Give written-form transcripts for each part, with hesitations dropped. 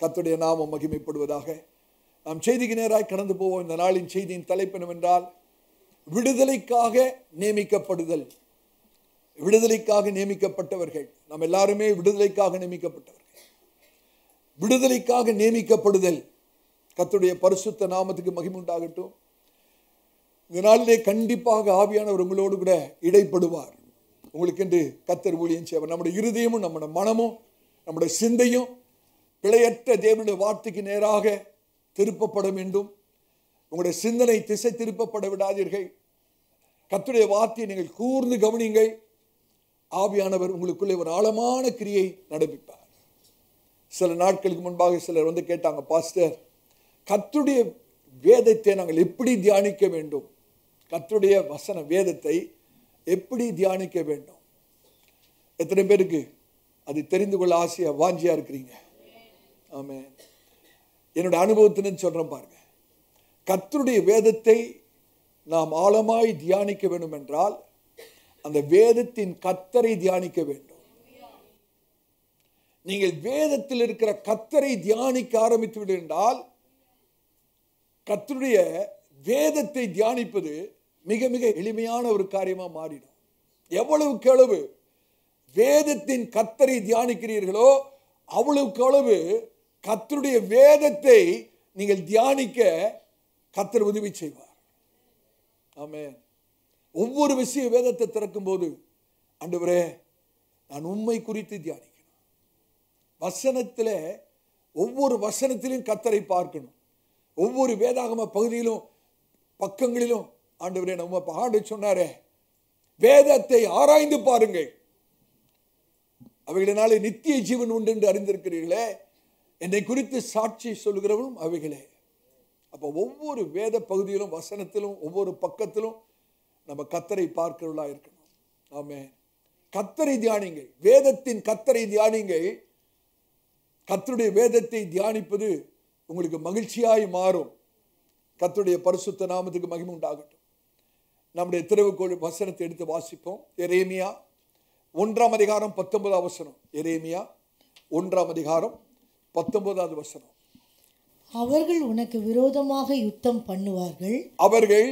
கர்த்தருடைய நாமம் மகிமைப்படுவதாக. நாம் செய்திக்கு நேராய் கடந்து போவோம். இந்த நாளின் செய்தியின் தலைப்பு என்னவென்றால் விடுதலைக்காக நியமிக்கப்படுதல். விடுதலைக்காக நியமிக்கப்பட்டவர்கள். நாம் எல்லாருமே விடுதலைக்காக நியமிக்கப்பட்டவர்கள். விடுதலைக்காக நியமிக்கப்படுதல். கர்த்தருடைய பரிசுத்த நாமத்துக்கு மகிமை உண்டாகட்டும். இந்த நாளிலே கண்டிப்பாக ஆவியானவர் உங்களோடு கூட இடைப்படுவார். உங்களுக்கு என்று கர்த்தர் ஊழியம் செய்வார். நம்முடைய இருதயமும் நம்முடைய மனமும் நம்முடைய சிந்தையும் பிழையற்ற தேவனுடைய வார்த்தைக்கு நேராக திருப்பப்பட வேண்டும். உங்களுடைய சிந்தனை திசை திருப்பப்பட விடாதீர்கள். கர்த்தருடைய வார்த்தையை நீங்கள் கூர்ந்து கவனியுங்கள். ஆவியானவர் உங்களுக்குள்ளே ஒரு ஆழமான கிரியை நடப்பிப்பார். சில நாட்களுக்கு முன்பாக சிலர் வந்து கேட்டாங்க, பாஸ்டர், கர்த்தருடைய வேதத்தை நாங்கள் எப்படி தியானிக்க வேண்டும்? கர்த்தருடைய வசன வேதத்தை எப்படி தியானிக்க வேண்டும்? எத்தனை பேருக்கு அது தெரிந்து கொள்ள ஆசையா வாஞ்சியா இருக்கிறீங்க? ஆமென். என்னோட அனுபவத்தின்னு சொல்றேன் பாருங்க. கர்த்தருடைய வேதத்தை நாம் ஆழமாய் தியானிக்க வேண்டும் என்றால் அந்த வேதத்தின் கர்த்தரை தியானிக்க வேண்டும். நீங்கள் வேதத்தில் இருக்கிற கர்த்தரை தியானிக்க ஆரம்பித்து விடு என்றால் கர்த்தருடைய வேதத்தை தியானிப்பது மிக மிக எளிமையான ஒரு காரியமா மாறிடும். எவ்வளவுக்கு அளவு வேதத்தின் கர்த்தரை தியானிக்கிறீர்களோ அவ்வளவுக்கு அளவு கர்த்தருடைய வேதத்தை நீங்கள் தியானிக்க கர்த்தர் உதவி செய்வார். ஆமென். ஒவ்வொரு விஷய வேதத்தை திறக்கும் போது, ஆண்டவரே, நான் உம்மை குறித்து தியானிக்கணும். வசனத்தில் ஒவ்வொரு வசனத்திலும் கர்த்தரை பார்க்கணும். ஒவ்வொரு வேதாகம பகுதியிலும் பக்கங்களிலும் ஆண்டவரே, நம்ம ஆண்டவர் சொன்னாரே, வேதத்தை ஆராய்ந்து பாருங்கள், அவைகளினாலே நித்திய ஜீவன் உண்டு என்று அறிந்திருக்கிறீர்களே, என்னை குறித்து சாட்சி சொல்லுகிறவரும் அவைகளே. அப்போ ஒவ்வொரு வேத பகுதியிலும் வசனத்திலும் ஒவ்வொரு பக்கத்திலும் நம்ம கர்த்தரை பார்க்கிறவர்களா இருக்கணும். ஆமென். கர்த்தரை தியானிங்கள். வேதத்தின் கர்த்தரை தியானிங்கள். கர்த்தருடைய வேதத்தை தியானிப்பது உங்களுக்கு மகிழ்ச்சியாய் மாறும். கர்த்தருடைய பரிசுத்த நாமத்துக்கு மகிமை உண்டாகட்டும். நம்முடைய திறவுகோள் வசனத்தை எடுத்து வாசிப்போம். எரேமியா 1ஆம் அதிகாரம் 19ஆம் வசனம். எரேமியா 1ஆம் அதிகாரம் 19வது வசனம். அவர்கள் உனக்கு விரோதமாக யுத்தம் பண்ணுவார்கள். அவர்கள்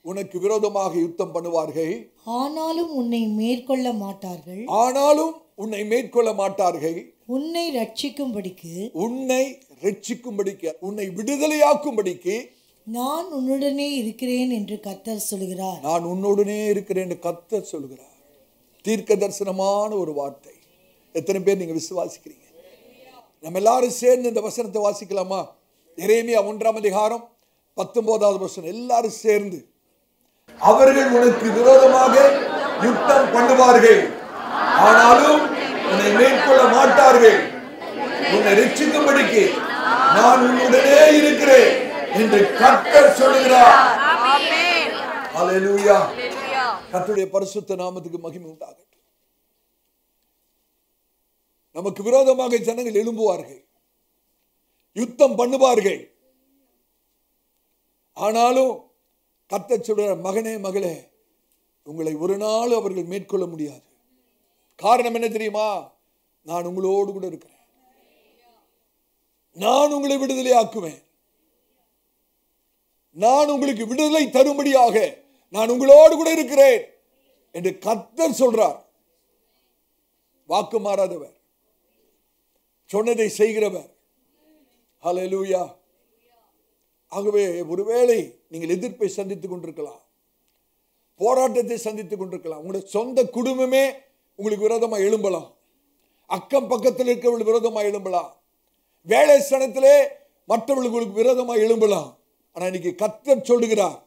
உனக்கு விரோதமாக யுத்தம் பண்ணுவார்கள். ஆனாலும் உன்னை மேற்கொள்ள மாட்டார்கள். ஆனாலும் உன்னை மேற்கொள்ள மாட்டார்கள். உன்னை ரட்சிக்கும்படிக்கு, உன்னை ரட்சிக்கும்படிக்கு, உன்னை விடுதலையாக்கும்படிக்கு நான் உன்னுடனே இருக்கிறேன் என்று கர்த்தர் சொல்கிறார். நான் உன்னுடனே இருக்கிறேன் என்று கர்த்தர் சொல்கிறார். தீர்க்க தரிசனமான ஒரு வார்த்தை. எத்தனை பேர் நீங்க விசுவாசிக்கிறீங்க? நம்ம எல்லாரும் சேர்ந்து இந்த வசனத்தை வாசிக்கலாமா? எரேமியா 1ஆம் அதிகாரம் 19வது வசனம். எல்லாரும் சேர்ந்து. அவர்கள் உனக்கு விரோதமாக யுத்தம் பண்ணுவார்கள், ஆனாலும் உன்னை மேற்கொள்ள மாட்டார்கள். உன்னை ரட்சிக்கும்படிக்கு நான் உன்னுடனே இருக்கிறேன் என்று கர்த்தர் சொல்கிறார். ஆமென். ஹல்லேலூயா. கர்த்தருடைய பரிசுத்த நாமத்துக்கு மகிமை உண்டாகட்டும். நமக்கு விரோதமாக ஜனங்கள் எழும்புவார்கள், யுத்தம் பண்ணுவார்கள். ஆனாலும் கர்த்தர் சொல்கிறார், மகனே மகளே, உங்களை ஒரு நாள் அவர்கள் மேற்கொள்ள முடியாது. காரணம் என்ன தெரியுமா? நான் உங்களோடு கூட இருக்கிறேன். நான் உங்களை விடுதலை ஆக்குவேன். நான் உங்களுக்கு விடுதலை தரும்படியாக நான் உங்களோடு கூட இருக்கிறேன் என்று கர்த்தர் சொல்றார். வாக்கு மாறாதவர், சொன்னதை செய்கிறவர். ஹல்லேலூயா. ஆகவே ஒருவேளை நீங்கள் எதிர்ப்பை சந்தித்துக் கொண்டிருக்கலாம், போராட்டத்தை சந்தித்துக் கொண்டிருக்கலாம். உங்களுடைய சொந்த குடும்பமே உங்களுக்கு விரோதமாக எழும்பலாம். அக்கம் பக்கத்தில் இருக்கிறவர்கள் விரோதமாக எழும்பலாம். வேலை ஸ்தலத்திலே மற்றவர்களுக்கு விரோதமாக எழும்பலாம். ஆனால் இன்னைக்கு கர்த்தர் சொல்லுகிறார்,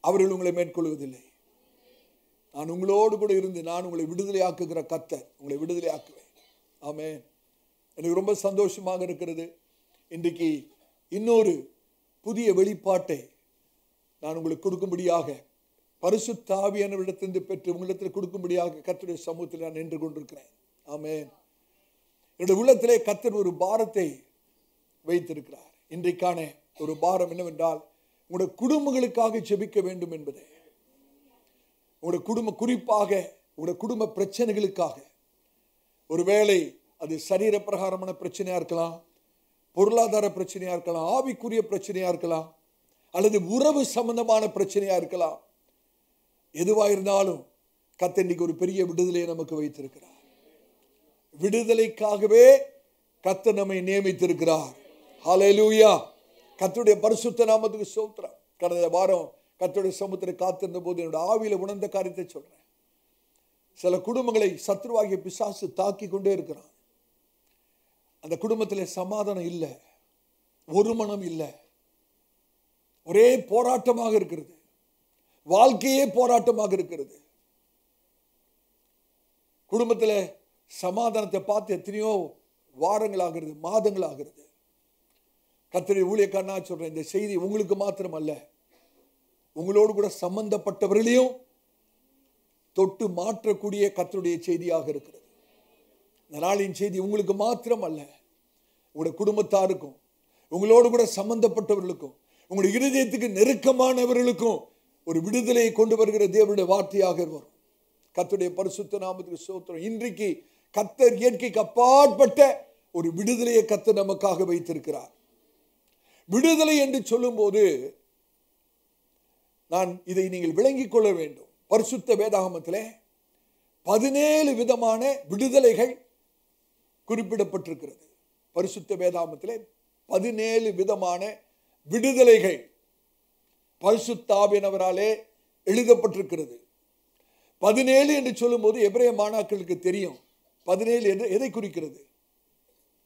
அவர்கள் உங்களை மேற்கொள்வதில்லை. நான் உங்களோடு கூட இருந்து நான் உங்களை விடுதலை ஆக்குகிற கர்த்தர், உங்களை விடுதலை ஆக்குவேன். ஆமென். எனக்கு ரொம்ப சந்தோஷமாக இருக்கிறது. இன்றைக்கு இன்னொரு புதிய வெளிப்பாட்டை நான் உங்களுக்கு கொடுக்கும்படியாக, பரிசுத்த ஆவியானவரிடத்திலிருந்து பெற்று உங்களிடத்தில் கொடுக்கும்படியாக கர்த்தருடைய சமூகத்தில் நான் நின்று கொண்டிருக்கிறேன். ஆமென். என்னுடைய உள்ளத்திலே கர்த்தர் ஒரு பாரத்தை வைத்திருக்கிறார். இன்றைக்கான ஒரு பாரம் என்னவென்றால், உங்களுடைய குடும்பங்களுக்காக ஜெபிக்க வேண்டும் என்பதே. உங்களுடைய குடும்ப, குறிப்பாக உங்களுடைய குடும்ப பிரச்சனைகளுக்காக. ஒருவேளை அது சரீர பிரகாரமான பிரச்சனையா இருக்கலாம், பொருளாதார பிரச்சனையா இருக்கலாம், ஆவிக்குரிய பிரச்சனையா இருக்கலாம், அல்லது உறவு சம்பந்தமான பிரச்சனையா இருக்கலாம். எதுவா இருந்தாலும் கர்த்தர் இன்னைக்கு ஒரு பெரிய விடுதலையை நமக்கு வைத்திருக்கிறார். விடுதலைக்காகவே கர்த்தர் நம்மை நியமித்திருக்கிறார். ஹல்லேலூயா. கர்த்தருடைய பரிசுத்த நாமத்துக்கு ஸ்தோத்திரம். கடந்த வாரம் கர்த்தருடைய சமூகத்தில் காத்திருந்த போது என்னோட ஆவியில உணர்ந்த காரியத்தை சொல்றேன். சில குடும்பங்களை சத்ருவாகிய பிசாசு தாக்கி கொண்டே இருக்கிறான். அந்த குடும்பத்தில் சமாதானம் இல்லை, ஒரு மனம் இல்லை, ஒரே போராட்டமாக இருக்கிறது, வாழ்க்கையே போராட்டமாக இருக்கிறது. குடும்பத்தில் சமாதானத்தை பார்த்து எத்தனையோ வாரங்கள் ஆகிறது, மாதங்கள் ஆகிறது. கர்த்தருடைய ஊழியக்காரனா சொல்றேன், இந்த செய்தி உங்களுக்கு மாத்திரம் அல்ல, உங்களோடு கூட சம்பந்தப்பட்டவர்களையும் தொட்டு மாற்றக்கூடிய கர்த்தருடைய செய்தியாக இருக்கிறது. இந்த நாளின் செய்தி உங்களுக்கு மாத்திரம் அல்ல, உங்களுடைய குடும்பத்தாருக்கும், உங்களோடு கூட சம்பந்தப்பட்டவர்களுக்கும், உங்களுடைய இருதயத்துக்கு நெருக்கமானவர்களுக்கும் ஒரு விடுதலையை கொண்டு வருகிற தேவனுடைய வார்த்தையாக வரும். கர்த்தருடைய பரிசுத்த நாமத்துக்கு ஸ்தோத்திரம். இன்றைக்கு கர்த்தர் இயற்கைக்கு அப்பாற்பட்ட ஒரு விடுதலையை கர்த்தர் நமக்காக வைத்திருக்கிறார். விடுதலை என்று சொல்லும் போது நான் இதை நீங்கள் விளங்கிக் கொள்ள வேண்டும். பரிசுத்த வேதாகமத்திலே 17 விதமான விடுதலைகள் குறிப்பிடப்பட்டிருக்கிறது. பரிசுத்த வேதாகமத்திலே 17 விதமான விடுதலைகள் பரிசுத்த ஆவியானவராலே எழுதப்பட்டிருக்கிறது. 17 என்று சொல்லும் போது எபிரேய மாணாக்களுக்கு தெரியும் 17 என்று எதை குறிக்கிறது.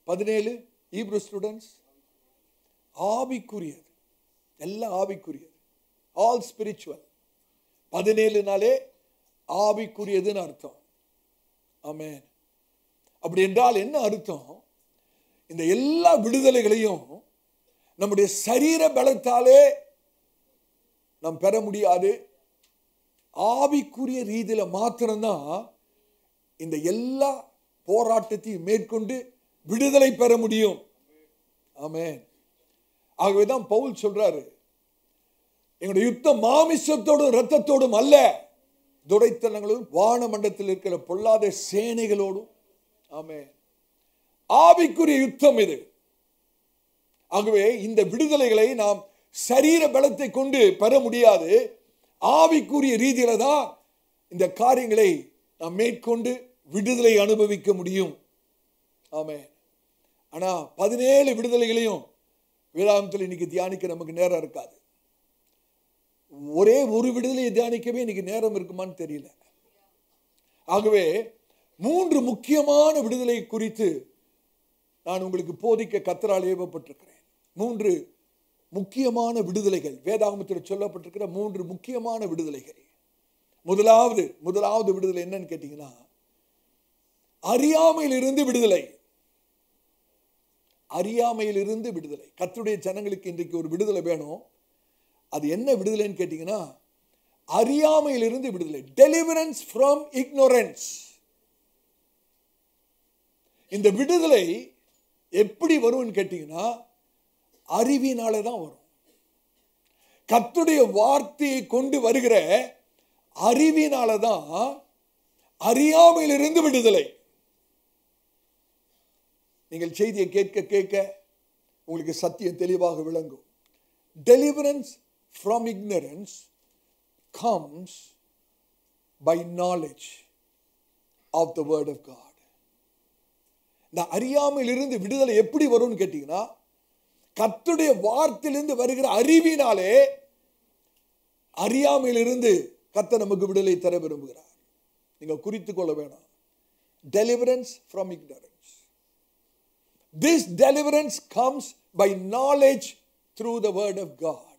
17 ஹீப்ரூ ஸ்டூடெண்ட்ஸ், ஆவிக்குரியது, எல்லாம் ஆவிக்குரியது, ஆல் ஸ்பிரிச்சுவல். 17 ஆவிக்குரியதுன்னு அர்த்தம். ஆமென். அப்படி என்றால் என்ன அர்த்தம்? இந்த எல்லா விடுதலைகளையும் நம்முடைய சரீர பலத்தாலே நாம் பெற முடியாது. ஆவிக்குரிய ரீதியில மாத்திரம்தான் இந்த எல்லா போராட்டத்தையும் மேற்கொண்டு விடுதலை பெற முடியும். ஆமென். ஆகவேதான் பவுல் சொல்றாரு, எங்களுடைய யுத்தம் மாமிசத்தோடும் இரத்தத்தோடும் அல்ல, துரைத்தனங்களோடும் வானமண்டலத்தில் இருக்கிற பொல்லாத சேனைகளோடும். ஆமென். ஆவிக்குரிய யுத்தம் இது. ஆகவே இந்த விடுதலைகளை நாம் சரீர பலத்தை கொண்டு பெற முடியாது. ஆவிக்குரிய ரீதியில தான் இந்த காரியங்களை நாம் மேற்கொண்டு விடுதலை அனுபவிக்க முடியும். ஆமென். ஆனா 17 விடுதலைகளையும் வேதாகமத்தில் இன்னைக்கு தியானிக்க நமக்கு நேரம் இருக்காது. ஒரே ஒரு விடுதலையை தியானிக்கவே இன்னைக்கு நேரம் இருக்குமான்னு தெரியல. ஆகவே 3 முக்கியமான விடுதலை குறித்து நான் உங்களுக்கு போதிக்க கர்த்தரால் ஏவப்பட்டிருக்கிறேன். 3 முக்கியமான விடுதலைகள் வேதாகமத்தில் சொல்லப்பட்டிருக்கிற 3 முக்கியமான விடுதலைகள். முதலாவது விடுதலை என்னன்னு கேட்டீங்கன்னா, அறியாமையிலிருந்து விடுதலை. அறியாமையிலிருந்து விடுதலை. கர்த்தருடைய ஜனங்களுக்கு இன்றைக்கு ஒரு விடுதலை வேணும். அது என்ன விடுதலைன்னு கேட்டீங்கன்னா, அறியாமையிலிருந்து விடுதலை. Deliverance from ignorance. இந்த விடுதலை எப்படி வரும்னு கேட்டீங்கன்னா, அறிவினால தான் வரும். கர்த்தருடைய வார்த்தையை கொண்டு வருகிற அறிவினால தான் அறியாமையிலிருந்து விடுதலை. நீங்கள் செய்தியை கேட்க கேட்க உங்களுக்கு சத்தியம் தெளிவாக விளங்கும். Deliverance from ignorance comes by knowledge of the word of God. இந்த அறியாமையிலிருந்து விடுதலை எப்படி வரும்னு கேட்டீங்கன்னா, கர்த்தருடைய வார்த்தையிலிருந்து வருகிற அறிவினாலே அறியாமையிலிருந்து கர்த்தர் நமக்கு விடுதலை தர விரும்புகிறார். நீங்க குறித்துக் கொள்ள வேணாம். Deliverance from ignorance. This deliverance comes by knowledge through the word of God.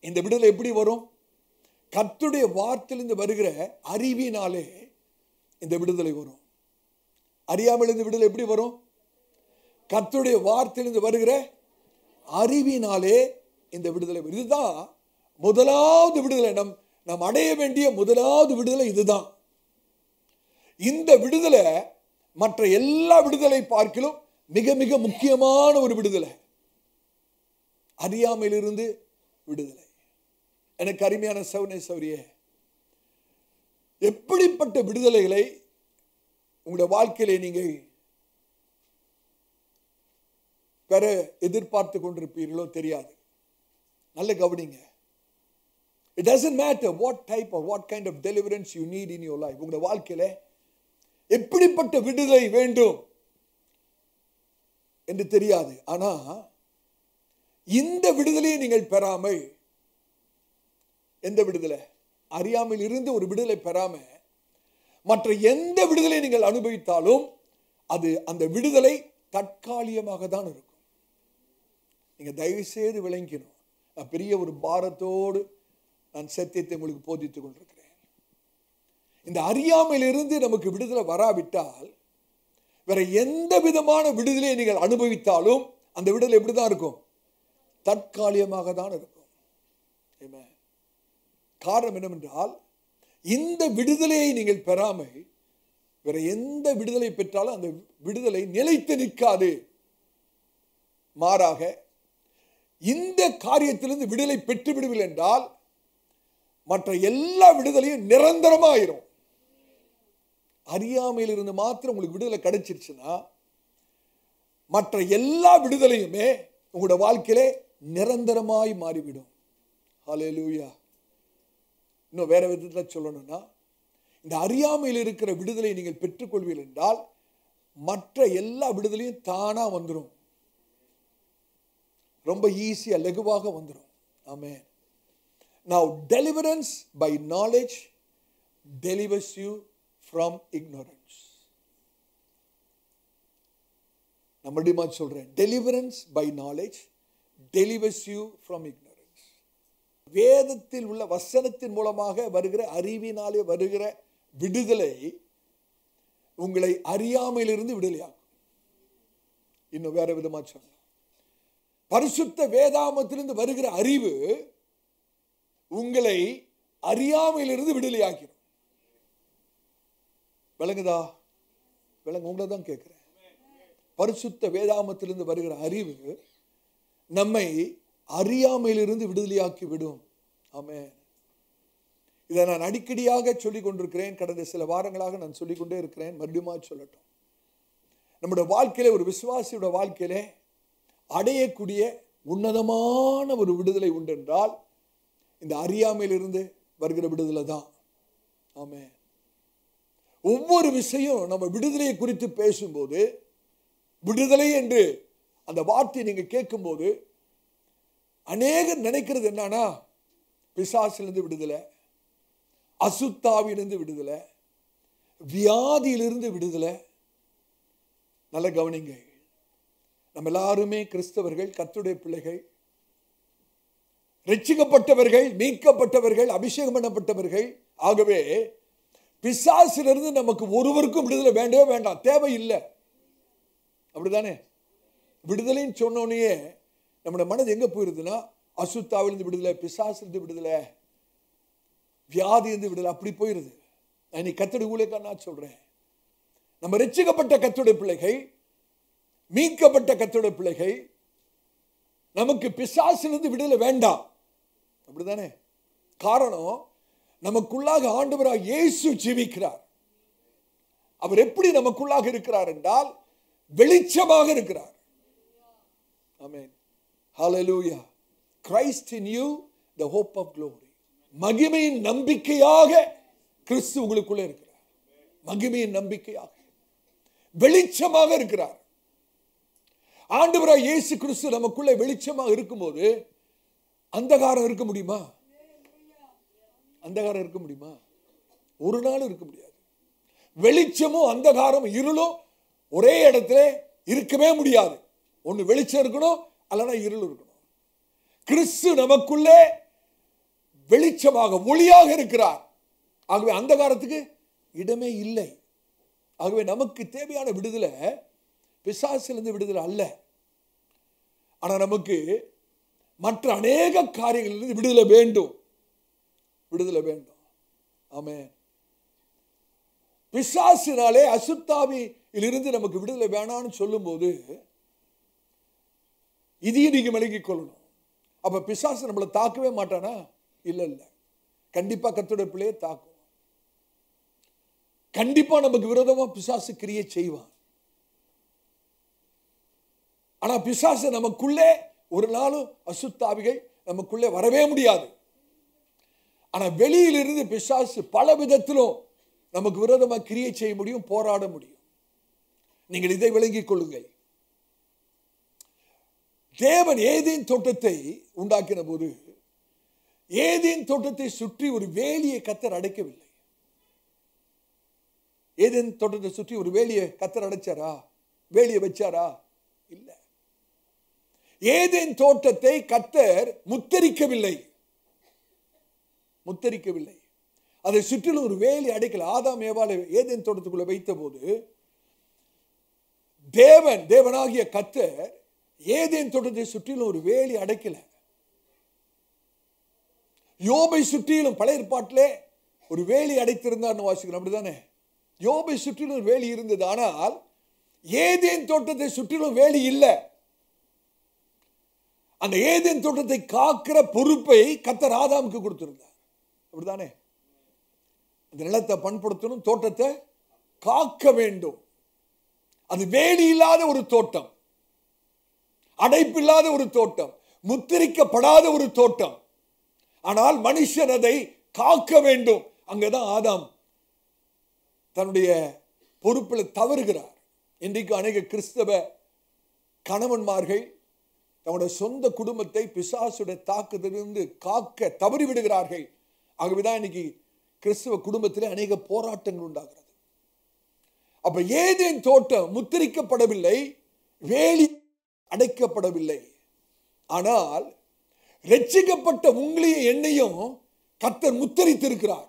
இந்த விடுதலை எப்படி வரும்? கர்த்தருடைய வார்த்தையிலிருந்து வருகிற அறிவினாலே இந்த விடுதலை வரும். அறியாமையிலிருந்து விடுதலை எப்படி வரும்? கர்த்தருடைய வார்த்தையிலிருந்து வருகிற அறிவினாலே இந்த விடுதலை வரும். இதுதான் முதலாவது விடுதலை. நாம் அடைய வேண்டிய முதலாவது விடுதலை இதுதான். இந்த விடுதலை மற்ற எல்லா விடுதலை பார்க்கிலும் மிக மிக முக்கியமான ஒரு விடுதலை. அறியாமையிலிருந்து விடுதலை. எனக்கு அருமையான சகோதரனே சகோதரியே, எப்படிப்பட்ட விடுதலைகளை உங்களுடைய வாழ்க்கையிலே நீங்கள் பெற எதிர்பார்த்து கொண்டிருப்பீர்களோ தெரியாது. நல்ல கவனிங்க. It doesn't matter what type or what kind of deliverance you need in your life. உங்களுடைய வாழ்க்கையில எப்படிப்பட்ட விடுதலை வேண்டும் என்று தெரியாது. ஆனா இந்த விடுதலையை நீங்கள் பெறாமல், எந்த விடுதலை? அறியாமல் இருந்து ஒரு விடுதலை பெறாம மற்ற எந்த விடுதலை நீங்கள் அனுபவித்தாலும் அது அந்த விடுதலை தற்காலிகமாக தான் இருக்கும். நீங்க தயவு செய்து விளங்கிக்கணும். நான் பெரிய ஒரு பாரத்தோடு நான் சத்தியத்தை உங்களுக்கு போதித்துக் கொண்டிருக்கிறேன். இந்த அறியாமையிலிருந்து நமக்கு விடுதலை வராவிட்டால் வேற எந்த விதமான விடுதலையை நீங்கள் அனுபவித்தாலும் அந்த விடுதலை எப்படிதான் இருக்கும்? தற்காலிகமாக தான் இருக்கும். காரணம் என்னவென்றால், இந்த விடுதலையை நீங்கள் பெறாமல் வேற எந்த விடுதலை பெற்றாலும் அந்த விடுதலை நிலைத்து நிற்காது. மாறாக இந்த காரியத்திலிருந்து விடுதலை பெற்று விடுவில் என்றால் மற்ற எல்லா விடுதலையும் நிரந்தரமாயிரும். அறியாமையில் இருந்து மாத்திரம் உங்களுக்கு விடுதலை கிடைச்சிருச்சுன்னா மற்ற எல்லா விடுதலையுமே உங்களோட வாழ்க்கையிலே நிரந்தரமாய் மாறிவிடும். ஹல்லேலூயா. இன்னும் வேற விதத்தில் சொல்லணும்னா, இந்த அறியாமையில் இருக்கிற விடுதலை நீங்கள் பெற்றுக்கொள்வீர்கள் என்றால் மற்ற எல்லா விடுதலையும் தானா வந்துடும். ரொம்ப ஈஸியா லகுவாக வந்துடும். ஆமென். Now deliverance by knowledge delivers you from ignorance. நான் மறுபடியும் சொல்றேன். Deliverance by knowledge delivers you from ignorance. வேதத்தில் உள்ள வசனத்தின் மூலமாக வருகிற, அறிவினாலே வருகிற விடுதலை உங்களை அறியாமையிலிருந்து விடுதலையாகும். இன்னும் வேற விதமா சொல்ல, பரிசுத்த வேதாமத்திலிருந்து வருகிற அறிவு உங்களை அறியாமையிலிருந்து விடுதலையாக்கிடும். விளங்குதா? விளங்கு. உங்களை தான் கேட்கிறேன். பரிசுத்த வேதாமத்திலிருந்து வருகிற அறிவு நம்மை அறியாமையிலிருந்து விடுதலையாக்கி விடும். ஆமென். இதை நான் அடிக்கடியாக சொல்லிக் கொண்டிருக்கிறேன். கடந்த சில வாரங்களாக நான் சொல்லிக்கொண்டே இருக்கிறேன். மறுபடியும் சொல்லட்டும். நம்முடைய வாழ்க்கையில, ஒரு விசுவாசியோட வாழ்க்கையில அடையக்கூடிய உன்னதமான ஒரு விடுதலை உண்டு என்றால் இந்த அறியாமையிலிருந்து வருகிற விடுதலை தான். ஆமென். ஒவ்வொரு விஷயம் நம்ம விடுதலையை குறித்து பேசும்போது, விடுதலை என்று அந்த வார்த்தையை நீங்க கேட்கும்போது அநேகர் நினைக்கிறது என்னன்னா, பிசாசிலிருந்து விடுதலை, அசுத்தாவிலிருந்து விடுதலை, வியாதியிலிருந்து விடுதலை. நல்ல கவனிங்க. நம்ம எல்லாருமே கிறிஸ்தவர்கள், கர்த்தருடைய பிள்ளைகள், ரட்சிக்கப்பட்டவர்கள், மீட்கப்பட்டவர்கள், அபிஷேகம் பண்ணப்பட்டவர்கள். ஆகவே பிசாசிலிருந்து நமக்கு ஒருவருக்கும் விடுதலை வேண்டவே வேண்டாம், தேவையில்லை. அப்படிதானே? விடுதலைன்னு சொன்னோன்னே நம்முடைய மனது எங்க போயிருதுன்னா, அசுத்தாவிலிருந்து விடுதலை, பிசாசிலிருந்து விடுதலை, வியாதியிலிருந்து விடுதலை, அப்படி போயிருது. நான் இன்னைக்கு கர்த்தருடைய ஊழியக்காரனா நான் சொல்றேன். நம்ம ரட்சிக்கப்பட்ட கர்த்தருடைய பிள்ளைகள், மீட்கப்பட்ட கர்த்தருடைய பிள்ளைகள், நமக்கு பிசாசிலிருந்து விடுதலை வேண்டாம். அப்படிதானே? காரணம், நமக்குள்ளாக ஆண்டவராக இயேசு ஜீவிக்கிறார். அவர் எப்படி நமக்குள்ளாக இருக்கிறார் என்றால் வெளிச்சமாக இருக்கிறார். ஆமென். ஹல்லேலூயா. Christ in you, the hope of glory. மகிமையின் நம்பிக்கையாக கிறிஸ்து உங்களுக்குள்ளே இருக்கிறார். மகிமையின் நம்பிக்கையாக, வெளிச்சமாக இருக்கிறார். ஆண்டவராக இயேசு கிறிஸ்து நமக்குள்ளே வெளிச்சமாக இருக்கும்போது அந்தகாரம் இருக்க முடியுமா? அந்தகாரம் இருக்க முடியுமா? ஒரு நாள் இருக்க முடியாது. வெளிச்சமும் அந்தகாரம், இருளும் ஒரே இடத்துல இருக்கவே முடியாது. ஒன்று வெளிச்சம் இருக்கணும், அல்லனா இருள் இருக்கணும். கிறிஸ்து நமக்குள்ளே வெளிச்சமாக, ஒளியாக இருக்கிறார். ஆகவே அந்தகாரத்துக்கு இடமே இல்லை. ஆகவே நமக்கு தேவையான விடுதலை பிசாசிலிருந்து விடுதலை அல்ல. ஆனா நமக்கு மற்ற அநேக காரியங்களிலிருந்து விடுதலை வேண்டும். விடுதலை வேண்டும். ஆமென். பிசாசினாலே, அசுத்தாவியிலிருந்து நமக்கு விடுதலை வேணாம்னு சொல்லும் போது இதையும் நீங்க விளங்கிக் கொள்ளணும். அப்ப பிசாசு நம்மளை தாக்கவே மாட்டானா? இல்ல இல்ல, கண்டிப்பா கர்த்தருடைய பிள்ளையை தாக்கும். கண்டிப்பா நமக்கு விரோதமா பிசாசு கிரியை செய்வான். ஆனா பிசாசு நமக்குள்ளே ஒரு நாளும் அசுத்தாவிகள் நமக்குள்ளே வரவே முடியாது. ஆனா வெளியிலிருந்து பிசாசு பல விதத்திலும் நமக்கு விரோதமாக கிரியை செய்ய முடியும், போராட முடியும். நீங்கள் இதை விளங்கிக் கொள்ளுங்கள். தேவன் ஏதேன் தோட்டத்தை உண்டாக்கின போது ஏதேன் தோட்டத்தை சுற்றி ஒரு வேலியை கர்த்தர் அடைக்கவில்லை. ஏதேன் தோட்டத்தை சுற்றி ஒரு வேலியை கர்த்தர் அடைச்சாரா? வேலியை வச்சாரா? இல்ல. ஏதேன் தோட்டத்தை கர்த்தர் முத்தரிக்கவில்லை. அதை சுற்றிலும் ஒரு வேலி அடைக்கல. ஆதாம் ஏவாளை ஏதேன் தோட்டத்துக்குள்ள வைத்த போது தேவனாகிய கர்த்தர் ஏதேன் தோட்டத்தை சுற்றிலும் ஒரு வேலி அடைக்கல. யோபை சுற்றிலும் பழைய ஏற்பாட்டிலே ஒரு வேலி அடைத்திருந்தார் வாசிக்கிறோம், அப்படிதானே? யோபை சுற்றிலும் ஒரு வேலி இருந்தது. ஆனால் ஏதேன் தோட்டத்தை சுற்றிலும் வேலி இல்லை. அந்த ஏதேன் தோட்டத்தை காக்கிற பொறுப்பை கர்த்தர் ஆதாமுக்கு கொடுத்திருந்தார், அப்படிதானே? அந்த நிலத்தை பண்படுத்தணும், தோட்டத்தை காக்க வேண்டும். அது வேலி இல்லாத ஒரு தோட்டம், அடைப்பில்லாத ஒரு தோட்டம், முத்திரிக்கப்படாத ஒரு தோட்டம். ஆனால் மனுஷன் அதை காக்க வேண்டும். அங்கதான் ஆதாம் தன்னுடைய பொறுப்பில் தவறுகிறார். இன்றைக்கு அநேக கிறிஸ்தவ கணவன்மார்கள் தங்களுடைய சொந்த குடும்பத்தை பிசாசுடைய தாக்குதலிருந்து காக்க தவறிவிடுகிறார்கள். ஆகவேதான் இன்னைக்கு கிறிஸ்தவ குடும்பத்திலே அநேக போராட்டங்கள் உண்டாகிறது. அப்ப ஏதேன் தோட்டம் முத்திரிக்கப்படவில்லை, வேலி அடைக்கப்படவில்லை. ஆனால் ரட்சிக்கப்பட்ட உங்களையும் என்னையும் கர்த்தர் முத்திரித்திருக்கிறார்.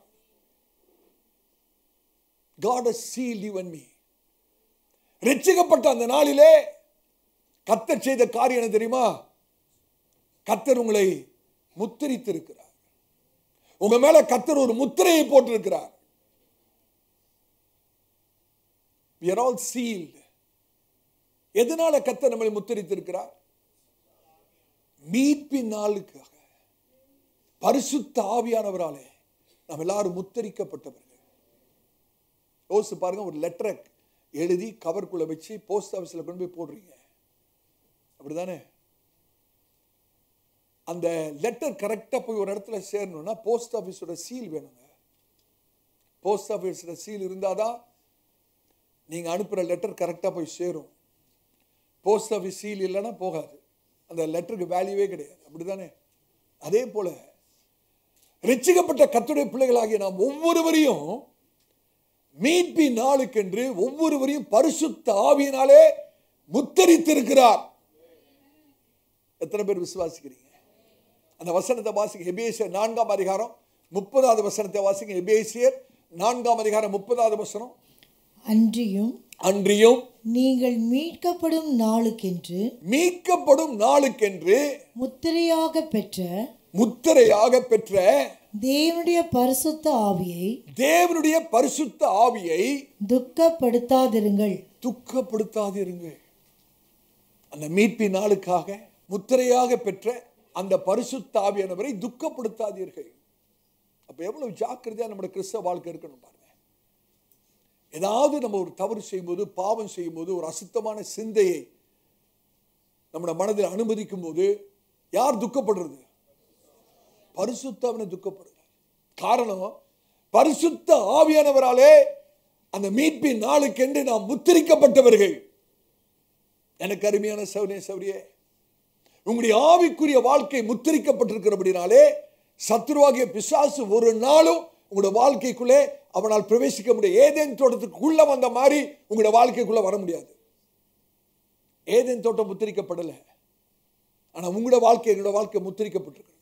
God has sealed you and me. ரட்சிக்கப்பட்ட அந்த நாளிலே கர்த்தர் செய்த காரியம் என்ன தெரியுமா? கர்த்தர் உங்களை முத்திரித்திருக்கிறார். உங்க மேல கர்த்தர் ஒரு முத்திரையை போட்டிருக்கிறார். We are all sealed. எதனால கர்த்தர் நம்மளை முத்திரித்திருக்கிறார்? மீட்பின் நாளுக்காக பரிசுத்த ஆவியானவராலே நாம் எல்லாரும் முத்திரிக்கப்பட்டவர்கள். யோசிச்சு பாருங்க, ஒரு லெட்டரை எழுதி கவர்க்குள்ள வச்சு போஸ்ட் ஆபீஸ்ல கொண்டு போய் போடுறீங்க, அப்படிதானே? அந்த லெட்டர் கரெக்டா போய் ஒரு இடத்துல சேரணும்னா போஸ்ட் ஆபீஸோட சீல் வேணுங்க. போஸ்ட் ஆபீஸோட சீல் இருந்தாதான் நீங்க அனுப்புற லெட்டர் கரெக்டா போய் சேரும். போஸ்ட் ஆபீஸ் சீல் இல்லைன்னா போகாது, அந்த லெட்டருக்கு வேல்யூவே கிடையாது, அப்படிதானே? அதே போல ரட்சிக்கப்பட்ட கர்த்தருடைய பிள்ளைகளாகிய நாம் ஒவ்வொருவரையும் மீட்பின் நாளுக்கென்று ஒவ்வொருவரையும் பரிசுத்த ஆவியினாலே முத்தரித்திருக்கிறார். எத்தனை பேர் விசுவாசிக்கிறீங்க? அந்த வசனத்தை வாசிங்க. எபேசியர் 4ஆம் அதிகாரம் 30வது வசனத்தை வாசிங்க. எபேசியர் 4ஆம் அதிகாரம் 30வது வசனம். அன்றியும் நீங்கள் மீட்கப்படும் நாளுக்கென்று முத்திரையாக பெற்ற தேவனுடைய பரிசுத்த ஆவியை துக்கப்படுத்தாதிருங்கள். அந்த மீட்பின் நாளுக்காக முத்திரையாக பெற்ற அந்த பரிசுத்த ஆவியானவரை துக்கப்படுத்தாதீர்கள். அப்ப எவ்வளவு ஜாக்கிரதையா நம்முடைய கிறிஸ்தவ வாழ்க்கை இருக்கணும் பாருங்க. ஏதாவது நம்ம ஒரு தவறு செய்யும்போது, பாவம் செய்யும்போது, ஒரு அசுத்தமான சிந்தையை நம்முடைய மனதில் அனுமதிக்கும் போது யார் துக்கப்படுறது? பரிசுத்த ஆவியானவர் துக்கப்படுறார். காரணம், பரிசுத்த ஆவியானவராலே அந்த மீட்பின் நாளுக்கென்று நாம் முத்திரிக்கப்பட்டவர்கள். எனக்கு அருமையான சகோதரனே, சகோதரியே, உங்களுடைய ஆவிக்குரிய வாழ்க்கை முத்திரிக்கப்பட்டிருக்கிறபடினாலே சத்துருவாகிய பிசாசு ஒரு நாளும் உங்களுடைய வாழ்க்கைக்குள்ளே அவனால் பிரவேசிக்க முடியாது. ஏதேன் தோட்டத்துக்குள்ள வந்த மாதிரி உங்களுடைய வாழ்க்கைக்குள்ள வர முடியாது. ஏதேன் தோட்டம் முத்திரிக்கப்படலை, ஆனா உங்களுடைய வாழ்க்கை, எங்களுடைய வாழ்க்கை முத்திரிக்கப்பட்டிருக்கிறது.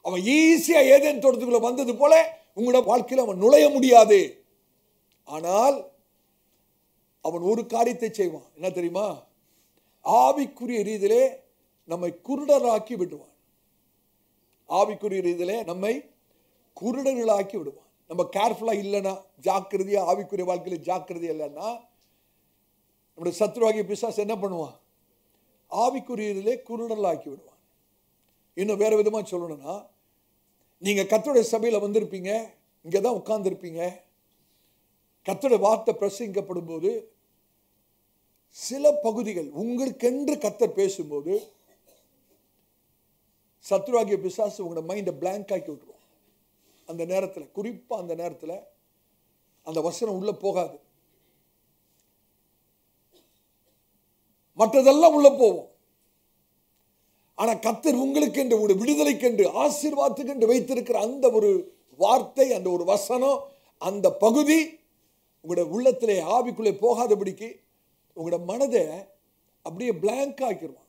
அவன் ஈஸியா ஏதேன் தோட்டத்துக்குள்ள வந்தது போல உங்களுடைய வாழ்க்கையில் அவன் நுழைய முடியாது. ஆனால் அவன் ஒரு காரியத்தை செய்வான், என்ன தெரியுமா? ஆவிக்குரிய ரீதியிலே நம்மை குருடராக்கி விடுவான். ஆவிக்குரிய ரீதியிலே நம்மை குருடர்களாக்கி விடுவான். நம்ம கேர்ஃபுல்லா இல்லைன்னா, ஜாக்கிரதையா ஆவிக்குரிய வாழ்க்கையில ஜாக்கிரதையா இல்லைன்னா, நம்முடைய சத்துருவாகிய பிசாசு என்ன பண்ணுவான்? ஆவிக்குரிய ரீதியிலே குருடர்களாக்கி விடுவான். இன்னும் வேற விதமா சொல்லணும்னா, நீங்க கர்த்தருடைய சபையில வந்திருப்பீங்க, இங்கதான் உட்கார்ந்து இருப்பீங்க. கர்த்தருடைய வார்த்தை பிரசங்கிக்கப்படும் போது சில பகுதிகள் உங்களுக்கென்று கர்த்தர் பேசும்போது சத்ருவாகிய பிசாசு உங்களோட மைண்டை பிளாங்க் ஆக்கி விட்டுருவோம். அந்த நேரத்தில், குறிப்பா அந்த நேரத்தில் அந்த வசனம் உள்ள போகாது, மற்றதெல்லாம் உள்ள போவோம். ஆனா கர்த்தர் உங்களுக்கென்று, உங்களுடைய விடுதலைக்கென்று, ஆசீர்வாதத்துக்கென்று வைத்திருக்கிற அந்த ஒரு வார்த்தை, அந்த ஒரு வசனம், அந்த பகுதி உங்களுடைய உள்ளத்திலே ஆவிக்குள்ளே போகாதபடிக்கு உங்களோட மனதை அப்படியே பிளாங்க் ஆக்கிடுவான்.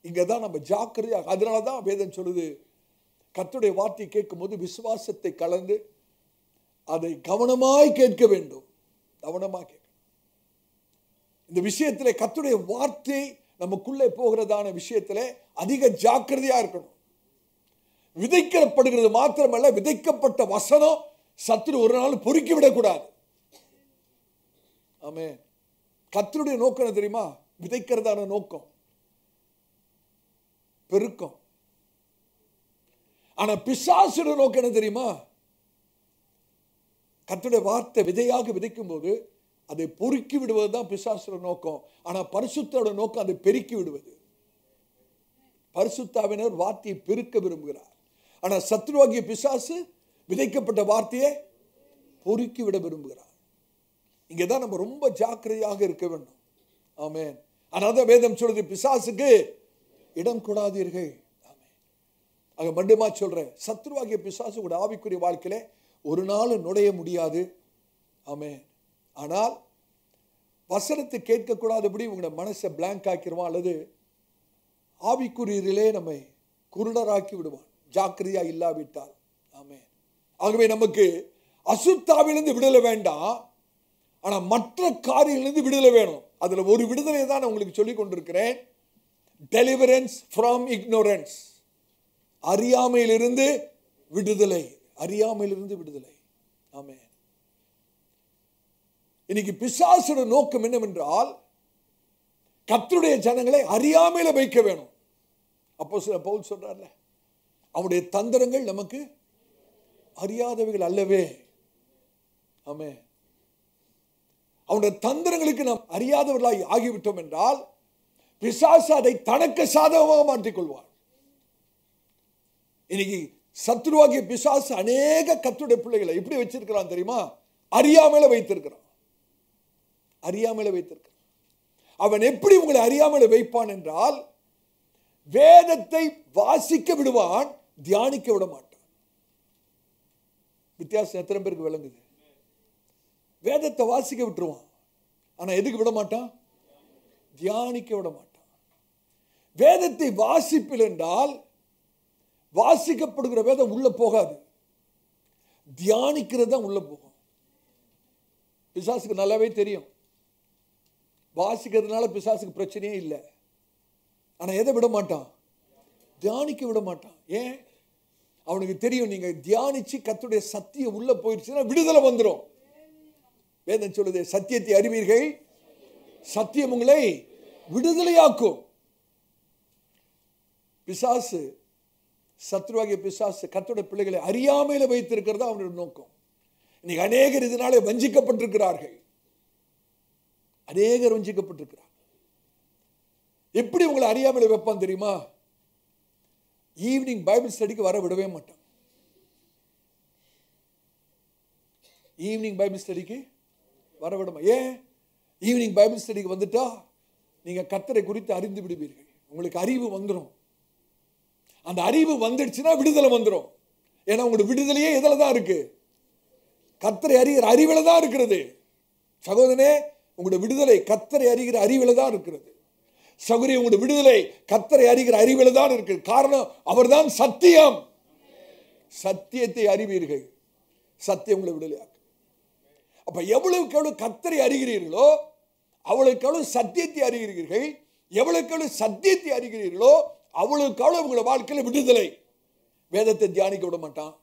இங்கதான் நம்ம ஜாக்கிரதையாக, அதனாலதான் வேதம் சொல்லுது, கர்த்தருடைய வார்த்தை கேட்கும் போது விசுவாசத்தை கலந்து அதை கவனமாய் கேட்க வேண்டும். கவனமாக கேட்க. இந்த விஷயத்திலே கர்த்தருடைய வார்த்தை நமக்குள்ளே போகிறதான விஷயத்திலே அதிக ஜாக்கிரதையா இருக்கணும். விதைக்கப்படுகிறது மாத்திரமல்ல, விதைக்கப்பட்ட வசனம் சத்துரு ஒரு நாள் பொறுக்கி விடக்கூடாது. ஆமென். கர்த்தருடைய நோக்கம் என்ன தெரியுமா? விதைக்கிறதான நோக்கம் பெருக்கம். ஆனா பிசாசுடைய நோக்கம் என்ன தெரியுமா? கர்த்தருடைய வார்த்தை விதையாக விதைக்கும் போது அதை பொறுக்கி விடுவதுதான் பிசாசுடைய நோக்கம். ஆனா பரிசுத்தோட நோக்கம் அதை பெருக்கி விடுவது. பரிசுத்தாவினர் வார்த்தையை பெருக்க விரும்புகிறார். ஆனா சத்ருவாகிய பிசாசு விதைக்கப்பட்ட வார்த்தையை பொறுக்கி விட விரும்புகிறார். இங்கதான் நம்ம ரொம்ப ஜாக்கிரதையாக இருக்க வேண்டும். ஆமென். அதான் வேதம் சொல்றது, பிசாசுக்கு இடம் கொடாதீர்கள். ஆக மண்டுமா சொல்றேன், சத்ருவாகிய பிசாசு கூட ஆவிக்குரிய வாழ்க்கையில ஒரு நாள் நுழைய முடியாது. ஆமென். ஆனால் வசனத்தை கேட்கக்கூடாதபடி உங்களோட மனசை பிளாங்க் ஆக்கிடுவான், அல்லது ஆவிக்குரியிலே நம்மை குருடராக்கி விடுவான், ஜாக்கிரதையா இல்லாவிட்டால். ஆமென். ஆகவே நமக்கு அசுத்தாவிலிருந்து விடுதலை வேண்டாம், ஆனா மற்ற காரியங்களிலிருந்து விடுதலை வேணும். அதுல ஒரு விடுதலை தான் நான் உங்களுக்கு சொல்லிக் கொண்டிருக்கிறேன். Deliverance from ignorance. அறியாமையிலிருந்து விடுதலை. அறியாமையிலிருந்து விடுதலை. ஆமென். இன்னைக்கு பிசாசோட நோக்கம் என்னவென்றால், கர்த்தருடைய ஜனங்களை அறியாமையில வைக்க வேணும். அப்போஸ்தலன் பவுல் சொல்றார்ல, அவருடைய தந்திரங்கள் நமக்கு அறியாதவைகள் அல்லவே. ஆமென். அவருடைய தந்திரங்களுக்கு நாம் அறியாதவர்களாய் ஆகிவிட்டோம் என்றால் பிசாசு அதை தனக்கு சாதகமாக மாற்றிக்கொள்வார். இன்னைக்கு சத்ருவாகிய பிசாசு அநேக கர்த்தருடைய பிள்ளைகளை எப்படி வச்சிருக்கிறான் தெரியுமா? அறியாமையில வைத்திருக்கிறான். அறியாமையில வைத்திருக்கிறான். அவன் எப்படி உங்களை அறியாமையில வைப்பான் என்றால், வேதத்தை வாசிக்க விடுவான், தியானிக்க விட மாட்டான். வித்தியாசம் எத்தனை பேருக்கு விளங்குது? வேதத்தை வாசிக்க விட்டுருவான், ஆனா எதுக்கு விட மாட்டான்? தியானிக்க விட மாட்டான். வேதத்தை வாசிப்பில் என்றால் வாசிக்கப்படுகிற வேதம் உள்ள போகாது, தியானிக்கிறது தான் உள்ள போகும். பிசாசுக்கு நல்லாவே தெரியும், வாசிக்கிறதுனால பிசாசுக்கு பிரச்சனையே இல்லை. ஆனா எதை விட மாட்டான்? தியானிக்க விட மாட்டான். ஏன்? அவனுக்கு தெரியும், நீங்க தியானிச்சு கர்த்தருடைய சத்தியம் உள்ள போயிடுச்சுன்னா விடுதலை வந்துடும். வேதம் சொல்லுது, சத்தியத்தை அறிவீர்கள், சத்தியம் உங்களை விடுதலையாக்கும். பிசாசு, சத்ருவாகிய பிசாசு கர்த்தருடைய பிள்ளைகளை அறியாமையில வைத்திருக்கிறதா அவனுடைய நோக்கம். இன்னைக்கு அநேகர் இதனாலே வஞ்சிக்கப்பட்டிருக்கிறார்கள். அநேகர் வஞ்சிக்கப்பட்டிருக்கிறார். எப்படி உங்களை அறியாமையில வைப்பான் தெரியுமா? ஈவினிங் பைபிள் ஸ்டடிக்கு வர விடவே மாட்டான். ஈவினிங் பைபிள் ஸ்டடிக்கு வர விடமா? ஏன்? ஈவினிங் பைபிள் ஸ்டடிக்கு வந்துட்டா நீங்க கர்த்தரை குறித்து அறிந்து விடுவீர்கள். உங்களுக்கு அறிவு வந்துடும். அந்த அறிவு வந்துடுச்சுன்னா விடுதலை வந்துடும். ஏன்னா உங்களுடைய விடுதலையே இதில் தான் இருக்கு, கர்த்தரை அறிகிற அறிவில தான் இருக்கிறது. சகோதரனே, உங்களுடைய விடுதலை கர்த்தரை அறிகிற அறிவில தான் இருக்கிறது. சகோதரி, உங்களுடைய விடுதலை கர்த்தரை அறிகிற அறிவில தான் இருக்கு. காரணம், அவர்தான் சத்தியம். சத்தியத்தை அறிவீர்கள், சத்தியம் உங்களை விடுதலையாக்கும். அப்ப எவ்வளவுக்கு எவ்வளவு கர்த்தரை அறிகிறீர்களோ அவ்வளவுக்கு எவ்வளவு சத்தியத்தை அறிகிறீர்கள். எவ்வளவுக்கு எவ்வளவு சத்தியத்தை அறிகிறீர்களோ அவ்வளவுக்கு எவ்வளவு உங்களை வாழ்க்கையில் விடுதலை. வேதத்தை தியானிக்க விட மாட்டான்,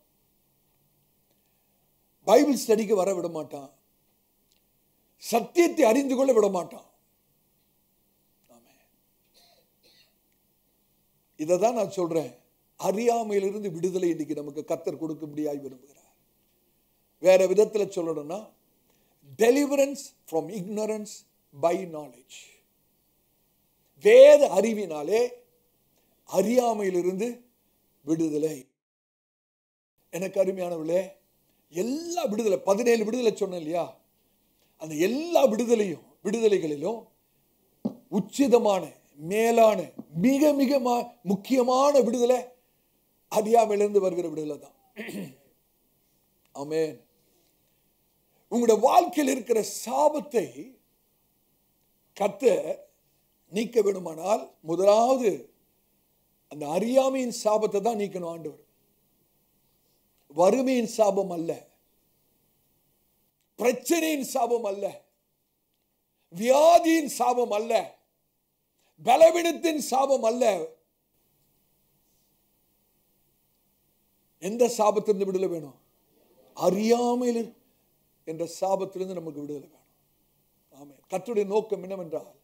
பைபிள் ஸ்டடிக்கு வர விட மாட்டான், சத்தியத்தை அறிந்து கொள்ள விட மாட்டான். இதைதான் நான் சொல்றேன், அறியாமையிலிருந்து விடுதலை இன்னைக்கு நமக்கு கர்த்தர் கொடுக்கும்படியாய் விரும்புகிறார். வேற விதத்தில் சொல்லணும்னா, deliverance from ignorance by knowledge. வேத அறிவினாலே அறியாமையிலிருந்து விடுதலை. எனக்கு அருமையானவர்களே, எல்லா விடுதலை 17 விடுதலை சொன்னேன் இல்லையா, அந்த எல்லா விடுதலைகளிலும் உச்சிதமான மேலான மிக மிக முக்கியமான விடுதலை அறியாமையிலிருந்து வருகிற விடுதலை தான். ஆமென். உங்களுடைய வாழ்க்கையில் இருக்கிற சாபத்தை கர்த்தர் நீக்க வேண்டுமானால் முதலாவது அந்த அறியாமையின் சாபத்தை தான் நீக்கணும் ஆண்டவர். வறுமையின் சாபம் அல்ல, பிரச்சனையின் சாபம் அல்ல, வியாதியின் சாபம் அல்ல, பலவீனத்தின் சாபம் அல்ல. எந்த சாபத்திலிருந்து விடுதலை வேணும்? அறியாமையில் என்ற சாபத்திலிருந்து நமக்கு விடுதலை வேணும். ஆமென். கர்த்தருடைய நோக்கம் என்னவென்றால்,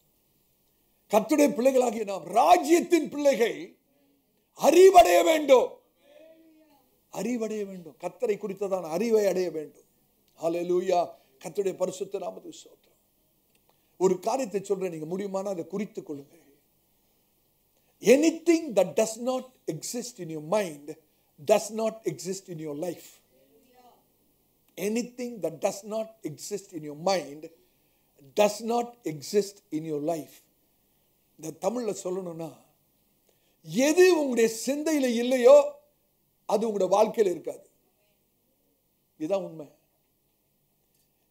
கர்த்தருடைய பிள்ளைகளாகிய நாம் ராஜ்யத்தின் பிள்ளைகள் அறிவடைய வேண்டும். அறிவடைய வேண்டும். கர்த்தரை குறித்ததான அறிவை அடைய வேண்டும். ஹல்லேலூயா. கர்த்தருடைய பரிசுத்த நாமத்துக்கு ஸ்தோத்திரம். ஒரு காரியத்தை சொல்றேன், நீங்க முடியுமானா அதை குறித்துக் கொள்ளுங்க. Anything that does not exist in your mind does not exist in your life. Anything that does not exist in your mind does not exist in your life. இந்த தமிழ்ல சொல்லணும்னா, எது உங்களுடைய சிந்தையில இல்லையோ அது உங்களுடைய வாழ்க்கையில் இருக்காது. இதுதான் உண்மை.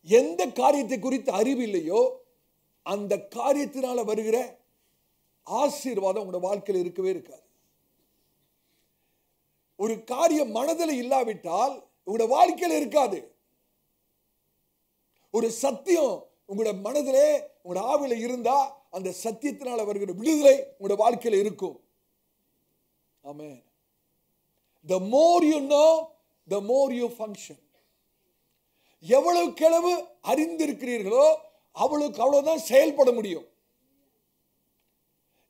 எந்த காரியத்தை குறித்து அறிவு இல்லையோ அந்த காரியத்தினால வருகிற ஆசீர்வாதம் உங்களுடைய வாழ்க்கையில் இருக்கவே இருக்காது. ஒரு காரியம் மனதில் இல்லாவிட்டால் உங்களுடைய வாழ்க்கையில் இருக்காது. ஒரு சத்தியம் உங்களுடைய மனதிலே உங்களுடைய ஆவில இருந்தா அந்த சத்தியத்தினால வருகிற விடுதலை உங்களுடைய வாழ்க்கையில் இருக்கும். ஆமென். The more you know, the more you function. எவ்வளவு அறிந்திருக்கிறீர்களோ அவ்வளவுக்கு அவ்வளவுதான் செயல்பட முடியும்.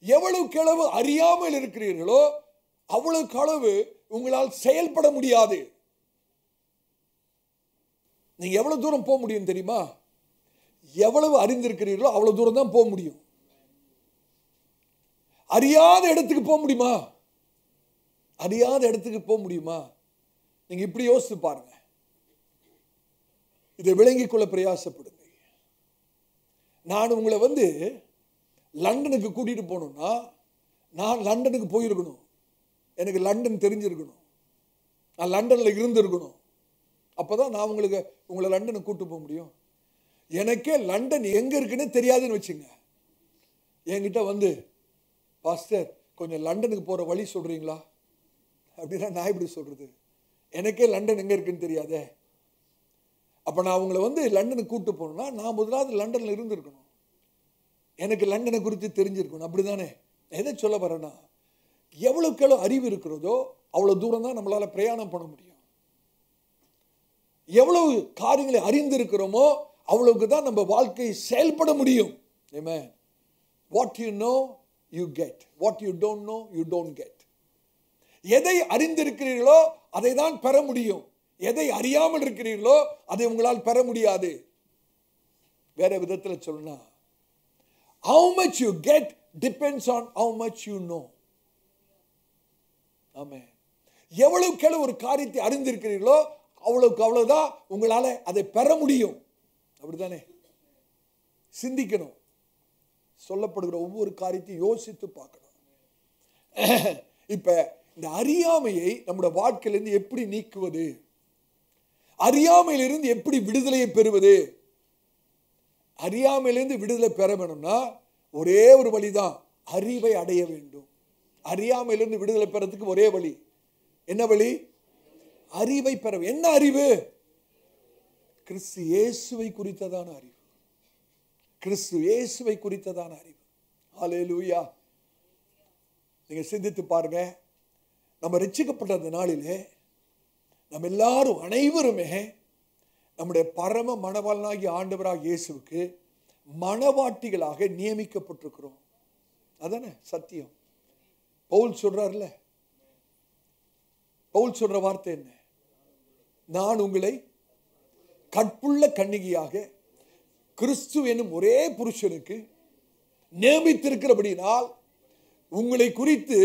எவ்வளவு அறியாமல் இருக்கிறீர்களோ அவ்வளவுக்கு அளவு உங்களால் செயல்பட முடியாது. நீங்க எவ்வளவு தூரம் போக முடியும் தெரியுமா? எவ்வளவு அறிந்திருக்கிறீர்களோ அவ்வளவு தூரம் தான் போக முடியும். அறியாத இடத்துக்கு போக முடியுமா? அறியாத இடத்துக்கு போக முடியுமா? நீங்க இப்படி யோசித்து பாருங்க. இதை விளங்கிக் கொள்ள பிரயாசப்படுங்க. நான் உங்களை லண்டனுக்கு கூட்டிட்டு போகணும்னா நான் லண்டனுக்கு போயிருக்கணும். எனக்கு லண்டன் தெரிஞ்சிருக்கணும். நான் லண்டன்ல இருந்திருக்கணும். அப்பதான் நான் உங்களை லண்டனுக்கு கூட்டு போக முடியும். எனக்கே லண்டன் எங்க இருக்குன்னு தெரியாதுன்னு வச்சுங்க. என்கிட்ட பாஸ்டர் கொஞ்சம் லண்டனுக்கு போற வழி சொல்றீங்களா அப்படின்னா நான் இப்படி சொல்றது, எனக்கே லண்டன் எங்க இருக்குன்னு தெரியாதே. அப்ப நான் உங்களை லண்டனுக்கு கூட்டு போகணும்னா நான் முதலாவது லண்டன்ல இருந்திருக்கணும். எனக்கு லண்டனை குறித்து தெரிஞ்சிருக்கணும். அப்படிதானே? எதை சொல்ல வரேன்னா, எவ்வளவுக்கு அறிவு இருக்கிறதோ அவ்வளவு தூரம் தான் நம்மளால பிரயாணம் பண்ண முடியும். எவ்வளவு காரியங்களை அறிந்திருக்கிறோமோ அவ்வளவுக்கு தான் நம்ம வாழ்க்கை செயல்பட முடியும். Amen. What you know you get, what you don't know you don't get. எதை அறிந்திருக்கிறீர்களோ அதை தான் பெற முடியும். எதை அறியாமல் இருக்கிறீர்களோ அதை உங்களால் பெற முடியாது. வேற விதத்தில் சொல்லணும்னா, how much you get depends on how much you know. ஆமென். எவ்வளவுக்கு ஒரு காரியத்தை அறிந்திருக்கிறீர்களோ அவ்வளவுக்கு அவ்வளவுதான் உங்களால அதை பெற முடியும். அப்படித்தானே? சிந்திக்கணும். சொல்லப்படுகிற ஒவ்வொரு காரியத்தையும் யோசித்து பார்க்கணும். இப்ப இந்த அறியாமையை நம்முடைய வாழ்க்கையிலிருந்து எப்படி நீக்குவது? அறியாமையிலிருந்து எப்படி விடுதலையை பெறுவது? அறியாமையிலிருந்து விடுதலை பெற வேணும்னா ஒரே ஒரு வழிதான், அறிவை அடைய வேண்டும். அறியாமையிலிருந்து விடுதலை பெறதுக்கு ஒரே வழி. என்ன வழி? அறிவை பெற. என்ன அறிவு? கிறிஸ்து இயேசுவை குறித்ததான அறிவு. கிறிஸ்து இயேசுவை குறித்ததான அறிவு. ஹல்லேலூயா. நீங்க சிந்தித்து பாருங்க. நம்ம ரட்சிக்கப்பட்ட அந்த நாளிலே நம்ம எல்லாரும் அனைவருமே நம்முடைய பரம மணவாளனாகிய ஆண்டவராகிய இயேசுவுக்கு மணவாட்டிகளாக நியமிக்கப்பட்டிருக்கிறோம். அதானே சத்தியம். பவுல் சொல்றாருல, பவுல் சொல்ற வார்த்தை என்ன? நான் உங்களை கற்புள்ள கன்னிகையாக கிறிஸ்து என்னும் ஒரே புருஷனுக்கு நியமித்திருக்கிறபடினால் உங்களை குறித்து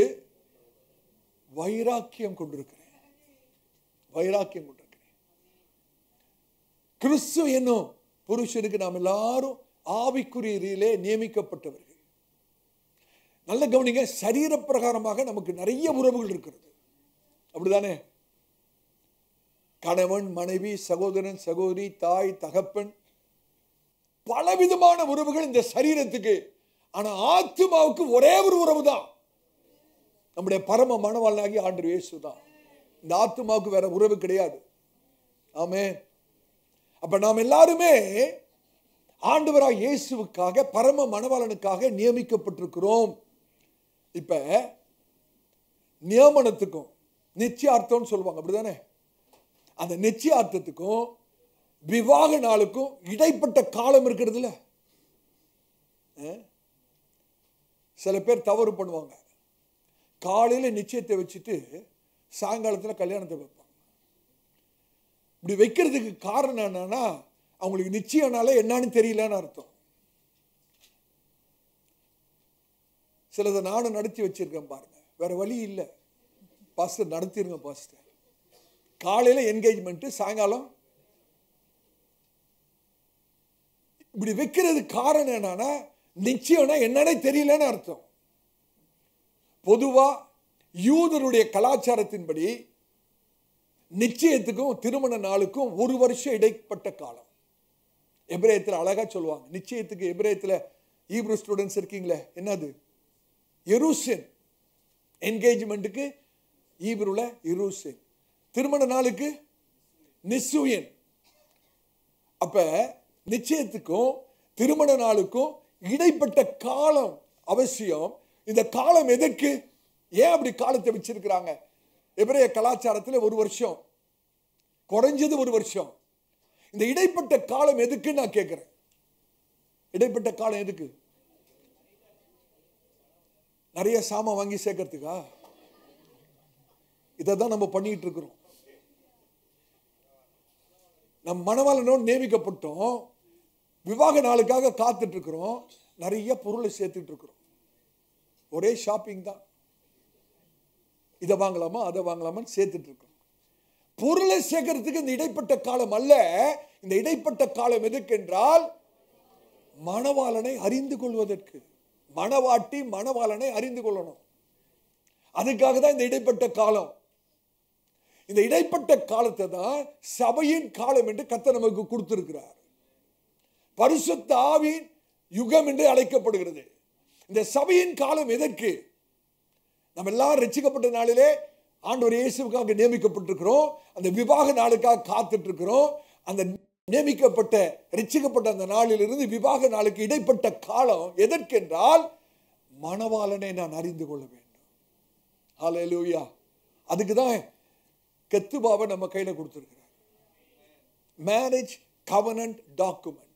வைராக்கியம் கொண்டிருக்கிறேன். வைராக்கியம் கொண்டிருக்கிறேன். கிறிஸ்து என்னும் புருஷனுக்கு நாம் எல்லாரும் ஆவிக்குரியிலே நியமிக்கப்பட்டவர்கள். நல்ல கவனிங்க, சரீர பிரகாரமாக நமக்கு நிறைய உறவுகள் இருக்கிறது, அப்படிதானே? கணவன், மனைவி, சகோதரன், சகோதரி, தாய், தகப்பன், பலவிதமான உறவுகள் இந்த சரீரத்துக்கு. ஆனா ஆத்துமாவுக்கு ஒரே ஒரு உறவு தான், நம்முடைய பரம மணவாளனாகி ஆண்டவர் இயேசு தான். இந்த ஆத்துமாவுக்கு வேற உறவு கிடையாது. ஆமென். அப்ப நாம் எல்லாருமே ஆண்டவராகிய இயேசுவுக்காக, பரம மணவாளனுக்காக நியமிக்கப்பட்டிருக்கிறோம். இப்ப நியமனத்துக்கும் நிச்சயார்த்தம் சொல்லுவாங்க, அப்படிதானே? அந்த நிச்சயார்த்தத்துக்கும் விவாக நாளுக்கும் இடைப்பட்ட காலம் இருக்கிறதுல சில பேர் தவறு பண்ணுவாங்க. காலையில நிச்சயத்தை வச்சுட்டு சாயங்காலத்தில் கல்யாணத்தை வைப்பாங்க. இப்படி வைக்கிறதுக்கு காரணம் என்னன்னா, அவங்களுக்கு நிச்சயம்னால என்னன்னு தெரியலன்னு அர்த்தம். சிலதை நானும் நடத்தி வச்சிருக்கேன் பாருங்க, வேற வழி இல்லை. பாஸ்டர் நடத்திருங்க பாஸ்டர். காலையில என்கேஜ்மெண்ட், சாயங்காலம். இப்படி வைக்கிறது காரணம் என்னன்னா, நிச்சயம்னா என்னன்னே தெரியலன்னு அர்த்தம். பொதுவா யூதருடைய கலாச்சாரத்தின்படி நிச்சயத்துக்கும் திருமண நாளுக்கும் ஒரு வருஷம் இடைப்பட்ட காலம். எபிரேயத்தில் அழகா சொல்லுவாங்க. நிச்சயத்துக்கு எபிரேயத்தில் ஹீப்ரூ ஸ்டூடெண்ட்ஸ் இருக்கீங்களே, என்னது? எருசேன். என்கேஜ்மெண்ட்டுக்கு ஹீப்ரூல எருசேன், திருமண நாளுக்கு நிசுயன். அப்ப நிச்சயத்துக்கும் திருமண நாளுக்கும் இடைப்பட்ட காலம் அவசியம். இந்த காலம் எதற்கு? ஏன் அப்படி காலத்தை வச்சிருக்கிறாங்க? எபிரேய கலாச்சாரத்தில் ஒரு வருஷம், குறைஞ்சது ஒரு வருஷம். இந்த இடைப்பட்ட காலம் எதுக்கு நான் கேட்கிறேன்? இடைப்பட்ட காலம் எதுக்கு? நிறைய சாமான் வாங்கி சேர்க்கறதுக்கா? இதைதான் நம்ம பண்ணிட்டு இருக்கிறோம். நம் மணவாளனோடு நியமிக்கப்பட்டோம், விவாக நாளுக்காக காத்துட்டு இருக்கிறோம், நிறைய பொருளை சேர்த்துட்டு இருக்கிறோம். ஒரே ஷாப்பிங் தான். இதை வாங்கலாமா அதை வாங்கலாமான்னு சேர்த்துட்டு இருக்கோம். பொருளை சேர்க்கறதுக்கு இந்த இடைப்பட்ட காலம் அல்ல. இந்த இடைப்பட்ட காலம் எதுக்கு என்றால், மணவாளனை அறிந்து கொள்வதற்கு. மணவாட்டி மணவாளனை அறிந்து கொள்ளணும். அதுக்காக தான் இந்த இடைப்பட்ட காலம். இந்த இடைப்பட்ட காலத்தை தான் சபையின் காலம் என்று கர்த்தர் நமக்கு கொடுத்திருக்கிறார். பரிசுத்த ஆவியின் யுகம் என்று அழைக்கப்படுகிறது. இந்த சபையின் காலம் எதற்கு? நம்ம எல்லாரும் ரட்சிக்கப்பட்ட நாளிலே ஆண்டவர் இயேசுவுக்காக நியமிக்கப்பட்டிருக்கிறோம். அந்த விவாக நாளுக்காக காத்துட்டு இருக்கிறோம். அந்த நியமிக்கப்பட்ட ரட்சிக்கப்பட்ட அந்த நாளிலிருந்து விவாக நாளுக்கு இடைப்பட்ட காலம் எதற்கென்றால், மணவாளனை நான் அறிந்து கொள்ள வேண்டும். ஹல்லேலூயா. அதுக்கு தான் கெத்துபாவை நம்ம கையில கொடுத்திருக்கிறார். Marriage covenant document.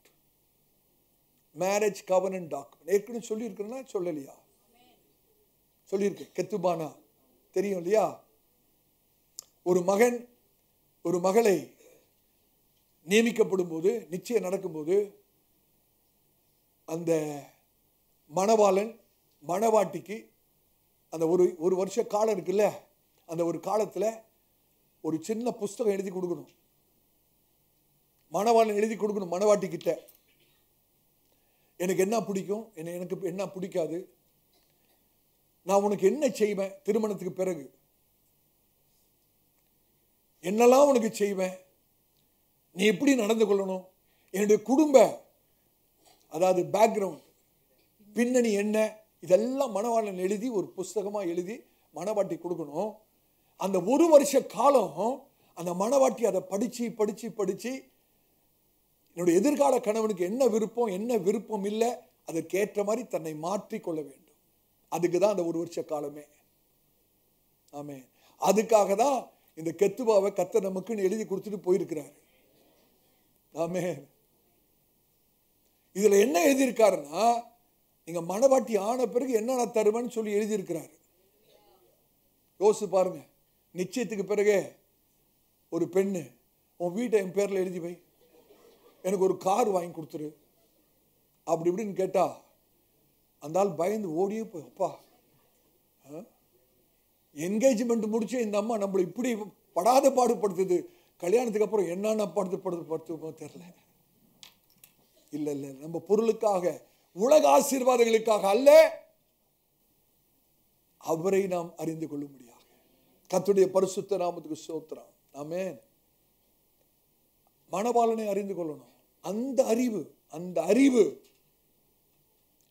Marriage covenant document ஏற்கனவே சொல்லியிருக்கிறேன்னா சொல்லலையா? சொல்லியிருக்கேன். கெத்துபானா தெரியும் இல்லையா? ஒரு மகன் ஒரு மகளை நியமிக்கப்படும் போது, நிச்சயம் நடக்கும்போது, அந்த மணவாளன் மணவாட்டிக்கு அந்த ஒரு வருஷ காலம் இருக்குல்ல, அந்த ஒரு காலத்தில் ஒரு சின்ன புஸ்தகம் எழுதி கொடுக்கணும். மணவாளன் எழுதி கொடுக்கணும் மணவாட்டி கிட்ட. எனக்கு என்ன பிடிக்கும், எனக்கு என்ன பிடிக்காது, நான் உனக்கு என்ன செய்வேன் திருமணத்துக்கு பிறகு, என்னெல்லாம் உனக்கு செய்வேன், நீ எப்படி நடந்து கொள்ளணும், என்னுடைய குடும்ப அதாவது பேக்ரவுண்ட் பின்னணி என்ன, இதெல்லாம் மணவாளன் எழுதி ஒரு புஸ்தகமாக எழுதி மணவாட்டி கொடுக்கணும். அந்த ஒரு வருஷ காலம் அந்த மணவாட்டி அதை படித்து படித்து படித்து என்னுடைய எதிர்கால கணவனுக்கு என்ன விருப்பம் என்ன விருப்பம் இல்லை, அதற்கேற்ற மாதிரி தன்னை மாற்றிக்கொள்ள வேண்டும். அதுக்கு தான் அந்த ஒரு வருஷ காலமே. ஆமே. அதுக்காக தான் இந்த கெத்துபாவை கர்த்தர் நமக்குன்னு எழுதி கொடுத்துட்டு போயிருக்கிறாரு. ஆமே. இதுல என்ன எழுதியிருக்காருன்னா, நீங்க மணவாட்டி ஆன பிறகு என்ன நான் தருவேன்னு சொல்லி எழுதியிருக்கிறாரு. யோசிச்சு பாருங்க. நிச்சயத்துக்கு பிறகு ஒரு பெண்ணு, உன் வீட்டை என் பேர்ல எழுதி வை, எனக்கு ஒரு கார் வாங்கி கொடுத்துரு, அப்படி இப்படின்னு கேட்டா அந்த ஆள் பயந்து ஓடியே போய், அப்பா என்கேஜ்மெண்ட் முடிச்சு இந்த அம்மா நம்மளை இப்படி படாத பாடுபடுத்துது, கல்யாணத்துக்கு அப்புறம் என்னென்ன படுத்துமோ தெரியல. இல்ல இல்ல, நம்ம பொருளுக்காக உலக ஆசீர்வாதங்களுக்காக அல்ல, அவரை நாம் அறிந்து கொள்ளும்படியாக. கர்த்தருடைய பரிசுத்த நாமத்துக்கு ஸ்தோத்திரம். ஆமென். மணவாளனை அறிந்து கொள்ளணும். அந்த அறிவு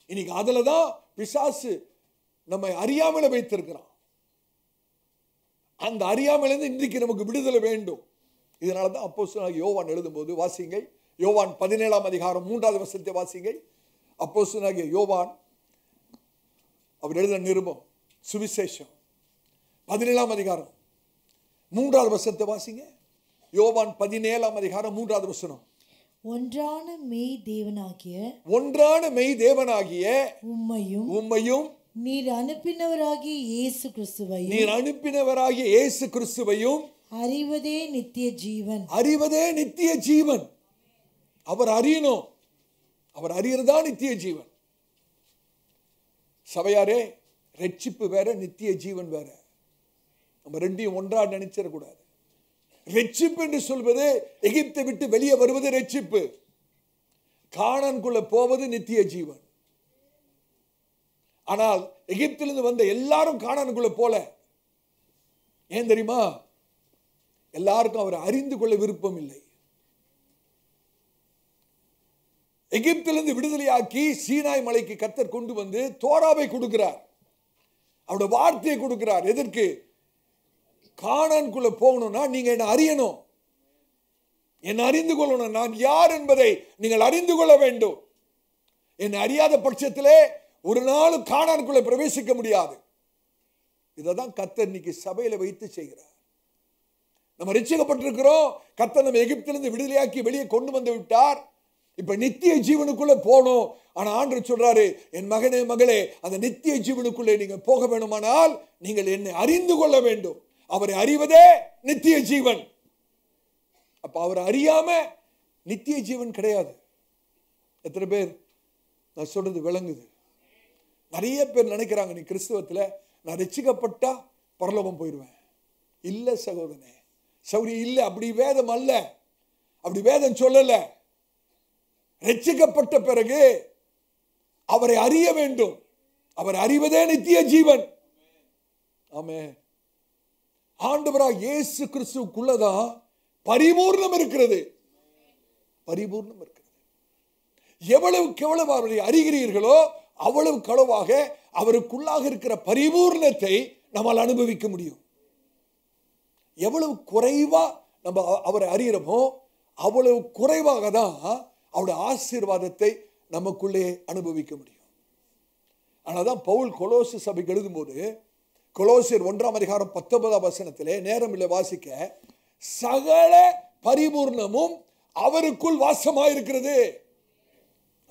இன்னைக்கு அதுலதான் பிசாசு நம்மை அறியாமல வைத்திருக்கிறான். அந்த அறியாமலிருந்து இன்றைக்கு நமக்கு விடுதலை வேண்டும். இதனாலதான் அப்போஸ்தலனாகிய யோவான் எழுதும்போது வாசிங்கள், யோவான் 17ஆம் அதிகாரம் 3வது வசனத்தை வாசிங்கள். அப்போஸ்தலனாகிய யோவான் அவர் எழுதின நிருபம் சுவிசேஷம் 17ஆம் அதிகாரம் 3வது வசனத்தை வாசிங்க. யோவான் 17ஆம் அதிகாரம் 3வது வசனம். ஒன்றான மெய் தேவனாகிய உம்மையும் நீர் அனுப்பினவராகிய இயேசு கிறிஸ்துவையும் அறிவதே நித்திய ஜீவன். அவர் அறியணும். அவர் அறியறதா நித்திய ஜீவன். சபையாரே, ரட்சிப்பு வேற, நித்திய ஜீவன் வேற. நம்ம ரெண்டையும் ஒன்றா நினைச்சிடக்கூடாது. ரட்சிப்பு என்று சொல்வது எகிப்தை விட்டு வெளியே வருவது ரட்சிப்பு. கானானுக்குள்ள போவது நித்திய ஜீவன். ஆனால் எகிப்திலிருந்து வந்த எல்லாரும் கானானுக்குள்ள போல. ஏன் தெரியுமா? எல்லாருக்கும் அவரை அறிந்து கொள்ள விருப்பம் இல்லை. எகிப்திலிருந்து விடுதலையாக்கி சீனாய் மலைக்கு கர்த்தர் கொண்டு வந்து தோராவை கொடுக்கிறார், அவருடைய வார்த்தையை கொடுக்கிறார். எதற்கு? கானானுக்குள்ள போகணும்னா நீங்க என்ன அறியணும், என்ன அறிந்து கொள்ளணும். நான் யார் என்பதை நீங்கள் அறிந்து கொள்ள வேண்டும். என்னை அறியாத பட்சத்திலே ஒரு நாளும் கானானுக்குள்ள பிரவேசிக்க முடியாது. இதைதான் கர்த்தர் இன்னைக்கு சபையில வைத்து செய்கிறார். நம்ம ரட்சிக்கப்பட்டிருக்கிறோம். கர்த்தர் நம்ம எகிப்திலிருந்து விடுதலையாக்கி வெளியே கொண்டு வந்து விட்டார். இப்ப நித்திய ஜீவனுக்குள்ள போகணும். ஆனா ஆண்டவர் சொல்றாரு, என் மகனே மகளே, அந்த நித்திய ஜீவனுக்குள்ளே நீங்க போக வேண்டுமானால் நீங்கள் என்னை அறிந்து கொள்ள வேண்டும். அவரை அறிவதே நித்திய ஜீவன். அப்ப அவரை அறியாம நித்திய ஜீவன் கிடையாது. எத்தனை பேர் நான் சொல்றது விளங்குது? நிறைய பேர் நினைக்கிறாங்க, நீ கிறிஸ்தவத்துல நான் ரட்சிக்கப்பட்டா பரலோகம் போயிடுவேன். இல்ல சகோதரனே, சௌரி இல்ல. அப்படி வேதம் அல்ல, அப்படி வேதம் சொல்லல. ரட்சிக்கப்பட்ட பிறகு அவரை அறிய வேண்டும். அவர் அறிவதே நித்திய ஜீவன். ஆமென். ஆண்டவராகிய இயேசு கிறிஸ்துவுக்குள்ளதான் பரிபூர்ணம் இருக்கிறது. பரிபூர்ணம் இருக்கிறது. எவ்வளவுக்கு எவ்வளவு அவரை அறிகிறீர்களோ அவ்வளவு களவாக அவருக்குள்ளாக இருக்கிற பரிபூர்ணத்தை நம்மால் அனுபவிக்க முடியும். எவ்வளவு குறைவா நம்ம அவரை அறிகிறோமோ அவ்வளவு குறைவாக தான் அவருடைய ஆசீர்வாதத்தை நமக்குள்ளே அனுபவிக்க முடியும். ஆனாதான் பவுல் கொலோசு சபைக்கு எழுதும்போது கொலோசியர் 1ஆம் அதிகாரம் 19ஆம் வசனத்திலே, நேரம் இல்லை வாசிக்க, சகல பரிபூர்ணமும் அவருக்குள் வாசமாயிருக்கிறது.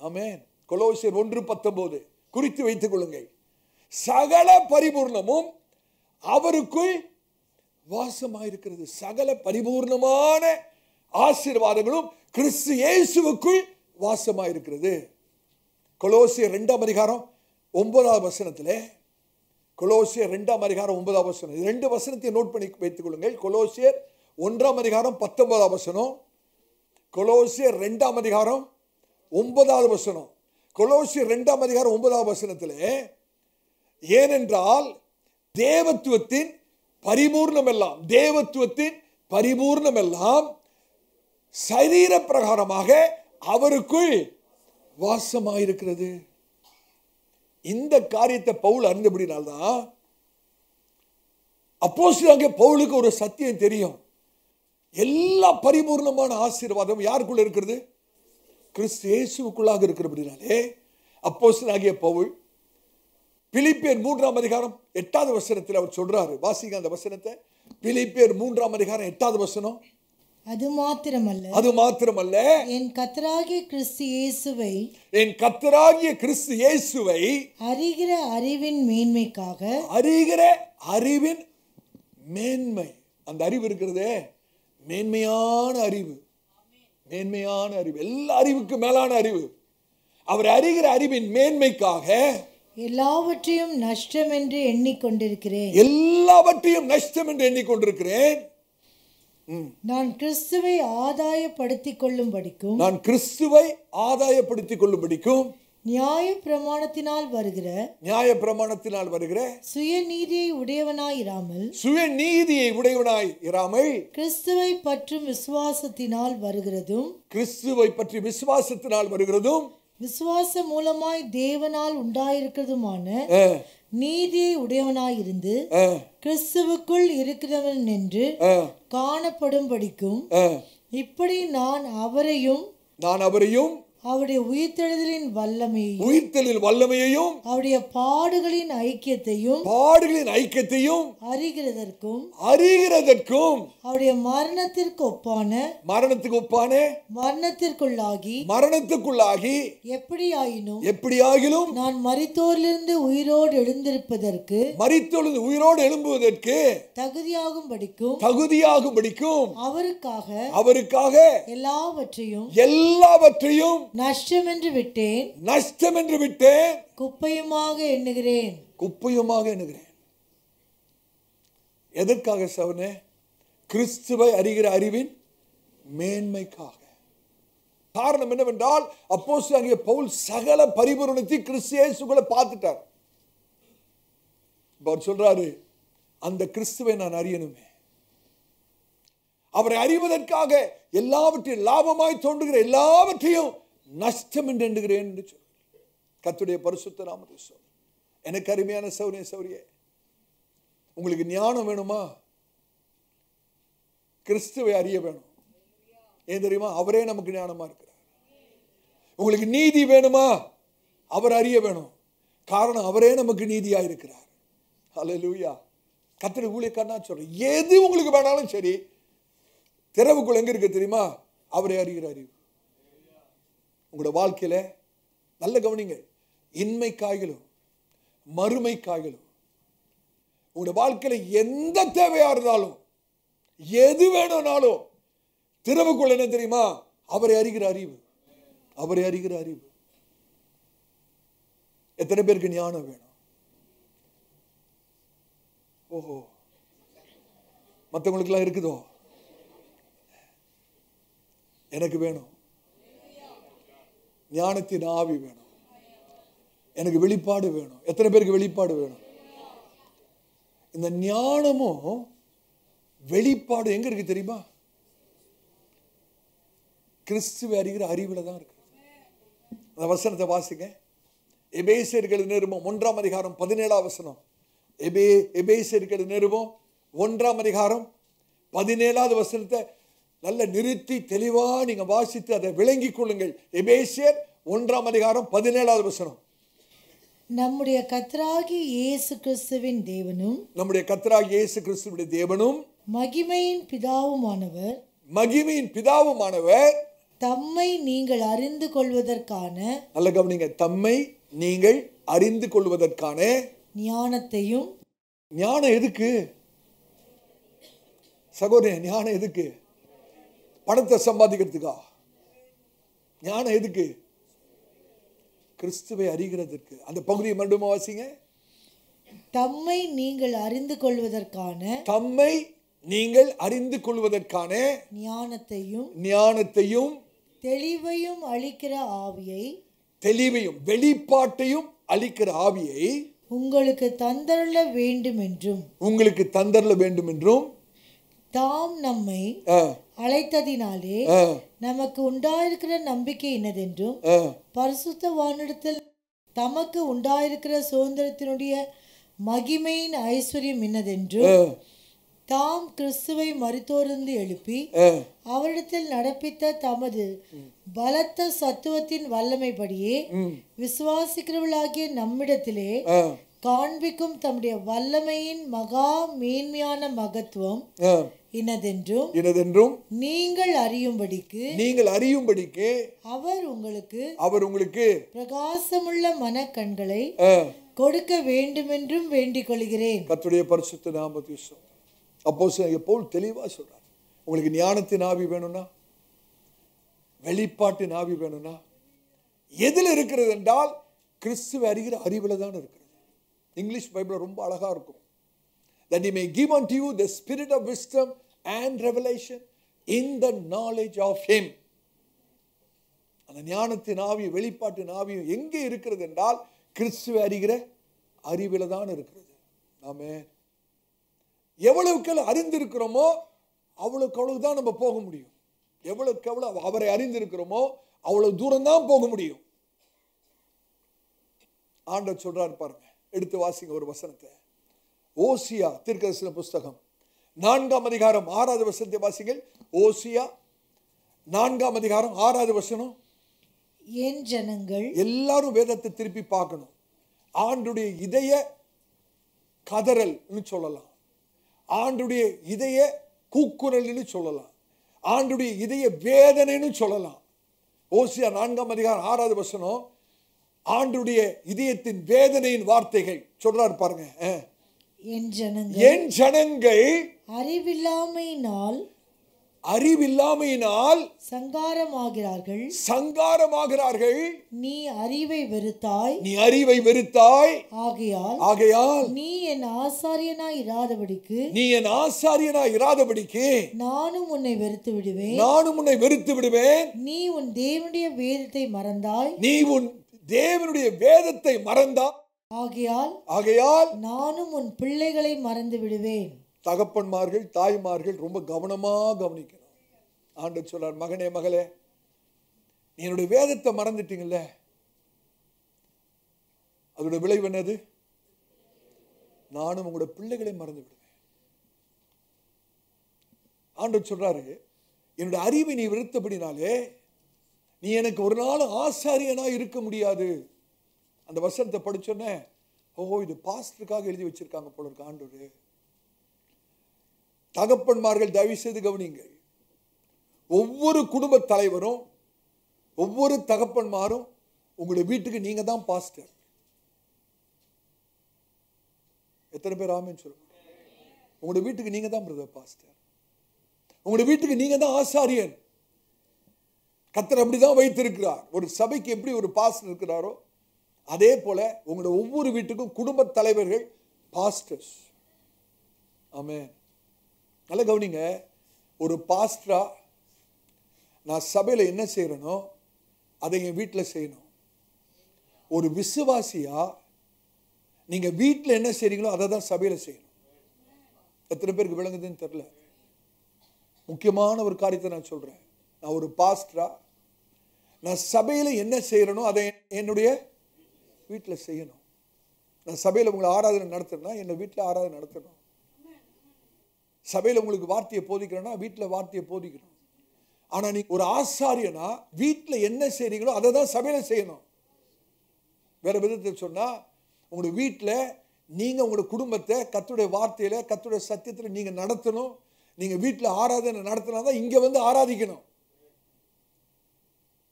ஆமென். கொலோசியர் 1:19 குறித்து வைத்துக் கொள்ளுங்கள். சகல பரிபூர்ணமும் அவருக்குள் வாசமாயிருக்கிறது. சகல பரிபூர்ணமான ஆசீர்வாதங்களும் கிறிஸ்து இயேசுவுக்குள் வாசமாயிருக்கிறது. கொலோசியர் 2ஆம் அதிகாரம் 9ஆம் வசனத்திலே, கொலோசியர் 2ஆம் அதிகாரம் 9ஆம் வசனம், இது 2 வசனத்தை நோட் பண்ணி வைத்துக் கொள்ளுங்கள். கொலோசியர் 1ஆம் அதிகாரம் 19ஆம் வசனம், கொலோசியர் 2ஆம் அதிகாரம் 9ஆவது வசனம். கொலோசியர் 2ஆம் அதிகாரம் 9ஆம் வசனத்திலே, ஏனென்றால் தேவத்துவத்தின் பரிபூர்ணம் எல்லாம் சரீர பிரகாரமாக அவருக்குள் வாசமாயிருக்கிறது. இந்த காரியத்தை பவுல் அறிந்தபடினால்தான் அப்போஸ்தலனாகிய பவுலுக்கு ஒரு சத்தியம் தெரியும். எல்லா பரிபூர்ணமான ஆசீர்வாதம் யாருக்குள்ள இருக்கிறது? கிறிஸ்து இயேசுவுக்குள்ளாக இருக்கிறபடினாலே அப்போஸ்தலனாகிய பவுல் பிலிப்பியர் 3ஆம் அதிகாரம் 8வது வசனத்தில் அவர் சொல்றாரு. வாசிங்க அந்த வசனத்தை. பிலிப்பியர் 3ஆம் அதிகாரம் 8வது வசனம். அது மாத்திரமல்ல என் கர்த்தராகிய கிறிஸ்து இயேசுவை அறிகிற அறிவின் மேன்மை, அந்த அறிவு இருக்கிறதே மேன்மையான அறிவு. எல்லா அறிவுக்கு மேலான அறிவு. அவர் அறிகிற அறிவின் மேன்மைக்காக எல்லாவற்றையும் நஷ்டம் என்று எண்ணிக்கொண்டிருக்கிறேன். எல்லாவற்றையும் நஷ்டம் என்று எண்ணிக்கொண்டிருக்கிறேன். நான் கிறிஸ்துவை ஆதாயப்படுத்திக் கொள்ளும்படிக்கும் நியாய பிரமாணத்தினால் வருகிற சுயநீதியை உடையவனாய் இராமல் கிறிஸ்துவை பற்றும் விசுவாசத்தினால் வருகிறதும் விசுவாச மூலமாய் தேவனால் உண்டாயிருக்கிறதுமான நீதியை உடையவனாயிருந்து கிறிஸ்துவுக்குள் இருக்கிறவன் என்று காணப்படும்படிக்கும் இப்படி நான் அவரையும் அவருடைய உயிர்த்தெழுதலின் வல்லமையையும் அவருடைய பாடுகளின் ஐக்கியத்தையும் அறிகிறதற்கும் அவருடைய மரணத்திற்குள்ளாகி எப்படியாகிலும் நான் மரித்தோரிலிருந்து உயிரோடு எழும்புவதற்கு தகுதியாகும்படிக்கும் அவருக்காக எல்லாவற்றையும் நஷ்டம் என்று விட்டேன், குப்பையுமாக எண்ணுகிறேன். எதற்காக சவனே? கிறிஸ்துவை அறிகிற அறிவின் மேன்மைக்காக. காரணம் என்னவென்றால் அப்போஸ்தலனாகிய பவுல் சகல பரிபூரணத்தை கிறிஸ்து இயேசுக்குள்ள பார்த்துட்டார். அவர் சொல்றாரு, அந்த கிறிஸ்துவை நான் அறியணுமே, அவரை அறிவதற்காக எல்லாவற்றையும் லாபமாய் தோன்றுகிற எல்லாவற்றையும் நஷ்டம் என்று எண்ணுகிறேன் என்று சொல்றார். கர்த்தருடைய பரிசுத்த நாமத்தை சொல்ற எனக்கு அருமையான சௌரியே, உங்களுக்கு ஞானம் வேணுமா? கிறிஸ்துவை அறிய வேணும். ஏன் தெரியுமா? அவரே நமக்கு ஞானமா இருக்கிறார். உங்களுக்கு நீதி வேணுமா? அவர் அறிய வேணும். காரணம் அவரே நமக்கு நீதியா இருக்கிறார். ஹல்லேலூயா. கர்த்தருடைய ஊழியக்காரனா சொல்றேன், எது உங்களுக்கு வேணாலும் சரி, திறவுக்குள் எங்க இருக்கு தெரியுமா? அவரை அறிகிற அறிவு. உங்களோட வாழ்க்கையில நல்ல கவனிங்க, இன்மைக்காய்களும் மறுமைக்காய்களும் உங்களோட வாழ்க்கையில எந்த தேவையா இருந்தாலும் எது வேணும்னாலும் திறவுக்குள் என்ன தெரியுமா? அவரை அறிகிற அறிவு. எத்தனை பேருக்கு ஞானம் வேணும்? ஓஹோ, மற்றவங்களுக்கு எல்லாம் இருக்குதோ? எனக்கு வேணும். ஞானத்தின் ஆவி வேணும். எனக்கு வெளிப்பாடு வேணும். எத்தனை பேருக்கு வெளிப்பாடு வேணும்? இந்த ஞானமும் வெளிப்பாடு எங்க இருக்கு தெரியுமா? கிறிஸ்துவை அறிகிற அறிவுல தான் இருக்கு. அந்த வசனத்தை வாசிங்க. எபேசியர்கள் நிருபம் 1ஆம் அதிகாரம் 17ஆம் வசனம். எபேசியர்கள் நிருபம் 1ஆம் அதிகாரம் 17ஆவது வசனத்தை நல்ல நிறுத்தி தெளிவா நீங்க வாசித்து அதை விளங்கிக் கொள்ளுங்கள். எபேசியர் 1ஆம் அதிகாரம் 17ஆவது வசனம். நம்முடைய கர்த்தராகிய இயேசு கிறிஸ்துவின் தேவனும் மகிமையின் பிதாவுமானவர் தம்மை நீங்கள் அறிந்து கொள்வதற்கான, நல்ல கவனிங்க, தம்மை நீங்கள் அறிந்து கொள்வதற்கான ஞானத்தையும். ஞானம் எதுக்கு சகோதரனே? ஞானம் எதுக்கு? பணத்தை சம்பாதிக்கிறதுக்கா? ஞானம் எதுக்கு? கிறிஸ்துவை அறிகிறதற்கு. அந்த பகுதியை மறுபடியும் வாசிங்க. தம்மை நீங்கள் அறிந்து கொள்வதற்கான ஞானத்தையும் தெளிவையும் வெளிப்பாட்டையும் அளிக்கிற ஆவியை உங்களுக்கு தந்தருள வேண்டும் என்றும் தாம் நம்மை அழைத்ததினாலே நமக்கு உண்டாயிருக்கிற நம்பிக்கை என்னதென்றும் பரிசுத்தவானிடத்தில் தமக்கு உண்டாயிருக்கிற சுதந்திரத்தினுடைய மகிமையின் ஐஸ்வர்யம் என்னதென்றும் தாம் கிறிஸ்துவை மரித்தோரிலிருந்து எழுப்பி அவரிடத்தில் நடப்பித்த தமது பலத்த சத்துவத்தின் வல்லமைப்படியே விசுவாசிக்கிறவர்களாகிய நம்மிடத்திலே காண்பிக்கும் தம்முடைய வல்லமையின் மகா மேன்மையான மகத்துவம் இன்னதென்றும் நீங்கள் அறியும்படிக்கு அவர் உங்களுக்கு பிரகாசமுள்ள மனக்கண்களை கொடுக்க வேண்டுமென்றும் வேண்டிக் கொள்கிறேன். கர்த்தருடைய பரிசுத்த நாமத்தை அப்போஸ்தலனாகிய பவுல் தெளிவா சொல்றார். உங்களுக்கு ஞானத்தின் ஆவி வேணும்னா, வெளிப்பாட்டின் ஆவி வேணும்னா, எதில் இருக்கிறது என்றால் கிறிஸ்துவை அறிகிற அறிவில் தான் இருக்கிறது. இங்கிலீஷ் பைபிள் ரொம்ப அழகா இருக்கும். That he may give unto you the spirit of wisdom and revelation in the knowledge of him. அந்த ஞானத்தின் ஆவி, வெளிப்பாட்டின் ஆவி எங்கே இருக்கிறது என்றால் கிறிஸ்துவை அறிகிற அறிவில் தான் இருக்கிறது. ஆமென். எவ்வளவுக்கு அறிந்திருக்கிறோமோ அவ்வளவுக்கு அவ்வளவுதான் நம்ம போக முடியும். எவ்வளவுக்கு எவ்வளவு அவரை அறிந்திருக்கிறோமோ அவ்வளவு தூரம் தான் போக முடியும். ஆண்டவர் சொல்றார் பாருங்க, எடுத்து வாசிங்க ஒரு வசனத்தை. ஓசியா தீர்க்கதரிசன புஸ்தகம் 4ஆம் அதிகாரம் 6வது வசனத்தை வாசிங்கள். ஓசியா 4ஆம் அதிகாரம் 6வது வசனம். என் ஜனங்கள், எல்லாரும் வேதத்தை திருப்பி பார்க்கணும். ஆண்டுடைய இதய கதறல் சொல்லலாம், ஆண்டுடைய இதய கூக்குரல் சொல்லலாம், ஆண்டுடைய இதய வேதனைன்னு சொல்லலாம். ஓசியா 4ஆம் அதிகாரம் 6வது வசனம் ஆண்டுடைய இதயத்தின் வேதனையின் வார்த்தைகள் சொல்றாரு பாருங்க. என் ஜனங்கள் அறிவில்லாமையினால் சங்காரமாகிறார்கள். நீ அறிவை வெறுத்தாய். ஆகையால் நீ என் ஆசாரியனாய் இராதபடிக்கு நானும் உன்னை வெறுத்து விடுவேன். நீ உன் தேவனுடைய வேதத்தை மறந்தாய். ஆகையால் நானும் உன் பிள்ளைகளை மறந்து விடுவேன். தகப்பன்மார்கள், தாய்மார்கள் ரொம்ப கவனமா கவனிக்கணும். ஆண்டவர் சொல்றார், மகனே மகளே, நீ என்னுடைய வேதத்தை மறந்துட்டீங்கல்ல, அதோட விளைவு என்னது? நானும் உங்களுடைய பிள்ளைகளை மறந்து விடுவேன். ஆண்டவர் சொல்றாரு, என்னுடைய அறிவை நீ வெறுத்தபடினாலே நீ எனக்கு ஒரு நாள் ஆசாரியனா இருக்க முடியாது. அந்த வசனத்தை படிச்சோன்னே, ஓஹோ, இது பாஸ்டருக்காக எழுதி வச்சிருக்காங்க போல இருக்கு ஆண்டவர். தகப்பன்மார்கள் தயவு செய்து கவனிங்கள். ஒவ்வொரு குடும்ப தலைவரும், ஒவ்வொரு தகப்பன்மாரும் உங்களுடைய வீட்டுக்கு நீங்க தான் பாஸ்டர். எத்தனை பேர் ஆமென் சொல்லுங்க? உங்களுடைய வீட்டுக்கு நீங்க தான் பிரதர் பாஸ்டர். உங்களுடைய வீட்டுக்கு நீங்க தான் ஆசாரியன். கர்த்தர் அப்படிதான் வைத்திருக்கிறார். ஒரு சபைக்கு எப்படி ஒரு பாஸ்டர் இருக்கிறாரோ அதே போல உங்களுடைய ஒவ்வொரு வீட்டுக்கும் குடும்ப தலைவர்கள் பாஸ்டர்ஸ். ஆமென். நல்ல கவனிங்க. ஒரு பாஸ்டரா நான் சபையில் என்ன செய்யறேனோ அதை என் வீட்டில் செய்யணும். ஒரு விசுவாசியா நீங்க வீட்டில் என்ன செய்றீங்களோ அதை தான் சபையில் செய்யணும். எத்தனை பேருக்கு விளங்குதுன்னு தெரியல. முக்கியமான ஒரு காரியத்தை நான் சொல்றேன். நான் ஒரு பாஸ்டரா நான் சபையில் என்ன செய்யறேனோ அதை என்னுடைய வீட்டில் செய்யணும். நான் சபையில் உங்களை ஆராதனை நடத்துறேன்னா என்னை வீட்டில் ஆராதனை நடத்தணும். சபையில் உங்களுக்கு வார்த்தையை போதிக்கிறேன்னா வீட்டில் வார்த்தையை போதிக்கணும். ஆனா நீ ஒரு ஆசாரியனா வீட்டில் என்ன செய்றீங்களோ அதை தான் சபையில் செய்யணும். வேற விதத்தில் சொன்னா, உங்களுடைய வீட்டில் நீங்க உங்களுடைய குடும்பத்தை கர்த்தருடைய வார்த்தையில, கர்த்தருடைய சத்தியத்தில் நீங்க நடத்தணும். நீங்க வீட்டில் ஆராதனை நடத்தினாதான் இங்க வந்து ஆராதிக்கணும்.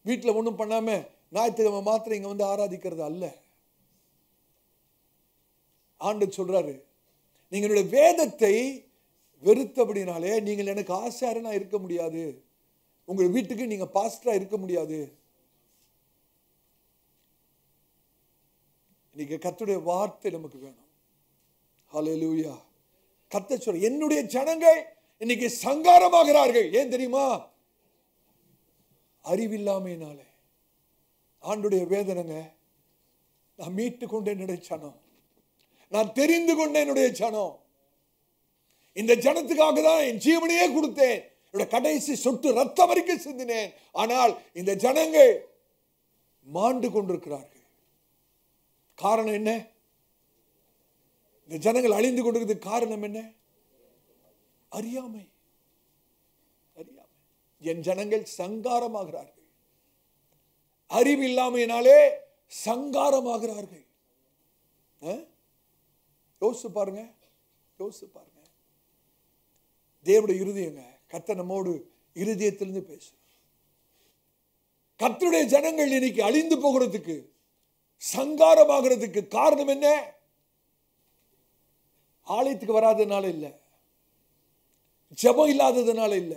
வீட்டில் ஒன்றும் பண்ணாம ஞாயிற்றுக்கிழமை மாத்திரம் இங்க வந்து ஆராதிக்கிறது அல்ல. ஆண்டவர் சொல்றாரு, நீங்களுடைய வேதத்தை வெறுத்தபடினாலே நீங்கள் எனக்கு ஆசாரியனா இருக்க முடியாது. உங்க வீட்டுக்கு நீங்க பாஸ்டரா இருக்க முடியாது. இன்னைக்கு கர்த்தருடைய வார்த்தை நமக்கு வேணும். ஹல்லேலூயா. கர்த்தர் சொல்ற, என்னுடைய ஜனங்கள் இன்னைக்கு சங்காரமாகிறார்கள். ஏன் தெரியுமா? அறிவில்லாமையினாலே. ஆண்டுடைய வேதனைங்க. நான் மீட்டு கொண்டேன் என்னுடைய ஜனம், நான் தெரிந்து கொண்டேன் என்னுடைய ஜனம். இந்த ஜனத்துக்காக தான் என் ஜீவனையே கொடுத்தேன், என்னோட கடைசி சொட்டு ரத்தம் வரைக்கும் சிந்தினேன். ஆனால் இந்த ஜனங்கள் மாண்டு கொண்டிருக்கிறார்கள். காரணம் என்ன? இந்த ஜனங்கள் அழிந்து கொண்டிருக்கிறது காரணம் என்ன? அறியாமை. அறியாமை. என் ஜனங்கள் சங்காரமாகிறார்கள். அறிவில்லாமையினாலே சங்காரமாகிறார்கள். யோசிச்சு பாருங்க, யோசிச்சு பாருங்க. தேவனுடைய இருதயங்க. கர்த்தர் நம்மோடு இருதயத்திலிருந்து பேசு. கர்த்தருடைய ஜனங்கள் இன்னைக்கு அழிந்து போகிறதுக்கு, சங்காரமாகிறதுக்கு காரணம் என்ன? ஆலயத்துக்கு வராதனால இல்ல, ஜெபம் இல்லாததுனால இல்ல,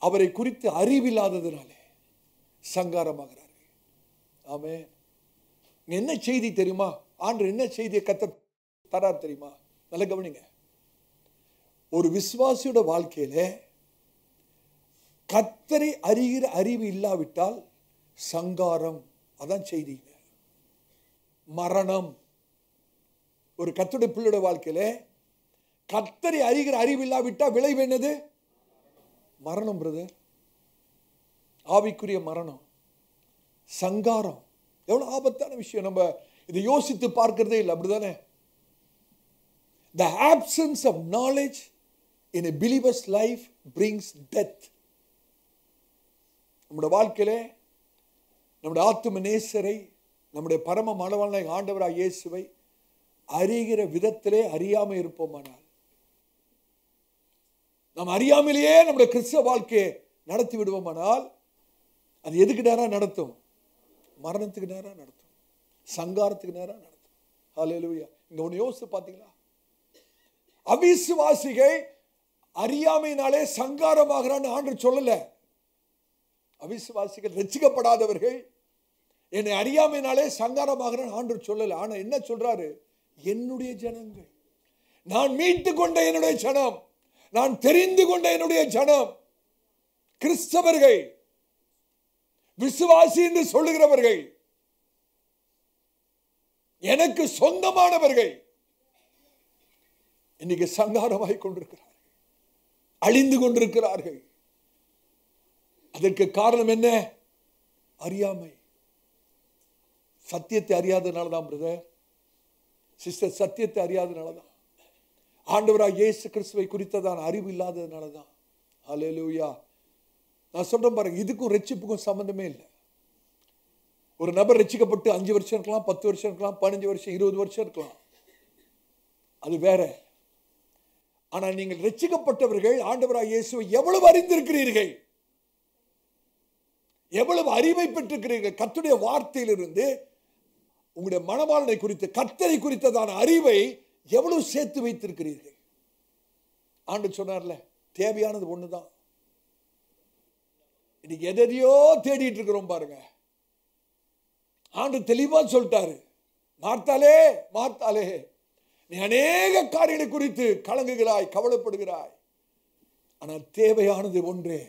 அவரை குறித்து அறிவில்லாததுனாலே. சங்காரமாகிறார்கள். ஆமென். என்ன செய்தி தெரியுமா? ஆண்டவர் என்ன செய்தியை கர்த்தர் தரார் தெரியுமா? நல்ல கவனிங்க. ஒரு விசுவாசியோட வாழ்க்கையில கர்த்தரை அறிகிற அறிவு இல்லாவிட்டால் சங்காரம். அதான் செய்திங்க. மரணம். ஒரு கர்த்தருடைய பிள்ளையோட வாழ்க்கையில கர்த்தரை அறிகிற அறிவு இல்லாவிட்டால் விளைவு என்னது? மரணம் பிரதர். ஆவிக்குரிய மரணம், சங்காரம். எவ்வளவு ஆபத்தான விஷயம். நம்ம இதை யோசித்து பார்க்கிறதே இல்லை, அப்படிதானே? The absence of knowledge in a believer's life brings death. நம்முடைய வாழ்க்கையிலே நம்முடைய ஆத்தும நேசரை, நம்முடைய பரம மணவாளனை ஆண்டவராக இயேசுவை அறிகிற விதத்திலே அறியாம இருப்போமானால், நாம் அறியாமலேயே நம்முடைய கிறிஸ்தவ வாழ்க்கையை நடத்தி விடுவோமானால், அது எதுக்கு நேரா நடத்தும்? மரணத்துக்கு நேரா நடத்தும், சங்காரத்துக்கு நேரா நடத்தும். ஹல்லேலூயா. இங்க ஒன்று யோசிச்சு பார்த்தீங்களா? அவிசுவாசிகள் அறியாமையினாலே சங்காரமாகிறான்னு ஆண்டவர் சொல்லல. அவிசுவாசிகள், ரட்சிக்கப்படாதவர்கள் என்னை அறியாமையினாலே சங்காரமாகிறான்னு ஆண்டவர் சொல்லல. ஆனா என்ன சொல்றாரு? என்னுடைய ஜனங்கள், நான் மீட்டு கொண்ட என்னுடைய ஜனம், நான் தெரிந்து கொண்ட என்னுடைய ஜனம், கிறிஸ்தவர்கள், விசுவாசி என்று சொல்லுகிறவர்கள், எனக்கு சொந்தமானவர்கள் இன்னைக்கு சங்காரமாய் கொண்டிருக்கிறார்கள், அழிந்து கொண்டிருக்கிறார்கள். அதற்கு காரணம் என்ன? அறியாமை. சத்தியத்தை அறியாதனாலதான் பிரதர், சிஸ்டர், சத்தியத்தை அறியாதனாலதான். ஆண்டவராக இயேசு கிறிஸ்துவை குறித்ததான அறிவு இல்லாததுனாலதான். ஹல்லேலூயா. நான் சொல்றேன் பாருங்க, இதுக்கும் ரட்சிப்புக்கும் சம்பந்தமே இல்லை. ஒரு நபர் ரட்சிக்கப்பட்டு 5 வருஷம் இருக்கலாம், 10 வருஷம் இருக்கலாம், 15 வருஷம், 20 வருஷம் இருக்கலாம், அது வேற. ஆனால் நீங்கள் ரட்சிக்கப்பட்டவர்கள் ஆண்டவராக இயேசுவை எவ்வளவு அறிந்திருக்கிறீர்கள், எவ்வளவு அறிவை பெற்றிருக்கிறீர்கள். கர்த்தருடைய வார்த்தையிலிருந்து உங்களுடைய மணவாளனை குறித்து, கர்த்தரை குறித்ததான அறிவை எவ்வளவு சேர்த்து வைத்திருக்கிறீர்கள். ஆண்டவர் சொன்னார்ல, தேவையானது ஒண்ணுதான். இன்னைக்கு எதையோ தேடிட்டு இருக்கிறோம் பாருங்க. ஆண்டவர் தெளிவா சொல்லிட்டாரு, மார்த்தாலே, மார்த்தாலே, நீ அநேக காரியங்களை குறித்து கலங்குகிறாய், கவலைப்படுகிறாய். ஆனால் தேவையானது ஒன்றே.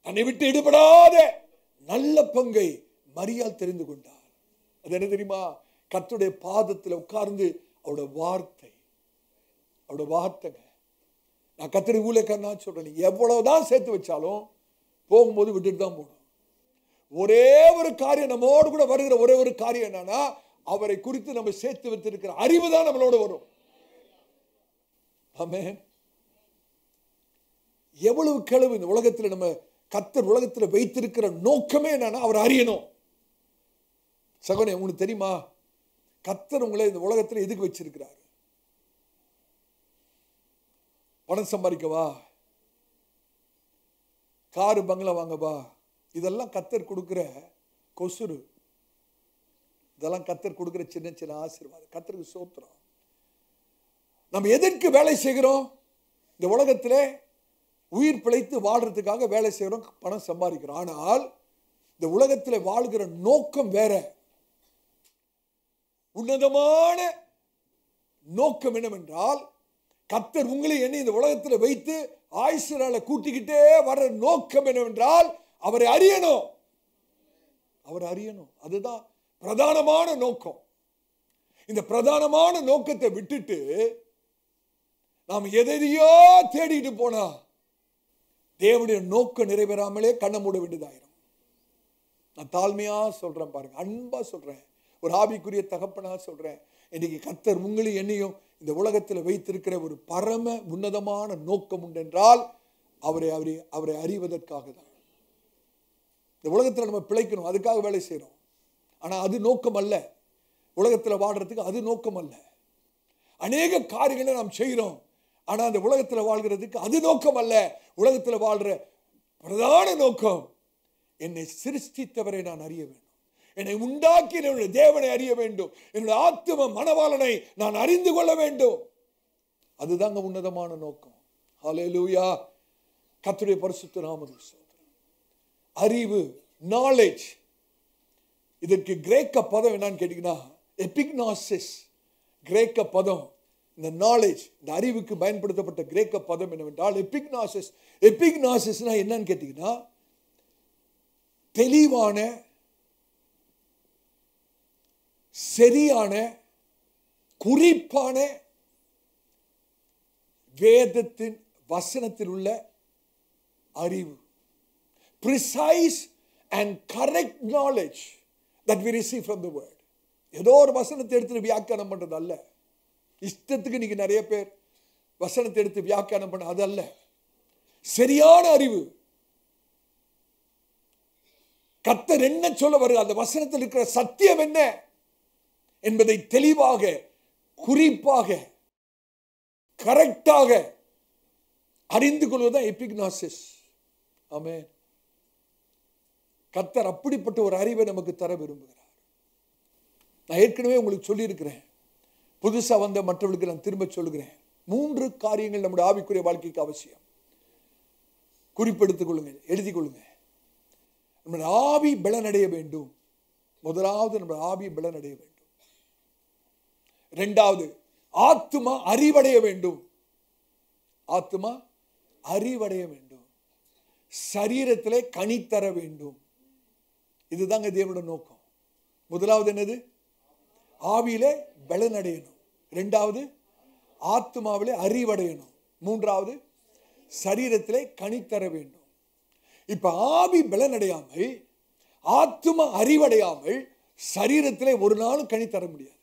தன்னை விட்டு ஈடுபடாத நல்ல பங்கை மரியாள் தெரிந்து கொண்டார். அது என்ன தெரியுமா? கர்த்தருடைய பாதத்தில் உட்கார்ந்து அவருடைய வார்த்தை, அவருடைய வார்த்தைங்க. நான் கர்த்தருடைய ஊழியக்காரனா சொல்றேன், நீ எவ்வளவுதான் சேர்த்து வச்சாலும் போகும்போது விட்டுட்டு தான் போகணும். ஒரே ஒரு காரியம் நம்மோடு கூட வருகிற ஒரே ஒரு காரியம் என்னன்னா, அவரை குறித்து நம்ம சேர்த்து வைத்திருக்கிற அறிவு தான் நம்மளோட வரும். ஆமென். எவ்வளவு கிளவு இந்த உலகத்தில் நம்ம கர்த்தர் உலகத்தில் வைத்திருக்கிற நோக்கமே என்னன்னா, அவர் அறியணும். சகோதரனே, உங்களுக்கு தெரியுமா, கர்த்தர் உங்களை இந்த உலகத்தில் எதுக்கு வச்சிருக்கிறார்? பணம் சம்பாதிக்கவா? காரு பங்களா வாங்கவா? இதெல்லாம் கர்த்தர் கொடுக்கிற கொசுரு, இதெல்லாம் கர்த்தர் கொடுக்கிற சின்ன சின்ன ஆசீர்வாதம். கர்த்தருக்கு ஸ்தோத்திரம். நம்ம எதற்கு வேலை செய்கிறோம்? இந்த உலகத்திலே உயிர் பிழைத்து வாழ்றதுக்காக வேலை செய்கிறோம், பணம் சம்பாதிக்கிறோம். ஆனால் இந்த உலகத்தில் வாழ்கிற நோக்கம் வேற. உன்னதமான நோக்கம் என்னவென்றால், கர்த்தர் உங்களை என்ன இந்த உலகத்தில் வைத்து ஆயுசுனால கூட்டிக்கிட்டே வர்ற நோக்கம் என்னவென்றால், அவரை அறியணும், அவரை அறியணும். அதுதான் பிரதானமான நோக்கம். இந்த பிரதானமான நோக்கத்தை விட்டுட்டு நாம் எதையோ தேடிட்டு போனா தேவனுடைய நோக்கம் நிறைவேறாமலே கண்ண மூட வேண்டியதாயிரும். நான் தாழ்மையா சொல்றேன் பாருங்க, அன்பா சொல்றேன், ஒரு ஆவிக்குரிய தகப்பனா சொல்றேன். இன்னைக்கு கர்த்தர் உங்களையும் என்னையும் இந்த உலகத்தில் வைத்திருக்கிற ஒரு பரம உன்னதமான நோக்கம் உண்டு என்றால் அவரை அறிவதற்காக தான். இந்த உலகத்தில் நம்ம பிழைக்கணும், அதுக்காக வேலை செய்யறோம். ஆனா அது நோக்கம் அல்ல. உலகத்தில் வாழ்றதுக்கு அது நோக்கம் அல்ல. அநேக காரியங்களை நாம் செய்கிறோம், ஆனா அந்த உலகத்தில் வாழ்கிறதுக்கு அது நோக்கம் அல்ல. உலகத்தில் வாழ்ற பிரதான நோக்கம், என்னை சிருஷ்டித்தவரை நான் அறிய வேண்டும், என்னை உண்டாக்கி என்னுடைய தேவனை அறிய வேண்டும், என்னுடைய ஆத்தும மணவாளனை நான் அறிந்து கொள்ள வேண்டும். அதுதாங்க உன்னதமான நோக்கம். ஹல்லேலூயா. கர்த்தருடைய பரிசுத்த நாமத்துக்கு ஸ்தோத்திரம். அறிவு, நாலேஜ். இதற்கு கிரேக்க பதம் என்னன்னு கேட்டீங்கன்னா எபிக்னாசிஸ். கிரேக்க பதம், இந்த நாலேஜ், இந்த அறிவுக்கு பயன்படுத்தப்பட்ட கிரேக்க பதம் என்னவென்றால் எபிக்னாசிஸ். எபிக்னாசிஸ்னா என்னன்னு கேட்டீங்கன்னா தெளிவான, சரியான, குறிப்பான வேதத்தின் வசனத்தில் உள்ள அறிவு. Precise and correct knowledge that we receive from the word. ஏதோ ஒரு வசனத்தை எடுத்து வியாக்கியானம் பண்றது அல்ல. இஷ்டத்துக்கு நீங்க நிறைய பேர் வசனத்தை எடுத்து வியாக்கியானம் பண்ண, அது அல்ல. சரியான அறிவு. கர்த்தர் என்ன சொல்ல வருது, அந்த வசனத்தில் இருக்கிற சத்தியம் என்ன என்பதை தெளிவாக, குறிப்பாக, கரெக்டாக அறிந்து கொள்வதுதான் எபிக்னாசிஸ். ஆமென். கர்த்தர் அப்படிப்பட்ட ஒரு அறிவை நமக்கு தர விரும்புகிறார். நான் ஏற்கனவே உங்களுக்கு சொல்லியிருக்கிறேன், புதுசா வந்த மற்றவர்களுக்கு நான் திரும்ப சொல்லுகிறேன். 3 காரியங்கள் நம்முடைய ஆவிக்குரிய வாழ்க்கைக்கு அவசியம். குறிப்பெடுத்துக் கொள்ளுங்கள், எழுதிக் கொள்ளுங்க. நம்முடைய ஆவி பலனடைய வேண்டும். முதலாவது, நம்முடைய ஆவி பலனடைய வேண்டும். இரண்டாவது, ஆத்துமா அறிவடைய வேண்டும். ஆத்துமா அறிவடைய வேண்டும். சரீரத்திலே கனி தர வேண்டும். இதுதாங்க தேவனுடைய நோக்கம். முதலாவது என்னது? ஆவியிலே பலனடையணும். இரண்டாவது, ஆத்துமாவிலே அறிவடையணும். மூன்றாவது, சரீரத்திலே கனி தர வேண்டும். இப்ப ஆவி பலனடையாமல், ஆத்துமா அறிவடையாமல் சரீரத்திலே ஒரு நாளும் கனி தர முடியாது.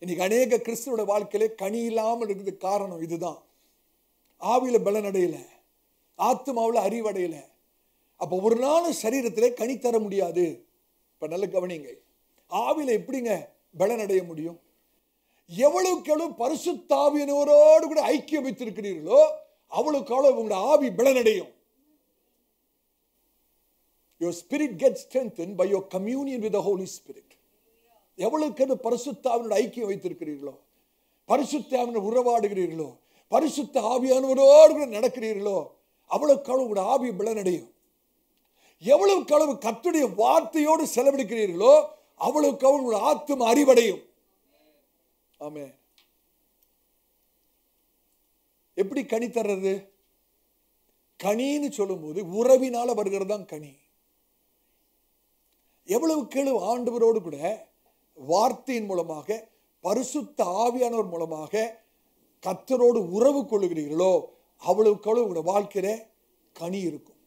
இன்னைக்கு அநேக கிறிஸ்துவோட வாழ்க்கையிலே கனி இல்லாமல் இருக்கிறது காரணம் இதுதான். ஆவியில பலனடையல, ஆத்துமாவில் அறிவடையல. அப்ப ஒரு நாளும் சரீரத்திலே கனி தர முடியாது. இப்ப நல்ல கவனிங்க, ஆவியில எப்படிங்க பலனடைய முடியும்? எவ்வளவுக்கு எவ்வளவு பரிசுத்த ஆவியானவரோடு கூட ஐக்கியம் வைத்திருக்கிறீர்களோ அவ்வளவுக்கு அவ்வளவு உங்களுடைய ஆவி பலனடையும். Your spirit gets strengthened by your communion with the Holy Spirit. எவ்வளவுக்கு பரிசுத்த ஆவியோட ஐக்கியம் வைத்திருக்கிறீர்களோ, பரிசுத்த ஆவியோடு உறவாடுகிறீர்களோ, பரிசுத்த ஆவியானவரோடு கூட நடக்கிறீர்களோ அவ்வளவுக்கு அளவு உங்களுடைய ஆவி பலனடையும். எவ்வளவுக்கு அளவு கர்த்தருடைய வார்த்தையோடு செலவழிக்கிறீர்களோ அவ்வளவுக்கு அளவு உங்களுடைய ஆத்தும அறிவடையும். ஆமென். எப்படி கனி தர்றது? கனின்னு சொல்லும் போது உறவினால வருகிறதான் கனி. எவ்வளவுக்கு அளவு ஆண்டவரோடு கூட வார்த்தையின் மூலமாக, பரிசுத்த ஆவியானவர் மூலமாக கர்த்தரோடு உறவு கொள்ளுகிறீர்களோ அவ்வளவுக்கு அவ்வளவு உங்களுடைய வாழ்க்கையில கனி இருக்கும்.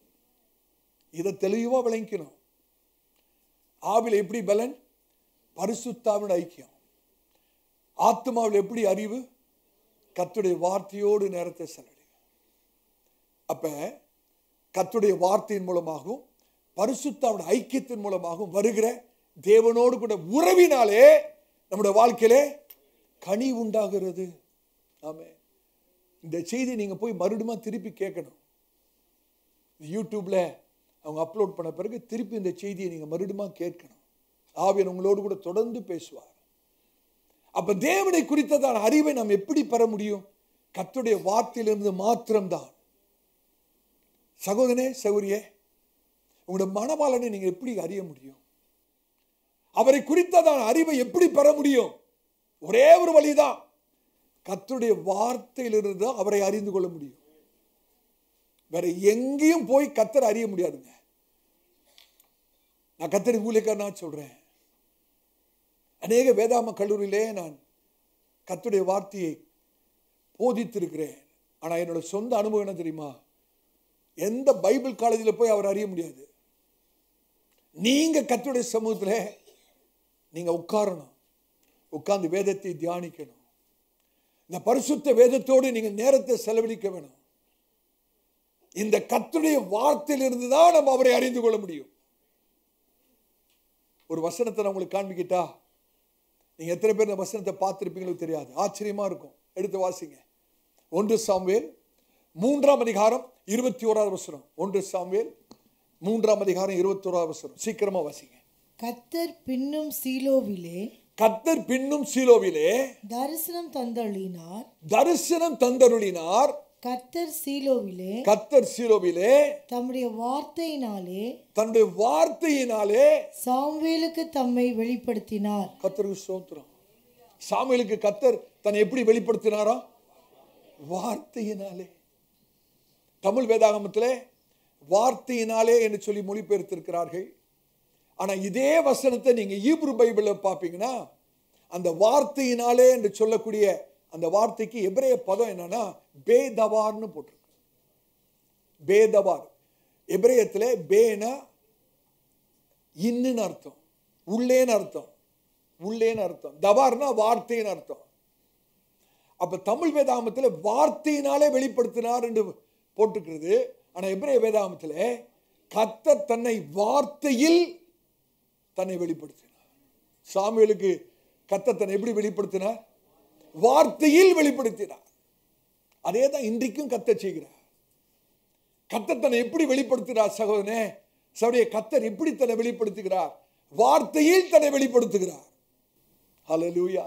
இதை தெளிவா விளங்கிக்கணும். ஆவில எப்படி பலன்? பரிசுத்தாவின் ஐக்கியம். ஆத்மாவில் எப்படி அறிவு? கர்த்தருடைய வார்த்தையோடு நேரத்தை செலவிடு. அப்ப கர்த்தருடைய வார்த்தையின் மூலமாகவும் பரிசுத்தாவின் ஐக்கியத்தின் மூலமாகவும் வருகிற தேவனோடு கூட உறவினாலே நம்முடைய வாழ்க்கையிலே கனி உண்டாகிறது. ஆமென். இந்த செய்தி நீங்க போய் மறுபடியும் திருப்பி கேட்கணும். யூடியூப்ல அவங்க அப்லோட் பண்ண பிறகு திருப்பி இந்த செய்தியை நீங்க மறுபடியும் கேட்கணும். ஆவியானவர் உங்களோடு கூட தொடர்ந்து பேசுவார். அப்ப தேவனை குறித்ததான அறிவை நாம் எப்படி பெற முடியும்? கர்த்தருடைய வார்த்தையிலிருந்து மாத்திரம்தான். சகோதரனே, சகோதரியே, உங்களுடைய மனவாளனை நீங்க எப்படி அறிய முடியும்? அவரை குறித்ததான அறிவை எப்படி பெற முடியும்? ஒரே ஒரு வழிதான், கர்த்தருடைய வார்த்தையிலிருந்து தான் அவரை அறிந்து கொள்ள முடியும். வேற எங்கேயும் போய் கர்த்தரை அறிய முடியாதுங்க. நான் கர்த்தருக்கு ஊழியக்காரனா சொல்றேன். அநேக வேதாம கல்லூரியிலே நான் கர்த்தருடைய வார்த்தையை போதித்திருக்கிறேன். ஆனா என்னோட சொந்த அனுபவம் என்ன தெரியுமா? எந்த பைபிள் காலேஜில் போய் அவர் அறிய முடியாது. நீங்க கர்த்தருடைய சமூகத்தில் நீங்க உட்காரணும், உட்கார்ந்து வேதத்தை தியானிக்கணும். இந்த பரிசுத்த வேதத்தோடு நீங்க நேரத்தை செலவழிக்க வேணும். இந்த கர்த்தருடைய வார்த்தையிலிருந்து தான் நம்ம அவரை அறிந்து கொள்ள முடியும். ஒரு வசனத்தை நான் உங்களுக்கு காண்பிக்கிட்டா, நீங்க எத்தனை பேர் இந்த வசனத்தை பார்த்திருப்பீங்களோ தெரியாது. ஆச்சரியமா இருக்கும். எடுத்து வாசிங்க. 1 சாமுவேல் 3ஆம் அதிகாரம் 21வது வசனம். 1 சாமுவேல் 3ஆம் அதிகாரம் 21வது வசனம். சீக்கிரமா வாசிங்க. கர்த்தர் பின்னும் சீலோவிலே, கர்த்தர் பின்னும் சீலோவிலே தரிசனம் தந்தருளினார், தரிசனம் தந்தருளினார். கர்த்தர் சீலோவிலே தம்முடைய வார்த்தையினாலே சாமுவேலுக்கு தம்மை வெளிப்படுத்தினார். கர்த்தருக்கு ஸ்தோத்திரம். சாமுவேலுக்கு கர்த்தர் தன்னை எப்படி வெளிப்படுத்தினாரா? வார்த்தையினாலே. தமிழ் வேதாகமத்திலே வார்த்தையினாலே என்று சொல்லி மொழிபெயர்த்திருக்கிறார்கள். ஆனா இதே வசனத்தை நீங்க ஈப்ரு பைபிள்ல பாப்பீங்கன்னா அந்த வார்த்தையினாலே என்று சொல்லக்கூடிய அந்த வார்த்தைக்கு எபிரேய பதம் என்னன்னா பேதவார்னு போட்டிருக்கு. பேதவார் எபிரேயத்திலே பேனா இன்னுன்னு அர்த்தம், உள்ளேன்னு அர்த்தம், உள்ளேன்னு அர்த்தம். தவார்னா வார்த்தைன்னு அர்த்தம். அப்ப தமிழ் வேதாகமத்தில் வார்த்தையினாலே வெளிப்படுத்தினார் என்று போட்டுக்கிறது. ஆனா எபிரேய வேதாகமத்தில் கர்த்தர் தன்னை வார்த்தையில் தன்னை வெளிப்படுத்தினார். சாமுவேலுக்கு கர்த்தர் தன்னை எப்படி வெளிப்படுத்தினார்? வார்த்தையில் வெளிப்படுத்தினார். அதே தான் இன்றைக்கும் கர்த்தர் செய்கிறார். கர்த்தர் தன்னை எப்படி வெளிப்படுத்துகிறார் சகோதரனே? கர்த்தர் எப்படி தன்னை வெளிப்படுத்துகிறார்? வார்த்தையில் தன்னை வெளிப்படுத்துகிறார். ஹல்லேலூயா.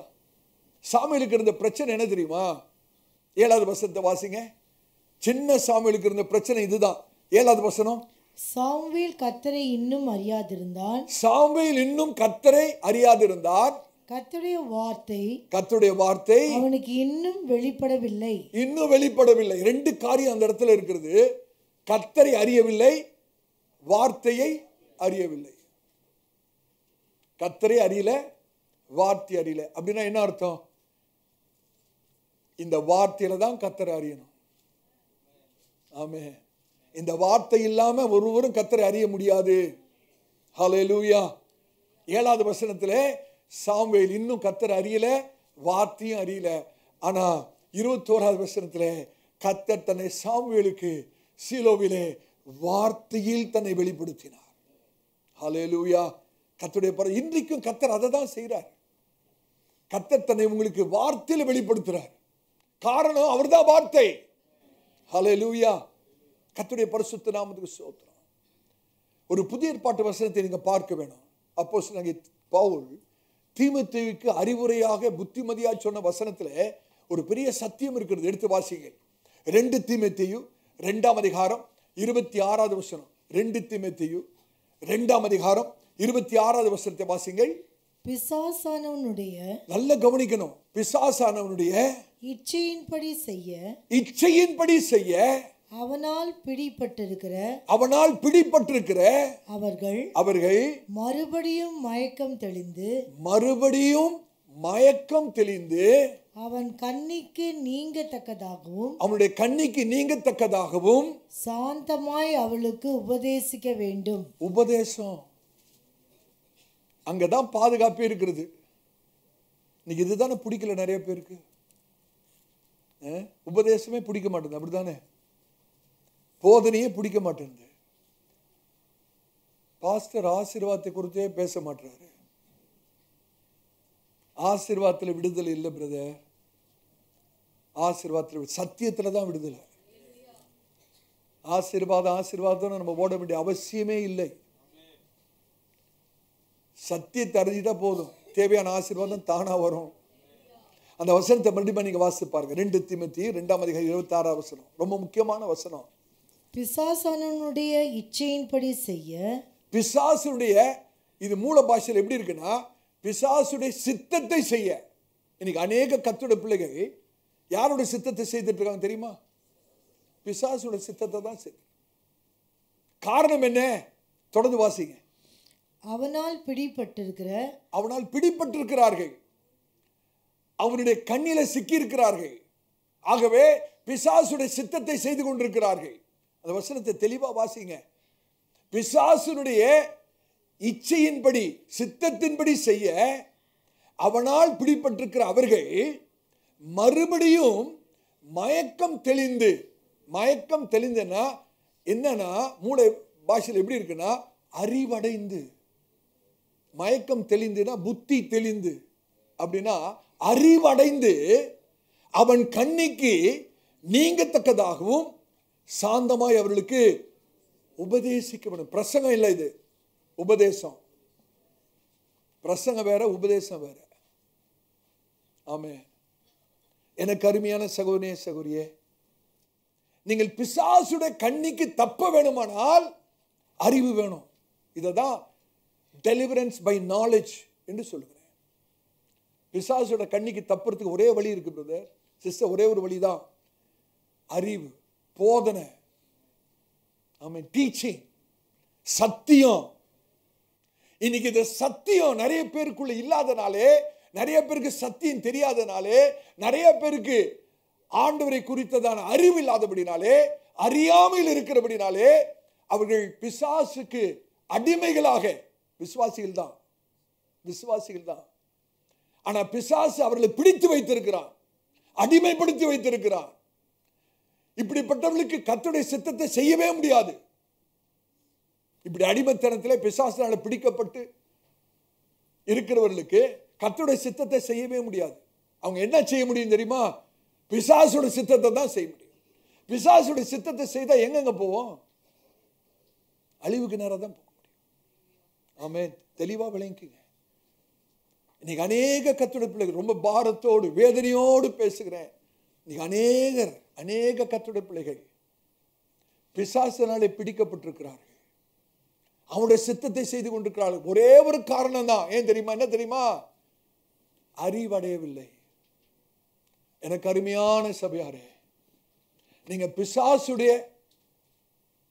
சாமுவேலுக்கு இருந்த பிரச்சனை என்ன தெரியுமா? 7வது வசனத்தை வாசிங்க. சின்ன சாமுவேலுக்கு இருந்த பிரச்சனை இதுதான். 7வது வசனம். சாமுவேல் கர்த்தரை இன்னும் அறியாதிருந்தான். சாமுவேல் இன்னும் கர்த்தரை அறியாதிருந்தான். கர்த்தருடைய வார்த்தை அவனுக்கு இன்னும் வெளிப்படவில்லை. இன்னும் வெளிப்படவில்லை. 2 காரியம் அந்த இடத்துல இருக்கிறது. கர்த்தரை அறியவில்லை, வார்த்தையை அறியவில்லை. கர்த்தரை அறியல, வார்த்தை அறியல. அப்படின்னா என்ன அர்த்தம்? இந்த வார்த்தையில தான் கர்த்தரை அறியணும். ஆமென். இந்த வார்த்தை இல்லாம ஒருவரும் கர்த்தரை அறிய முடியாது. ஹல்லேலூயா. 7வது வசனத்திலே சாமுவேல் இன்னும் கர்த்தரை அறியல, வார்த்தையும் அறியல. ஆனா 21வது வசனத்திலே கர்த்தர் தன்னை சாமுவேலுக்கு சீலோவிலே வார்த்தையில் தன்னை வெளிப்படுத்தினார். ஹல்லேலூயா. கர்த்தருடைய இன்றைக்கும் கர்த்தர் அதை தான் செய்கிறார். கர்த்தர் தன்னை உங்களுக்கு வார்த்தையில் வெளிப்படுத்துறார். காரணம் அவர்தான் வார்த்தை. ஹல்லேலூயா. கர்த்தருடைய பரிசுத்த நாமத்துக்கு ஸ்தோத்திரம். ஒரு புதிய ஏற்பாட்டு வசனத்தை நீங்க பார்க்க வேணும். அப்போஸ்தலனாகிய பவுல் தீமோத்தேயுவுக்கு அறிவுரையாக புத்திமதியா சொன்ன வசனத்துல ஒரு பெரிய சத்தியம் இருக்கிறது. எடுத்து வாசிங்க. 2 தீமோத்தேயு 2ஆம் அதிகாரம் 26வது வசனம். 2 தீமோத்தேயு 2ஆம் அதிகாரம் 26வது வசனத்தை வாசிங்கள். பிசாசானவனுடைய, நல்ல கவனிக்கணும், பிசாசானவனுடைய இச்சையின்படி செய்ய அவனால் பிடிபட்டிருக்கிற அவர்கள் மறுபடியும் மயக்கம் தெளிந்து அவன் கண்ணிக்கு நீங்கத்தக்கதாகவும் சாந்தமாய் அவளுக்கு உபதேசிக்க வேண்டும். உபதேசம் அங்கதான் பாதுகாப்பே இருக்கிறது. இன்னைக்கு இதுதானே பிடிக்கல நிறைய பேருக்கு. உபதேசமே பிடிக்க மாட்டேங்குது. அப்படித்தானே? போதனையே பிடிக்க மாட்டேங்குது. பாஸ்டர் ஆசீர்வாதத்தை குறித்தே பேச மாட்டாரு. ஆசீர்வாதத்தில் விடுதலை இல்லை பிரதர். ஆசீர்வாதத்தில் சத்தியத்துல தான் விடுதலை. ஆசீர்வாதம் நம்ம ஓட வேண்டிய அவசியமே இல்லை. சத்தியத்தை அறிஞ்சிட்டா போதும், தேவையான ஆசீர்வாதம் தானா வரும். அந்த வசனத்தை மறுபடியும் நீங்க வாசித்து பாருங்க. 2 தீமோத்தேயு 2ஆம் அதிகாரம் 26வது வசனம் ரொம்ப முக்கியமான வசனம். பிசாசானுடைய இச்சையின்படி செய்ய, பிசாசுடைய, இது மூல பாஷையில் எப்படி இருக்குன்னா பிசாசுடைய சித்தத்தை செய்ய. இன்னைக்கு அநேக கர்த்தருடைய பிள்ளைகள் யாருடைய சித்தத்தை செய்துட்டு இருக்காங்க தெரியுமா? பிசாசுடைய சித்தத்தை தான் செய்ய. காரணம் என்ன? தொடர்ந்து வாசிங்க. அவனால் பிடிபட்டிருக்கிறார்கள், அவனுடைய கண்ணில சிக்கி இருக்கிறார்கள். ஆகவே பிசாசுடைய சித்தத்தை செய்து கொண்டிருக்கிறார்கள். அந்த வசனத்தை தெளிவா வாசிங்க. பிசாசுடைய இச்சையின்படி சித்தத்தின்படி செய்ய அவனால் பிடிபட்டிருக்கிற அவர்கள் மறுபடியும் மயக்கம் தெளிந்துன்னா என்னன்னா மூளை பாஷையில் எப்படி இருக்குன்னா அறிவடைந்து. மயக்கம் தெளிந்துனா புத்தி தெளிந்து, அப்படின்னா அறிவடைந்து அவன் கண்ணிக்கு நீங்கத்தக்கதாகவும் சாந்தமாய் அவர்களுக்கு உபதேசிக்க வேண்டும். பிரசங்கம் இல்லை, இது உபதேசம். பிரசங்கம் வேற, உபதேசம் வேற. ஆமென். எனக்கு அருமையான சகோதரனே சகோதரியே, நீங்கள் பிசாசுடைய கண்ணிக்கு தப்ப வேணுமானால் அறிவு வேணும். இததான் டெலிவரன்ஸ் பை நாலேஜ் என்று சொல்லுகிறேன். பிசாசுடைய கண்ணிக்கு தப்புறதுக்கு ஒரே வழி இருக்கு பிரதர், சிஸ்டர், ஒரே ஒரு வழிதான், அறிவு, போதனை, டீச்சிங், சத்தியம். இன்னைக்கு இந்த சத்தியம் நிறைய பேருக்குள்ள இல்லாதனாலே, நிறைய பேருக்கு சத்தியம் தெரியாதனாலே, நிறைய பேருக்கு ஆண்டவரை குறித்ததான அறிவு இல்லாதபடினாலே, அறியாமையில் இருக்கிறபடினாலே அவர்கள் பிசாசுக்கு அடிமைகளாக, விசுவாசிகள் தான், ஆனா பிசாசு அவர்களை பிடித்து வைத்திருக்கிறான், அடிமைப்படுத்தி வைத்திருக்கிறான். இப்படிப்பட்டவர்களுக்கு கர்த்தருடைய சித்தத்தை செய்யவே முடியாது. இப்படி அடிமைத்தனத்தில் பிசாசினால பிடிக்கப்பட்டு இருக்கிறவர்களுக்கு கர்த்தருடைய சித்தத்தை செய்யவே முடியாது. அவங்க என்ன செய்ய முடியும் தெரியுமா? பிசாசுட சித்தத்தை தான் செய்ய முடியும். பிசாசுடைய சித்தத்தை செய்தா எங்க போவோம்? அழிவுக்கு நேரம் தான் போக முடியும். ஆமென். தெளிவா விளங்கிக்குங்க. இன்னைக்கு அநேக கர்த்தருடைய பிள்ளைகள் ரொம்ப பாரத்தோடு வேதனையோடு பேசுகிறேன். இன்னைக்கு அநேக கர்த்தருடைய பிள்ளைகள் பிசாசினாலே பிடிக்கப்பட்டிருக்கிறார்கள், அவனுடைய சித்தத்தை செய்து கொண்டிருக்கிறார்கள். ஒரே ஒரு காரணம் தான். ஏன் தெரியுமா? என்ன தெரியுமா? அறிவடையவில்லை. எனக்கு அருமையான சபையாரே, நீங்க பிசாசுடைய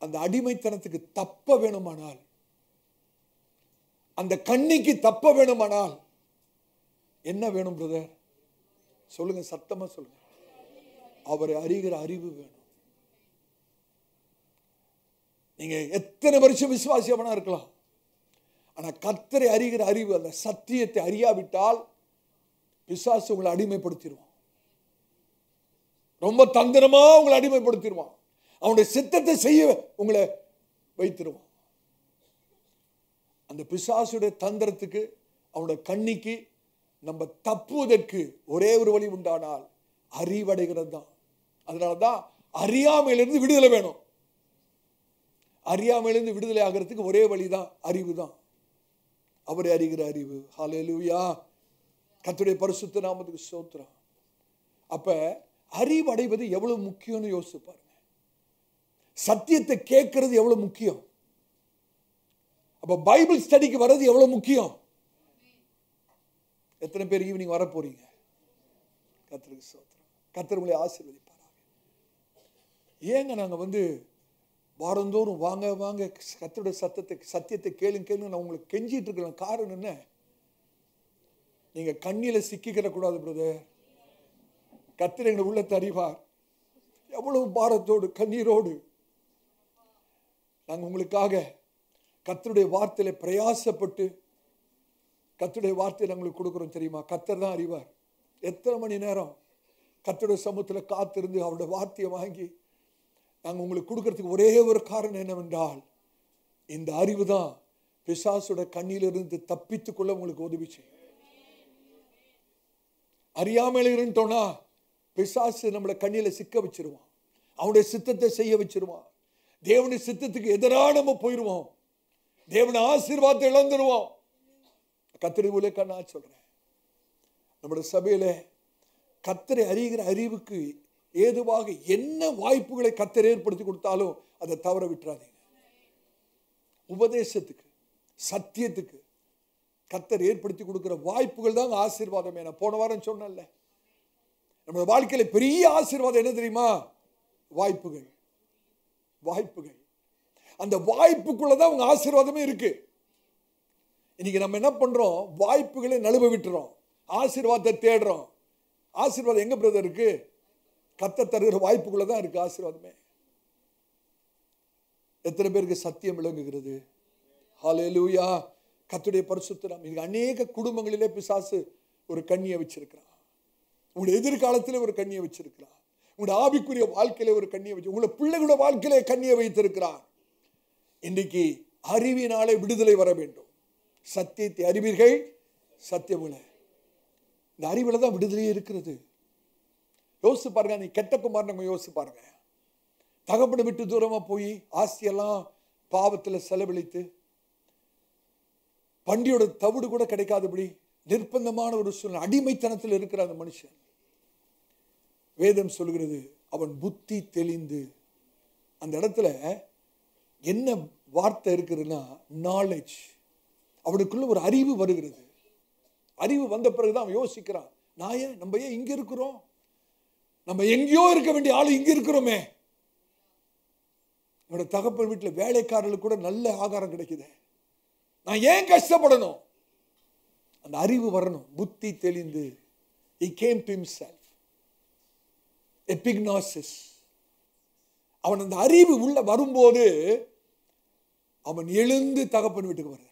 அந்த அடிமைத்தனத்துக்கு தப்ப வேணுமானால், அந்த கண்ணிக்கு தப்ப வேணுமானால் என்ன வேணும் பிரதர்? சொல்லுங்க, சத்தமா சொல்லுங்க. அவரை அறிகிற அறிவு வேணும். நீங்க எத்தனை வருஷம் விசுவாசியவனா இருக்கலாம், ஆனா கர்த்தரை அறிகிற அறிவு, அந்த சத்தியத்தை அறியாவிட்டால் பிசாசு உங்களை அடிமைப்படுத்திடுவான். ரொம்ப தந்திரமா உங்களை அடிமைப்படுத்திடுவான். அவனுடைய சித்தத்தை செய்ய உங்களை வைத்திருவான். அந்த பிசாசுடைய தந்திரத்துக்கு, அவனுடைய கண்ணிக்கு நம்ம தப்புவதற்கு ஒரே ஒரு வழி உண்டானால் அறிவடைகிறது தான். அதனாலதான் அறியாமையிலிருந்து விடுதலை வேணும். அறியாமையிலிருந்து விடுதலை ஆகிறதுக்கு ஒரே வழிதான், அறிவு தான். அவரை அறிகிற அறிவு. ஹல்லேலூயா. கர்த்தருடைய பரிசுத்த நாமத்துக்கு ஸ்தோத்திரம். அப்ப அறிவடைவது எவ்வளவு முக்கியம்னு யோசிச்சு பாருங்க. சத்தியத்தை கேட்கறது எவ்வளவு முக்கியம். அப்ப பைபிள் ஸ்டடிக்கு வர்றது எவ்வளவு முக்கியம். எத்தனை பேர் ஈவினிங் வர போறீங்க? கர்த்தருக்கு ஸ்தோத்திரம். கர்த்தர் உங்களை ஆசீர்வதிப்பாராக. ஏங்க நாங்க வாரந்தோறும் வாங்க வாங்க கர்த்தருடைய சத்தியத்தை கேளுங்க நான் உங்களுக்கு கெஞ்சிட்டு இருக்கிறேன். காரணம் என்ன? நீங்க கண்ணில சிக்கிக்கிற கூடாது பிரதர். கர்த்தர் எங்களை உள்ளத்தை அறிவார். எவ்வளவு பாரத்தோடு கண்ணீரோடு நாங்கள் உங்களுக்காக கர்த்தருடைய வார்த்தையில பிரயாசப்பட்டு கர்த்தருடைய வார்த்தையை நாங்களுக்கு கொடுக்குறோம் தெரியுமா? கர்த்தர் தான் அறிவார். எத்தனை மணி நேரம் கர்த்தருடைய சமூகத்தில் காத்திருந்து அவருடைய வார்த்தையை வாங்கி நாங்கள் உங்களுக்கு கொடுக்கறதுக்கு ஒரே ஒரு காரணம் என்னவென்றால், இந்த அறிவு தான் பிசாசுடைய கண்ணிலிருந்து தப்பித்துக் கொள்ள உங்களுக்கு உதவி செய்யும். அறியாமல் இருந்தோம்னா பிசாசு நம்மளை கண்ணில சிக்க வச்சிருவான், அவனுடைய சித்தத்தை செய்ய வச்சிருவான். தேவனுடைய சித்தத்துக்கு எதிராக நம்ம போயிடுவோம், தேவனுடைய ஆசீர்வாதத்தை இழந்துருவோம். கர்த்தரை ஊழியக்காரனா நான் சொல்றேன், நம்முடைய சபையில கர்த்தரை அறிகிற அறிவுக்கு ஏதுவாக என்ன வாய்ப்புகளை கர்த்தர் ஏற்படுத்தி கொடுத்தாலும் அதை தவற விட்டுறாதீங்க. உபதேசத்துக்கு, சத்தியத்துக்கு கர்த்தர் ஏற்படுத்தி கொடுக்கிற வாய்ப்புகள் தான் ஆசீர்வாதமே. நான் போன வாரம் சொன்னேன்ல, நம்ம வாழ்க்கையில பெரிய ஆசீர்வாதம் என்ன தெரியுமா? வாய்ப்புகள். அந்த வாய்ப்புக்குள்ளதான் உங்க ஆசீர்வாதமே இருக்கு. இன்னைக்கு நம்ம என்ன பண்றோம்? வாய்ப்புகளை நழுவ விட்டுறோம், ஆசீர்வாதத்தை தேடுறோம். ஆசீர்வாதம் எங்க பிரதர் இருக்கு? கர்த்தர் தருகிற வாய்ப்புக்குள்ளதான் இருக்கு ஆசீர்வாதமே. எத்தனை பேருக்கு சத்தியம் விளங்குகிறது? ஹல்லேலூயா. கர்த்தருடைய பரிசுத்த நாமம். இது அநேக குடும்பங்களிலே பிசாசு ஒரு கண்ணியை வச்சிருக்கிறான். உங்களுடைய எதிர்காலத்திலே ஒரு கண்ணியை வச்சிருக்கிறான். உங்களுடைய ஆவிக்குரிய வாழ்க்கையில ஒரு கண்ணியை வச்சு, உங்களுடைய பிள்ளைகளோட வாழ்க்கையிலே கண்ணியை வைத்திருக்கிறான். இன்றைக்கு அறிவினாலே விடுதலை வர வேண்டும். சத்தியத்தை அறிவீர்கள், சத்தியமுல. இந்த அறிவுல தான் விடுதலையே இருக்கிறது. யோசிச்சு பாருங்க, நீ கெட்ட குமாரன் யோசிச்சு பாருங்க. தகப்பனை விட்டு தூரமா போய் ஆஸ்தியெல்லாம் பாவத்தில் செலவழித்து பண்டியோட தவிடு கூட கிடைக்காதபடி நிர்பந்தமான ஒரு சூழ்நிலை, அடிமைத்தனத்தில் இருக்கிற அந்த மனுஷன், வேதம் சொல்கிறது, அவன் புத்தி தெளிந்து அந்த இடத்துல என்ன வார்த்தை இருக்குதுன்னா நாலேஜ். அவனுக்குள்ள ஒரு அறிவு வருகிறது. அறிவு வந்த பிறகுதான் அவன் யோசிக்கிறான், நம்ம ஏன் இங்க இருக்கிறோம், நம்ம எங்கேயோ இருக்க வேண்டிய ஆளு இங்க இருக்கிறோமே, என்னோட தகப்பன் வீட்டில் வேலைக்காரர்களுக்கு கூட நல்ல ஆகாரம் கிடைக்குது, நான் ஏன் கஷ்டப்படணும்? அந்த அறிவு வரணும். புத்தி தெளிந்து he came to himself, epignosis. அவன் அந்த அறிவு உள்ள வரும்போது அவன் எழுந்து தகப்பன் வீட்டுக்கு வருகிறான்.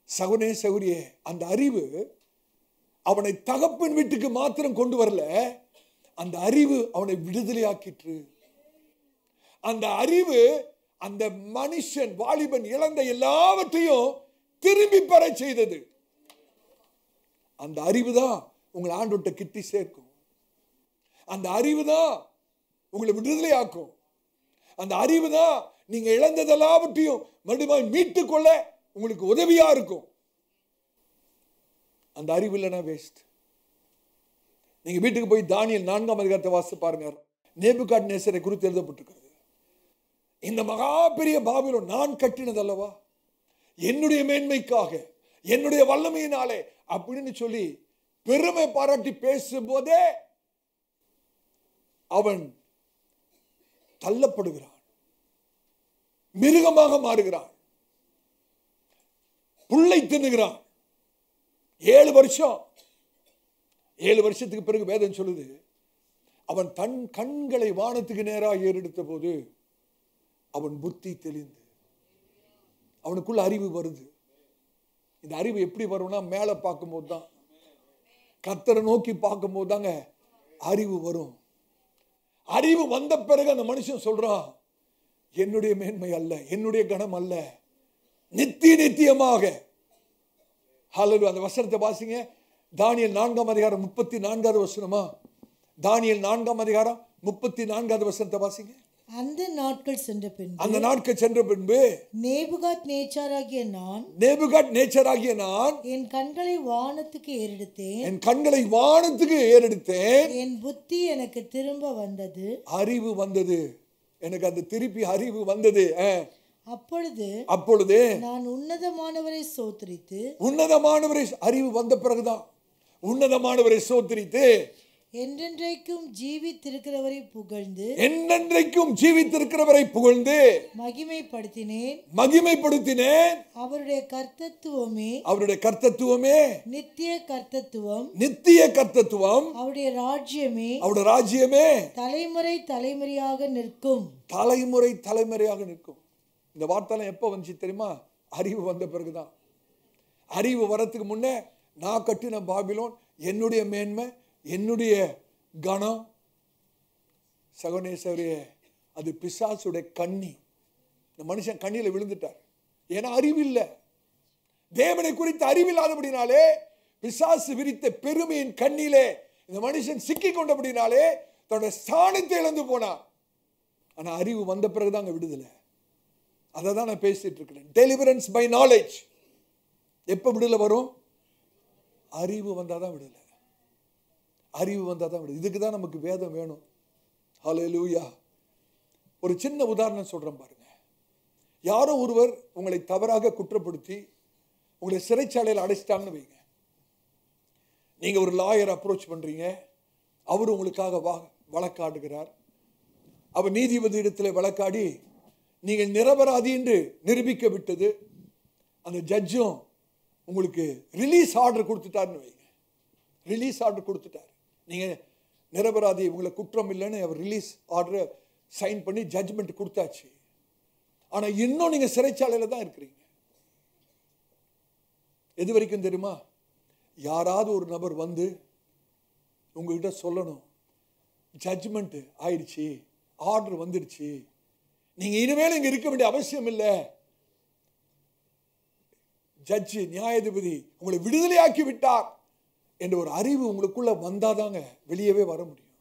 சகுனே சகுரியே, அந்த அறிவு அவனை தகப்பன் வீட்டுக்கு மாத்திரம் கொண்டு வரல, அந்த அறிவு அவனை விடுதலையாக்கிற்று. அந்த அறிவு அந்த மனுஷன் வாலிபன் இழந்த எல்லாவற்றையும் திரும்பி பெற செய்தது. அந்த அறிவு தான் உங்களை ஆண்டவர்ட்ட கிட்டி சேர்க்கும். அந்த அறிவு தான் உங்களை விடுதலையாக்கும். அந்த அறிவு தான் நீங்க இழந்ததெல்லாவற்றையும் மறுபடியும் மீட்டுக் கொள்ள உங்களுக்கு உதவியா இருக்கும். அந்த அறிவு இல்லைன்னா வேஸ்ட். நீங்க வீட்டுக்கு போய் தானியேல் 4ஆம் அதிகாரத்தை வாசித்து பாருங்க. நேபுகாத்நேசரை குறித்து எழுதப்பட்டிருக்கிறது. இந்த மகா பெரிய பாபிலோன் நான் கட்டினது அல்லவா, என்னுடைய மேன்மைக்காக, என்னுடைய வல்லமையினாலே அப்படின்னு சொல்லி பெருமை பாராட்டி பேசும்போதே அவன் தள்ளப்படுகிறான், மிருகமாக மாறுகிறான், புல்லை தின்னுகிறான். 7 வருஷம். 7 வருஷத்துக்கு பிறகு வேதம் சொல்லுது, அவன் தன் கண்களை வானத்துக்கு நேராக ஏறெடுத்த போது அவன் புத்தி தெளிந்து, அவனுக்குள்ள அறிவு வருது. இந்த அறிவு எப்படி வரும்னா மேல பார்க்கும்போது தான், கர்த்தரை நோக்கி பார்க்கும்போது தாங்க அறிவு வரும். அறிவு வந்த பிறகு அந்த மனுஷன் சொல்றான், என்னுடைய மேன்மை அல்ல, என்னுடைய கணம் அல்ல, நித்தியமாக. ஹல்லேலூயா. அந்த வசனத்தை வாசிங்க. தானியேல் 4ஆம் அதிகாரம் 34வது வசனமா? தானியேல் 4ஆம் அதிகாரம் 34வது வசனத்தை வாசிங்க. அந்த நாட்கள் சென்ற பின்பு நேபுகாத்நேச்சாராகிய நான் என் கண்களை வானத்துக்கு ஏறெடுத்தேன். என் புத்தி எனக்கு திரும்ப வந்தது. அறிவு வந்தது எனக்கு. அந்த திருப்பி அறிவு வந்தது. அப்பொழுது நான் உன்னதமானவரை ஸ்தோத்திரித்து, அறிவு வந்த பிறகுதான் உன்னதமானவரை ஸ்தோத்திரித்து என்றென்றைக்கும் ஜீவித்திருக்கிறவரை புகழ்ந்து மகிமைப்படுத்தினேன். அவருடைய கர்த்தத்துவமே நித்திய கர்த்தத்துவம். அவருடைய ராஜ்யமே தலைமுறை தலைமுறையாக நிற்கும். இந்த வார்த்தை எப்ப வந்துச்சு தெரியுமா? அறிவு வந்த பிறகுதான். அறிவு வரத்துக்கு முன்னே நான் கட்டின பாபிலோன், என்னுடைய மேன்மை, என்னுடைய கணம், சகோதரே, அது பிசாசுடைய கண்ணி. இந்த மனுஷன் கண்ணியில விழுந்துட்டார். ஏன்னா அறிவு இல்லை. தேவனை குறித்து அறிவில்லாதபடினாலே, பிசாசு விரித்த பெருமையின் கண்ணிலே இந்த மனுஷன் சிக்கி கொண்டபடினாலே தன்னுடைய ஸ்தானத்தை இழந்து போனான். ஆனா அறிவு வந்த பிறகுதான் விடுதலை. அதை தான் நான் பேசிட்டு இருக்கிறேன். Deliverance by knowledge. எப்ப விடுதலை வரும்? அறிவு வந்தாதான் விடுதலை. அறிவு வந்தாதான் விடுதலை. இதுக்கு தான் நமக்கு வேதம் வேணும். ஹல்லேலூயா. ஒரு சின்ன உதாரணம் சொல்றேன் பாருங்க. யாரோ ஒருவர் உங்களை தவறாக குற்றப்படுத்தி உங்களை சிறைச்சாலையில் அடைச்சிட்டாங்கன்னு வைங்க. நீங்க ஒரு லாயர் அப்ரோச் பண்றீங்க. அவர் உங்களுக்காக வழக்காடுகிறார். அவர் நீதிபதி இடத்துல வழக்காடி நீங்கள் நிரபராதி என்று நிரூபிக்க விட்டது. அந்த ஜட்ஜும் உங்களுக்கு ரிலீஸ் ஆர்டர் கொடுத்துட்டாருன்னு வைங்க. ரிலீஸ் ஆர்டர் கொடுத்துட்டார். நீங்க நிரபராதி, உங்களை குற்றம் இல்லைன்னு அவர் ரிலீஸ் ஆர்டர் சைன் பண்ணி ஜட்ஜ்மெண்ட் கொடுத்தாச்சு. ஆனா இன்னும் நீங்க சிறைச்சாலையில தான் இருக்கிறீங்க. எது வரைக்கும் தெரியுமா? யாராவது ஒரு நபர் வந்து உங்ககிட்ட சொல்லணும், ஜட்ஜ்மெண்ட் ஆயிடுச்சு, ஆர்டர் வந்துடுச்சு, நீங்க இனிமேல் இங்க இருக்க வேண்டிய அவசியம் இல்லை, ஜட்ஜி நியாயாதிபதி உங்களை விடுதலையாக்கி விட்டார் என்ற ஒரு அறிவு உங்களுக்குள்ள வந்தாதாங்க வெளியவே வர முடியும்.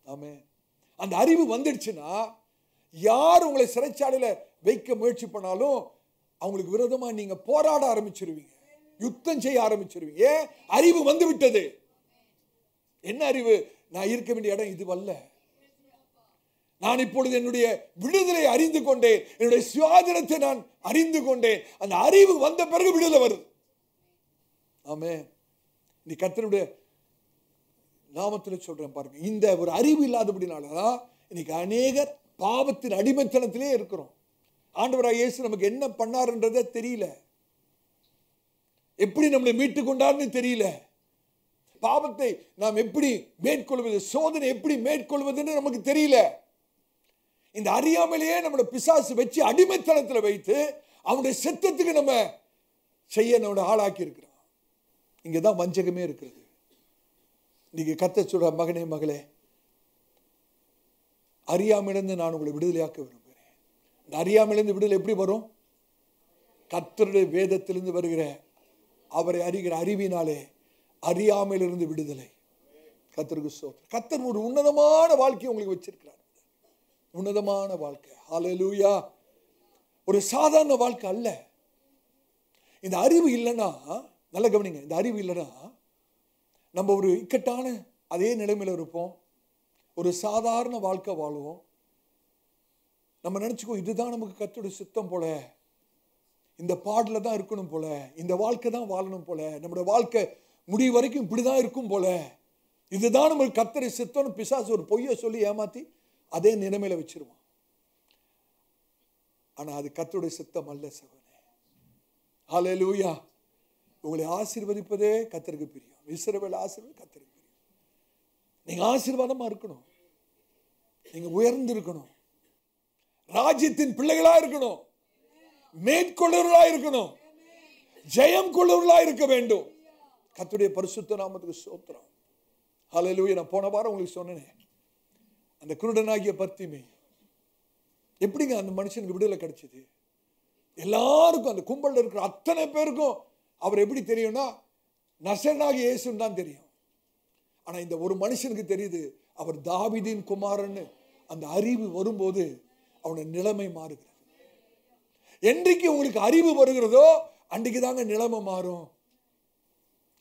ஆமென். அந்த அறிவு வந்துடுச்சுன்னா யார் உங்களை சிறைச்சாலையில வைக்க முயற்சி பண்ணாலும் அவங்களுக்கு விரோதமா நீங்க போராட ஆரம்பிச்சிருவீங்க, யுத்தம் செய்ய ஆரம்பிச்சிருவீங்க. ஏன்? அறிவு வந்து விட்டது. என்ன அறிவு? நான் இருக்க வேண்டிய இடம் இதுவல்ல, நான் இப்பொழுது என்னுடைய விடுதலை அறிந்து கொண்டேன், என்னுடைய சுயாதீனத்தை நான் அறிந்து கொண்டேன். அந்த அறிவு வந்த பிறகு விடுதலை வருது. ஆமென். நீ கர்த்தருடைய நாமத்தில் சொல்றேன் பாருங்க, இந்த ஒரு அறிவு இல்லாதபடினாலதான் இன்னைக்கு அநேகர் பாவத்தின் அடிமைத்தனத்திலே இருக்கிறோம். ஆண்டவராகிய இயேசு நமக்கு என்ன பண்ணாருன்றதே தெரியல, எப்படி நம்மளை மீட்டு கொண்டார்னு தெரியல, பாவத்தை நாம் எப்படி மேற்கொள்வது, சோதனை எப்படி மேற்கொள்வதுன்னு நமக்கு தெரியல. இந்த அறியாமலேயே நம்மளோட பிசாசு வச்சு அடிமைத்தனத்தில் வைத்து அவனுடைய சித்தத்துக்கு நம்ம செய்ய நம்மளோட ஆளாக்கி இருக்கிறோம். இங்கதான் வஞ்சகமே இருக்கிறது. நீங்க கர்த்தர் சொல்ற, மகனே மகளே, அறியாமையிலிருந்து நான் உங்களை விடுதலையாக்க விரும்புகிறேன். இந்த அறியாமையிலிருந்து விடுதலை எப்படி வரும்? கர்த்தருடைய வேதத்திலிருந்து வருகிற அவரை அறிகிற அறிவினாலே அறியாமையிலிருந்து விடுதலை. கர்த்தருக்கு ஸ்தோத்திரம். கர்த்தர் ஒரு உன்னதமான வாழ்க்கையை உங்களுக்கு வச்சிருக்கிறார். உன்னதமான வாழ்க்கை. ஹல்லேலூயா. ஒரு சாதாரண வாழ்க்கை அல்ல. இந்த அறிவு இல்லைன்னா, நல்ல கவனிங்க, இந்த அறிவு இல்லைன்னா நம்ம ஒரு இக்கட்டான அதே நிலைமையில் இருப்போம். ஒரு சாதாரண வாழ்க்கை வாழ்வோம். நம்ம நினைச்சுக்கோ, இதுதான் நமக்கு கர்த்தருடைய சித்தம் போல, இந்த பாடல தான் இருக்கணும் போல, இந்த வாழ்க்கை தான் வாழணும் போல, நம்முடைய வாழ்க்கை முடிவு வரைக்கும் இப்படிதான் இருக்கும் போல, இதுதான் நமக்கு கர்த்தருடைய சித்தம். பிசாசு ஒரு பொய்யை சொல்லி ஏமாத்தி அதே நிலைமையில வச்சிருவான். ஆனா அது கர்த்தருடைய சித்தம் அல்ல சகோதரனே. ஹல்லேலூயா. உங்களை ஆசீர்வதிப்பதே கர்த்தருக்கு பிரியம். இஸ்ரவேல் ஆசீர்வாதம் கர்த்தருக்கு பிரியம். நீங்க ஆசீர்வாதமா இருக்கணும், நீங்க உயர்ந்து இருக்கணும், ராஜ்யத்தின் பிள்ளைகளா இருக்கணும், மேற்கொள்ளவர்களா இருக்கணும், ஜெயம் கொள்ளவர்களா இருக்க வேண்டும். கர்த்தருடைய பரிசுத்த நாமத்துக்கு ஸ்தோத்திரம். ஹல்லேலூயா. நான் போன வாரம் உங்களுக்கு சொன்னேன், அந்த குருடனாகிய பர்த்திமை எப்படிங்க அந்த மனுஷனுக்கு விடுதலை கிடைச்சது? எல்லாருக்கும், அந்த கும்பல்ல இருக்கிற அத்தனை பேருக்கும் அவர் எப்படி தெரியும்னா, நசரேயனாகிய இயேசுன்னு தான் தெரியும். ஆனா இந்த ஒரு மனுஷனுக்கு தெரியுது, அவர் தாவீதின் குமாரன்னு. அந்த அறிவு வரும்போது அவனுடைய நிலைமை மாறுகிறது. என்றைக்கு உங்களுக்கு அறிவு வருகிறதோ அன்றைக்கு தாங்க நிலைமை மாறும்.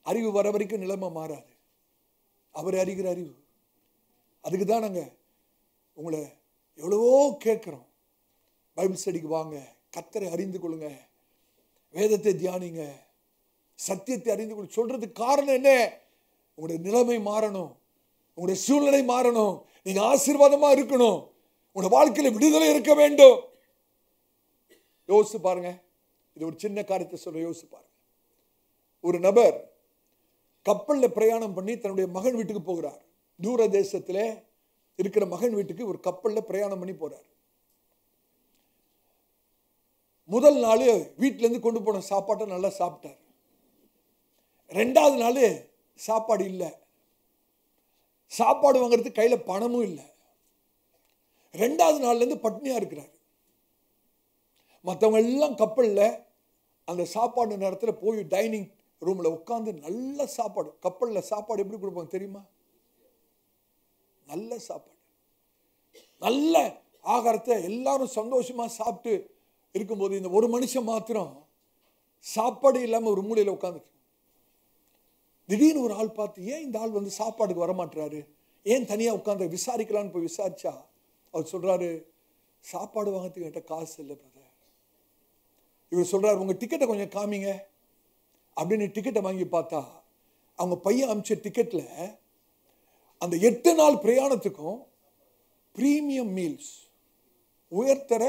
அறிவு வர வரைக்கும் நிலைமை மாறாது. அவர் அறிகிற அறிவு. அதுக்கு தான் நாங்க உங்களை எவ்வளவோ கேட்கிறோம், பைபிள் ஸ்டடிக்கு வாங்க, கர்த்தரை அறிந்து கொள்ளுங்க, வேதத்தை தியானிங்க, சத்தியத்தை அறிந்து கொள்ள சொல்றதுக்கு காரணம் என்ன? உங்களுடைய நிலைமை மாறணும், உங்களுடைய சூழ்நிலை மாறணும், நீங்க ஆசீர்வாதமா இருக்கணும், உங்களுடைய வாழ்க்கையில விடுதலை இருக்க வேண்டும். யோசிச்சு பாருங்க. இது ஒரு சின்ன காரியத்தை சொல்ல யோசிச்சு பாருங்க. ஒரு நபர் கப்பல்ல பிரயாணம் பண்ணி தன்னுடைய மகன் வீட்டுக்கு போகிறார். தூர தேசத்திலே இருக்கிற மகன் வீட்டுக்கு ஒரு கப்பல்ல பிரயாணம் பண்ணி போறார். முதல் நாள் வீட்டுல இருந்து கொண்டு போன சாப்பாட்டை நல்லா சாப்பிட்டார். ரெண்டாவது நாள் சாப்பாடு இல்லை, சாப்பாடு வாங்குறதுக்கு கையில பணமும் இல்லை. ரெண்டாவது நாள்ல இருந்து பட்னியா இருக்கிறார். மற்றவங்க எல்லாம் கப்பல்ல அந்த சாப்பாடு நேரத்தில் போய் டைனிங் ரூம்ல உட்கார்ந்து நல்ல சாப்பாடு, கப்பல்ல சாப்பாடு எப்படி கொடுப்பாங்க தெரியுமா? நல்ல சாப்பாடு, நல்ல ஆகாரத்தை எல்லாரும் சந்தோஷமா சாப்பிட்டு இருக்கும்போது இந்த ஒரு மனுஷன் மாத்திரம் சாப்பாடு இல்லாம ஒரு மூலையில உட்கார்ந்து. திடீர்னு ஒரு ஆள் பார்த்து, ஏன் இந்த ஆள் வந்து சாப்பாடுக்கு வரமாட்டாரு, ஏன் தனியா உட்கார்ந்து விசாரிக்கலான்னு போய் விசாரிச்சா அவர் சொல்றாரு, சாப்பாடு வாங்கிறதுக்கு என்கிட்ட காசு இல்லை பிரதர். இவர் சொல்றாரு, உங்க டிக்கெட்டை கொஞ்சம் காமிங்க அப்படின்னு டிக்கெட்டை வாங்கி பார்த்தா அவங்க பையன் அமிச்ச டிக்கெட்ல அந்த 8 நாள் பிரயாணத்துக்கும் பிரீமியம் மீல்ஸ், உயர்தர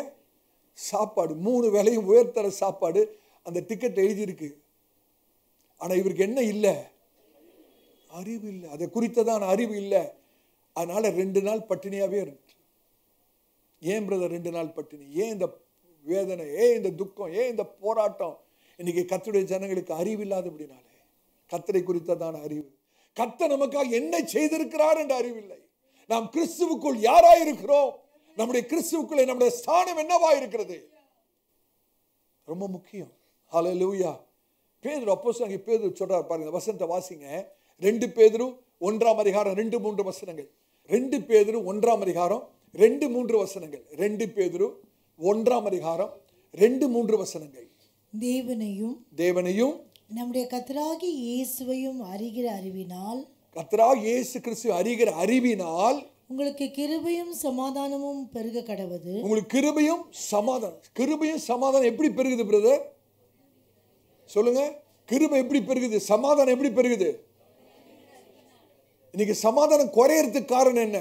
சாப்பாடு, 3 வேளையும் உயர்தர சாப்பாடு அந்த டிக்கெட் எழுதியிருக்கு. ஆனா இவருக்கு என்ன இல்லை? அறிவு இல்லை. அதை குறித்ததான அறிவு இல்லை. அதனால 2 நாள் பட்டினியாவே இருக்கு. ஏன் பிரதர் 2 நாள் பட்டினி? ஏன் இந்த வேதனை, ஏன் இந்த துக்கம், ஏன் இந்த போராட்டம்? இன்னைக்கு கர்த்தருடைய ஜனங்களுக்கு அறிவு இல்லாதபடினாலே, கர்த்தரை குறித்ததான அறிவு, கர்த்தர் நமக்காக என்ன செய்திருக்கிறார் என்ற அறிவில்லை. நாம் கிறிஸ்துவுக்குள் யாராய் இருக்கிறோம், நம்முடைய கிறிஸ்துவுக்குள்ளே நம்முடைய ஸ்தானம் என்னவா இருக்கிறது, ரொம்ப முக்கியம். ஹல்லேலூயா. பேதுரு, அப்போஸ்தலனாகிய பேதுரு சொல்றார் பாருங்க, வசனத்தை வாசிங்க. 2 பேதுரு 1ஆம் அதிகாரம் 2-3 வசனங்கள். 2 பேதுரு 1ஆம் அதிகாரம் 2-3 வசனங்கள். 2 பேதுரு 1ஆம் அதிகாரம் 2-3 வசனங்கள். தேவனையும் நம்முடைய கர்த்தராகிய இயேசுவையும் அறிகிற அறிவினால், கர்த்தராகிய இயேசு கிறிஸ்து அறிகிற அறிவினால், உங்களுக்கு கிருபையும் சமாதானமும் பெருக கடவது. உங்களுக்கு கிருபையும் சமாதானம் எப்படி பெருகுது பிரதர்? சொல்லுங்க. கிருபை எப்படி பெருகுது? சமாதானம் எப்படி பெருகுது? இன்னைக்கு சமாதானம் குறையறதுக்கு காரணம் என்ன?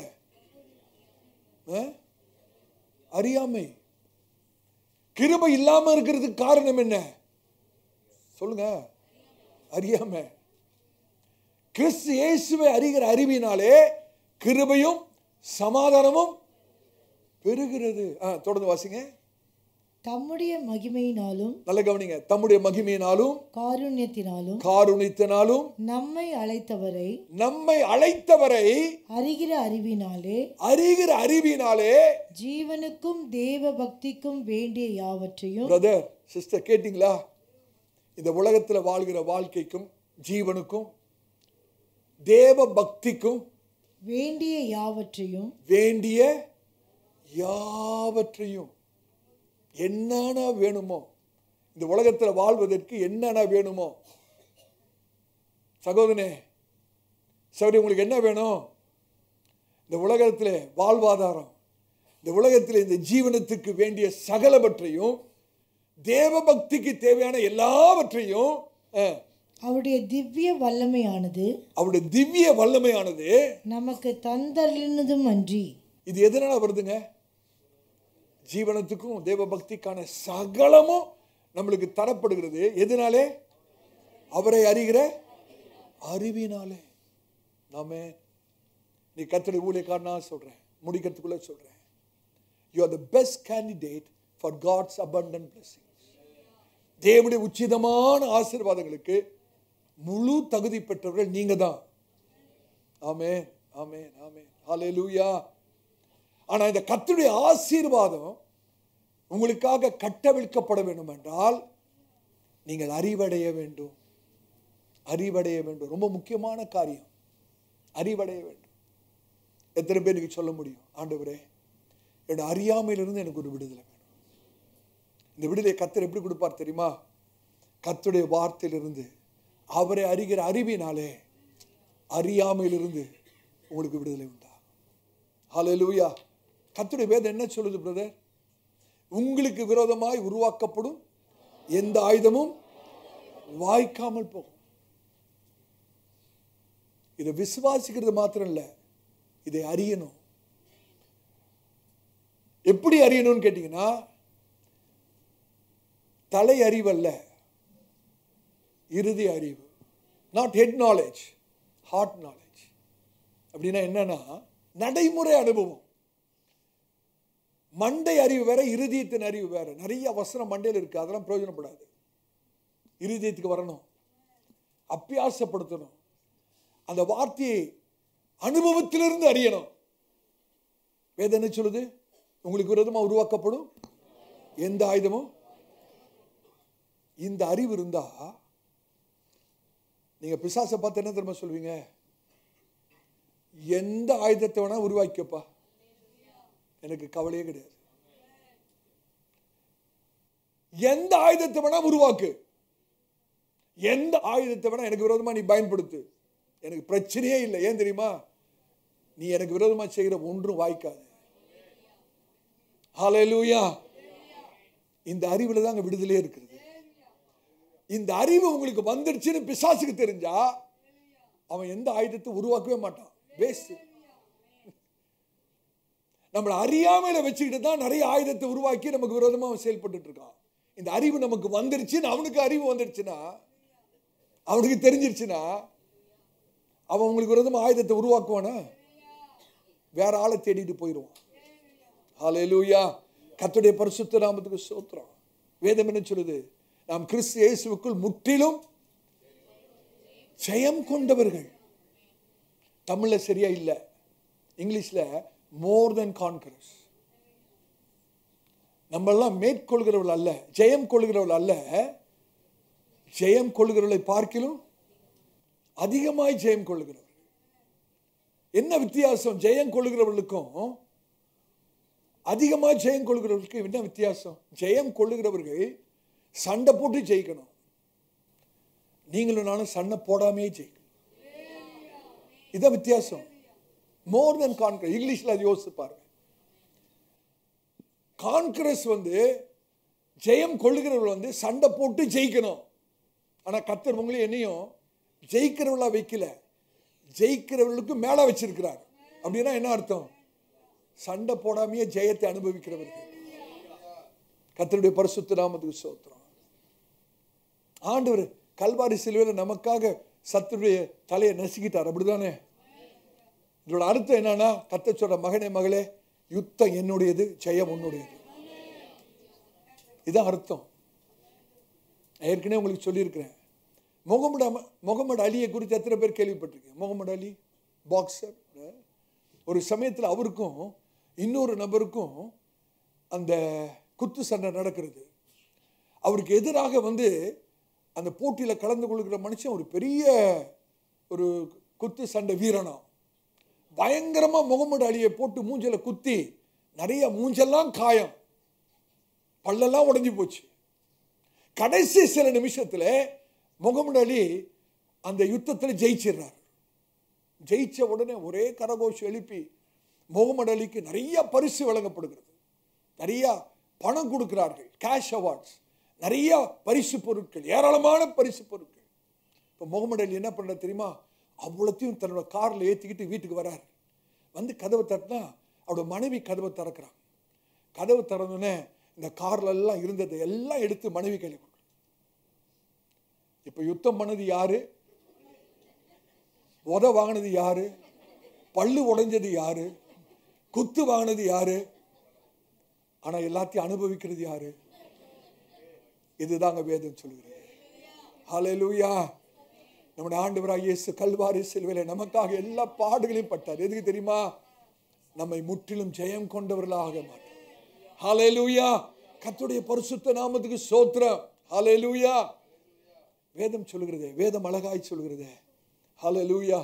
அறியாமை. கிருபை இல்லாம இருக்கிறதுக்கு காரணம் என்ன? சொல்லுங்க. அறியாமை. கிறிஸ்து இயேசுவை அறிகிற அறிவினாலே கிருபையும் சமாதானமும் பெருகிறது. தொடர்ந்து வாசிங்க. தம்முடைய மகிமையினாலும், நல்ல கவனிங்க, தம்முடைய மகிமையினாலும் காருண்யத்தினாலும் நம்மை அழைத்தவரை அறிகிற அறிவினாலே ஜீவனுக்கும் தேவ பக்திக்கும் வேண்டிய யாவற்றையும். பிரதர் சிஸ்டர் கேட்டீங்களா? இந்த உலகத்தில் வாழ்கிற வாழ்க்கைக்கும் ஜீவனுக்கும் தேவ பக்திக்கும் வேண்டிய யாவற்றையும் என்னென்ன வேணுமோ, இந்த உலகத்தில் வாழ்வதற்கு என்னென்ன வேணுமோ, சகோதரனே சகோதரி, உங்களுக்கு என்ன வேணும்? இந்த உலகத்தில் வாழ்வாதாரம், இந்த உலகத்தில் இந்த ஜீவனத்துக்கு வேண்டிய சகலவற்றையும், தேவ பக்திக்கு தேவையான எல்லாவற்றையும் அவருடைய திவ்ய வல்லமையானது நமக்கு தந்தருளினதும் அன்றி. இது எதனால வருதுங்க? ஜீவனத்துக்கும் தேவ பக்திக்கான சகலமும் நம்மளுக்கு தரப்படுகிறது. எதனாலே? அவரை அறிகிற அறிவினாலே. நாமே நீ கர்த்தருடைய ஊழியக்காரனா சொல்றேன், முடிக்கிறதுக்குள்ள சொல்றேன், you are the best candidate for God's abundant blessings. தேவனுடைய உச்சிதமான ஆசீர்வாதங்களுக்கு முழு தகுதி பெற்றவர்கள் நீங்க தான். ஆமென், ஆமென், ஆமென், ஹல்லேலூயா. ஆனா இந்த கர்த்தருடைய ஆசீர்வாதம் உங்களுக்காக கட்டவிழ்க்கப்பட வேண்டும் என்றால் நீங்கள் அறிவடைய வேண்டும். ரொம்ப முக்கியமான காரியம், அறிவடைய வேண்டும். எத்தனை பேர் நீங்க சொல்ல முடியும், ஆண்டவரே என்னோட அறியாமையிலிருந்து எனக்கு ஒரு விடுதலை வேணும்? இந்த விடுதலை கர்த்தர் எப்படி கொடுப்பார் தெரியுமா? கர்த்தருடைய வார்த்தையிலிருந்து, அவரை அறிகிற அறிவினாலே அறியாமையிலிருந்து உங்களுக்கு விடுதலை உண்டா. ஹல்லேலூயா. கர்த்தருடைய வேதம் என்ன சொல்லுது பிரதர்? உங்களுக்கு விரோதமாய் உருவாக்கப்படும் எந்த ஆயுதமும் வாய்க்காமல் போகும். இதை விசுவாசிக்கிறது மாத்திரம் இல்ல, இதை அறியணும். எப்படி அறியணும்னு கேட்டீங்கன்னா, தலை அறிவு அல்ல, இறுதி அறிவு. Not head knowledge, heart knowledge. அப்படின்னா என்னன்னா, நடைமுறை அனுபவம். மண்டை அறிவு வேற, இருதயத்தின் அறிவு வேற. நிறைய வசனம் மண்டையில் இருக்கு, அதெல்லாம் பிரயோஜனப்படாது. இருதயத்துக்கு வரணும், அப்பியாசப்படுத்தணும், அந்த வார்த்தையை அனுபவத்திலிருந்து அறியணும். வேதம் என்ன சொல்லுது? உங்களுக்கு விரோதமா உருவாக்கப்படும் எந்த ஆயுதமும். இந்த அறிவு இருந்தா நீங்க பிசாசை பார்த்து என்ன தெரியுமா சொல்வீங்க? எந்த ஆயுதத்தை வேணா உருவாக்கப்பா, எனக்கு கவலையே கிடையாது. எந்த ஆயுதத்தை வேணா உருவாக்கு, எந்த ஆயுதத்தை வேணா எனக்கு விரோதமா நீ பயன்படுத்து, எனக்கு பிரச்சனையே இல்லை. ஏன் தெரியுமா? நீ எனக்கு விரோதமா செய்கிற ஒன்றும் வாய்க்காது. ஹல்லேலூயா. இந்த அறிவுல தான் விடுதலையே இருக்கிறது. இந்த அறிவு உங்களுக்கு வந்துடுச்சுன்னு பிசாசுக்கு தெரிஞ்சா அவன் எந்த ஆயுதத்தை உருவாக்கவே மாட்டான். வேஸ்ட். நம்மளை அறியாமையில வச்சுக்கிட்டு தான் நிறைய ஆயுதத்தை உருவாக்கி நமக்கு விரோதமா அவன் செயல்பட்டு இருக்கான். இந்த அறிவு நமக்கு வந்துருச்சுன்னு, அவனுக்கு அறிவு வந்துடுச்சுன்னா, அவனுக்கு தெரிஞ்சிருச்சுன்னா, அவன் உங்களுக்கு விரோதமா ஆயுதத்தை உருவாக்குவானா? வேற ஆளை தேடிட்டு போயிடுவான். ஹல்லேலூயா. கர்த்தருடைய பரிசுத்த நாமத்துக்கு ஸ்தோத்திரம். வேதம் என்ன சொல்லுது? நாம் கிறிஸ்து இயேசுவுக்குள் முற்றிலும் ஜெயம் கொண்டவர்கள். தமிழ்ல சரியா இல்ல, இங்கிலீஷ்ல மோர் தென் கான்கரர்ஸ். நம்ம எல்லாம் மேற்கொள்கிறவர்கள் அல்ல, ஜெயம் கொள்கிறவர்கள் அல்ல, ஜெயம் கொள்கிறவர்களை பார்க்கிலும் அதிகமாய் ஜெயம் கொள்கிறவர்கள். என்ன வித்தியாசம்? ஜெயம் கொள்கிறவர்களுக்கும் அதிகமாய் ஜெயம் கொள்கிறவர்களுக்கு என்ன வித்தியாசம்? ஜெயம் கொள்ளுகிறவர்கள் சண்டை போட்டு ஜெயிக்கணும். நீங்களும் நானும் சண்டை போடாமே ஜெயிக்கணும். இதான் வித்தியாசம். மோர் தென் கான்கரஸ். இங்கிலீஷ்ல அது யோசிச்சு பாருங்க. கான்கரஸ் ஜெயம் கொள்ளுகிறவர்கள் சண்டை போட்டு ஜெயிக்கணும். ஆனா கர்த்தர் உங்களையும் என்னையும் ஜெயிக்கிறவளா வைக்கல, ஜெயிக்கிறவர்களுக்கு மேல வச்சிருக்கிறார். அப்படின்னா என்ன அர்த்தம்? சண்டை போடாமையே ஜெயத்தை அனுபவிக்கிறவர்கள். கர்த்தருடைய பரிசுத்த நாமத்துக்கு ஸ்தோத்திரம். ஆண்டவர் கல்வாரி சிலுவையில் நமக்காக சத்துருடைய தலையை நசுக்கிட்டார். அப்படிதானே? இதோட அர்த்தம் என்னன்னா, கர்த்தர் சொல்ற, மகனே மகளே, யுத்தம் என்னுடையது, ஜெயம் உன்னுடையது. இதான் அர்த்தம். ஏற்கனவே உங்களுக்கு சொல்லியிருக்கிறேன். முகமது அலியை குறித்து எத்தனை பேர் கேள்விப்பட்டிருக்கீங்க? முகமது அலி பாக்ஸர். ஒரு சமயத்தில் அவருக்கும் இன்னொரு நபருக்கும் அந்த குத்து சண்டை நடக்கிறது. அவருக்கு எதிராக அந்த போட்டியில் கலந்து கொள்கிற மனுஷன் ஒரு பெரிய ஒரு குத்து சண்டை வீரனா. பயங்கரமா முகமது அலியை போட்டு மூஞ்சல குத்தி நிறைய மூஞ்செல்லாம் காயம், பல்லெல்லாம் உடைஞ்சு போச்சு. கடைசி சில நிமிஷத்துல முகமது அலி அந்த யுத்தத்தில் ஜெயிச்சிடுறார். ஜெயிச்ச உடனே ஒரே கரகோஷம் எழுப்பி முகமது அலிக்கு நிறைய பரிசு வழங்கப்படுகிறது. நிறைய பணம் கொடுக்கிறார்கள், கேஷ் அவார்ட்ஸ், நிறைய பரிசு பொருட்கள், ஏராளமான பரிசு பொருட்கள். இப்போ முகமது அலி என்ன பண்ற தெரியுமா? அவ்வளோத்தையும் தன்னோட காரில் ஏற்றிக்கிட்டு வீட்டுக்கு வராரு. கதவை தட்டினா அவரோட மனைவி கதவை திறக்கிறாங்க. கதவை திறந்தோடனே இந்த கார்ல எல்லாம் இருந்ததை எல்லாம் எடுத்து மனைவி கையில் கொடுக்குறாங்க. இப்போ யுத்தம் பண்ணது யாரு? உத வாங்கினது யாரு? பல்லு உடைஞ்சது யாரு? குத்து வாங்கினது யாரு? ஆனா எல்லாத்தையும் அனுபவிக்கிறது யாரு? இதுதாங்க வேதம் சொல்லுகிறது. ஹல்லேலூயா. நம்முடைய ஆண்டவராகிய இயேசு கல்வாரி சிலுவையிலே நமக்காக எல்லா பாடுகளையும் பட்டார். எதுக்கு தெரியுமா? நம்மை முற்றிலும் ஜெயம் கொண்டவர்களாக மாட்டார். ஹல்லேலூயா. கர்த்தருடைய பரிசுத்த நாமத்துக்கு ஸ்தோத்திரம். ஹல்லேலூயா. வேதம் சொல்லுகிறது, வேதம் அழகாய் சொல்லுகிறது. ஹல்லேலூயா.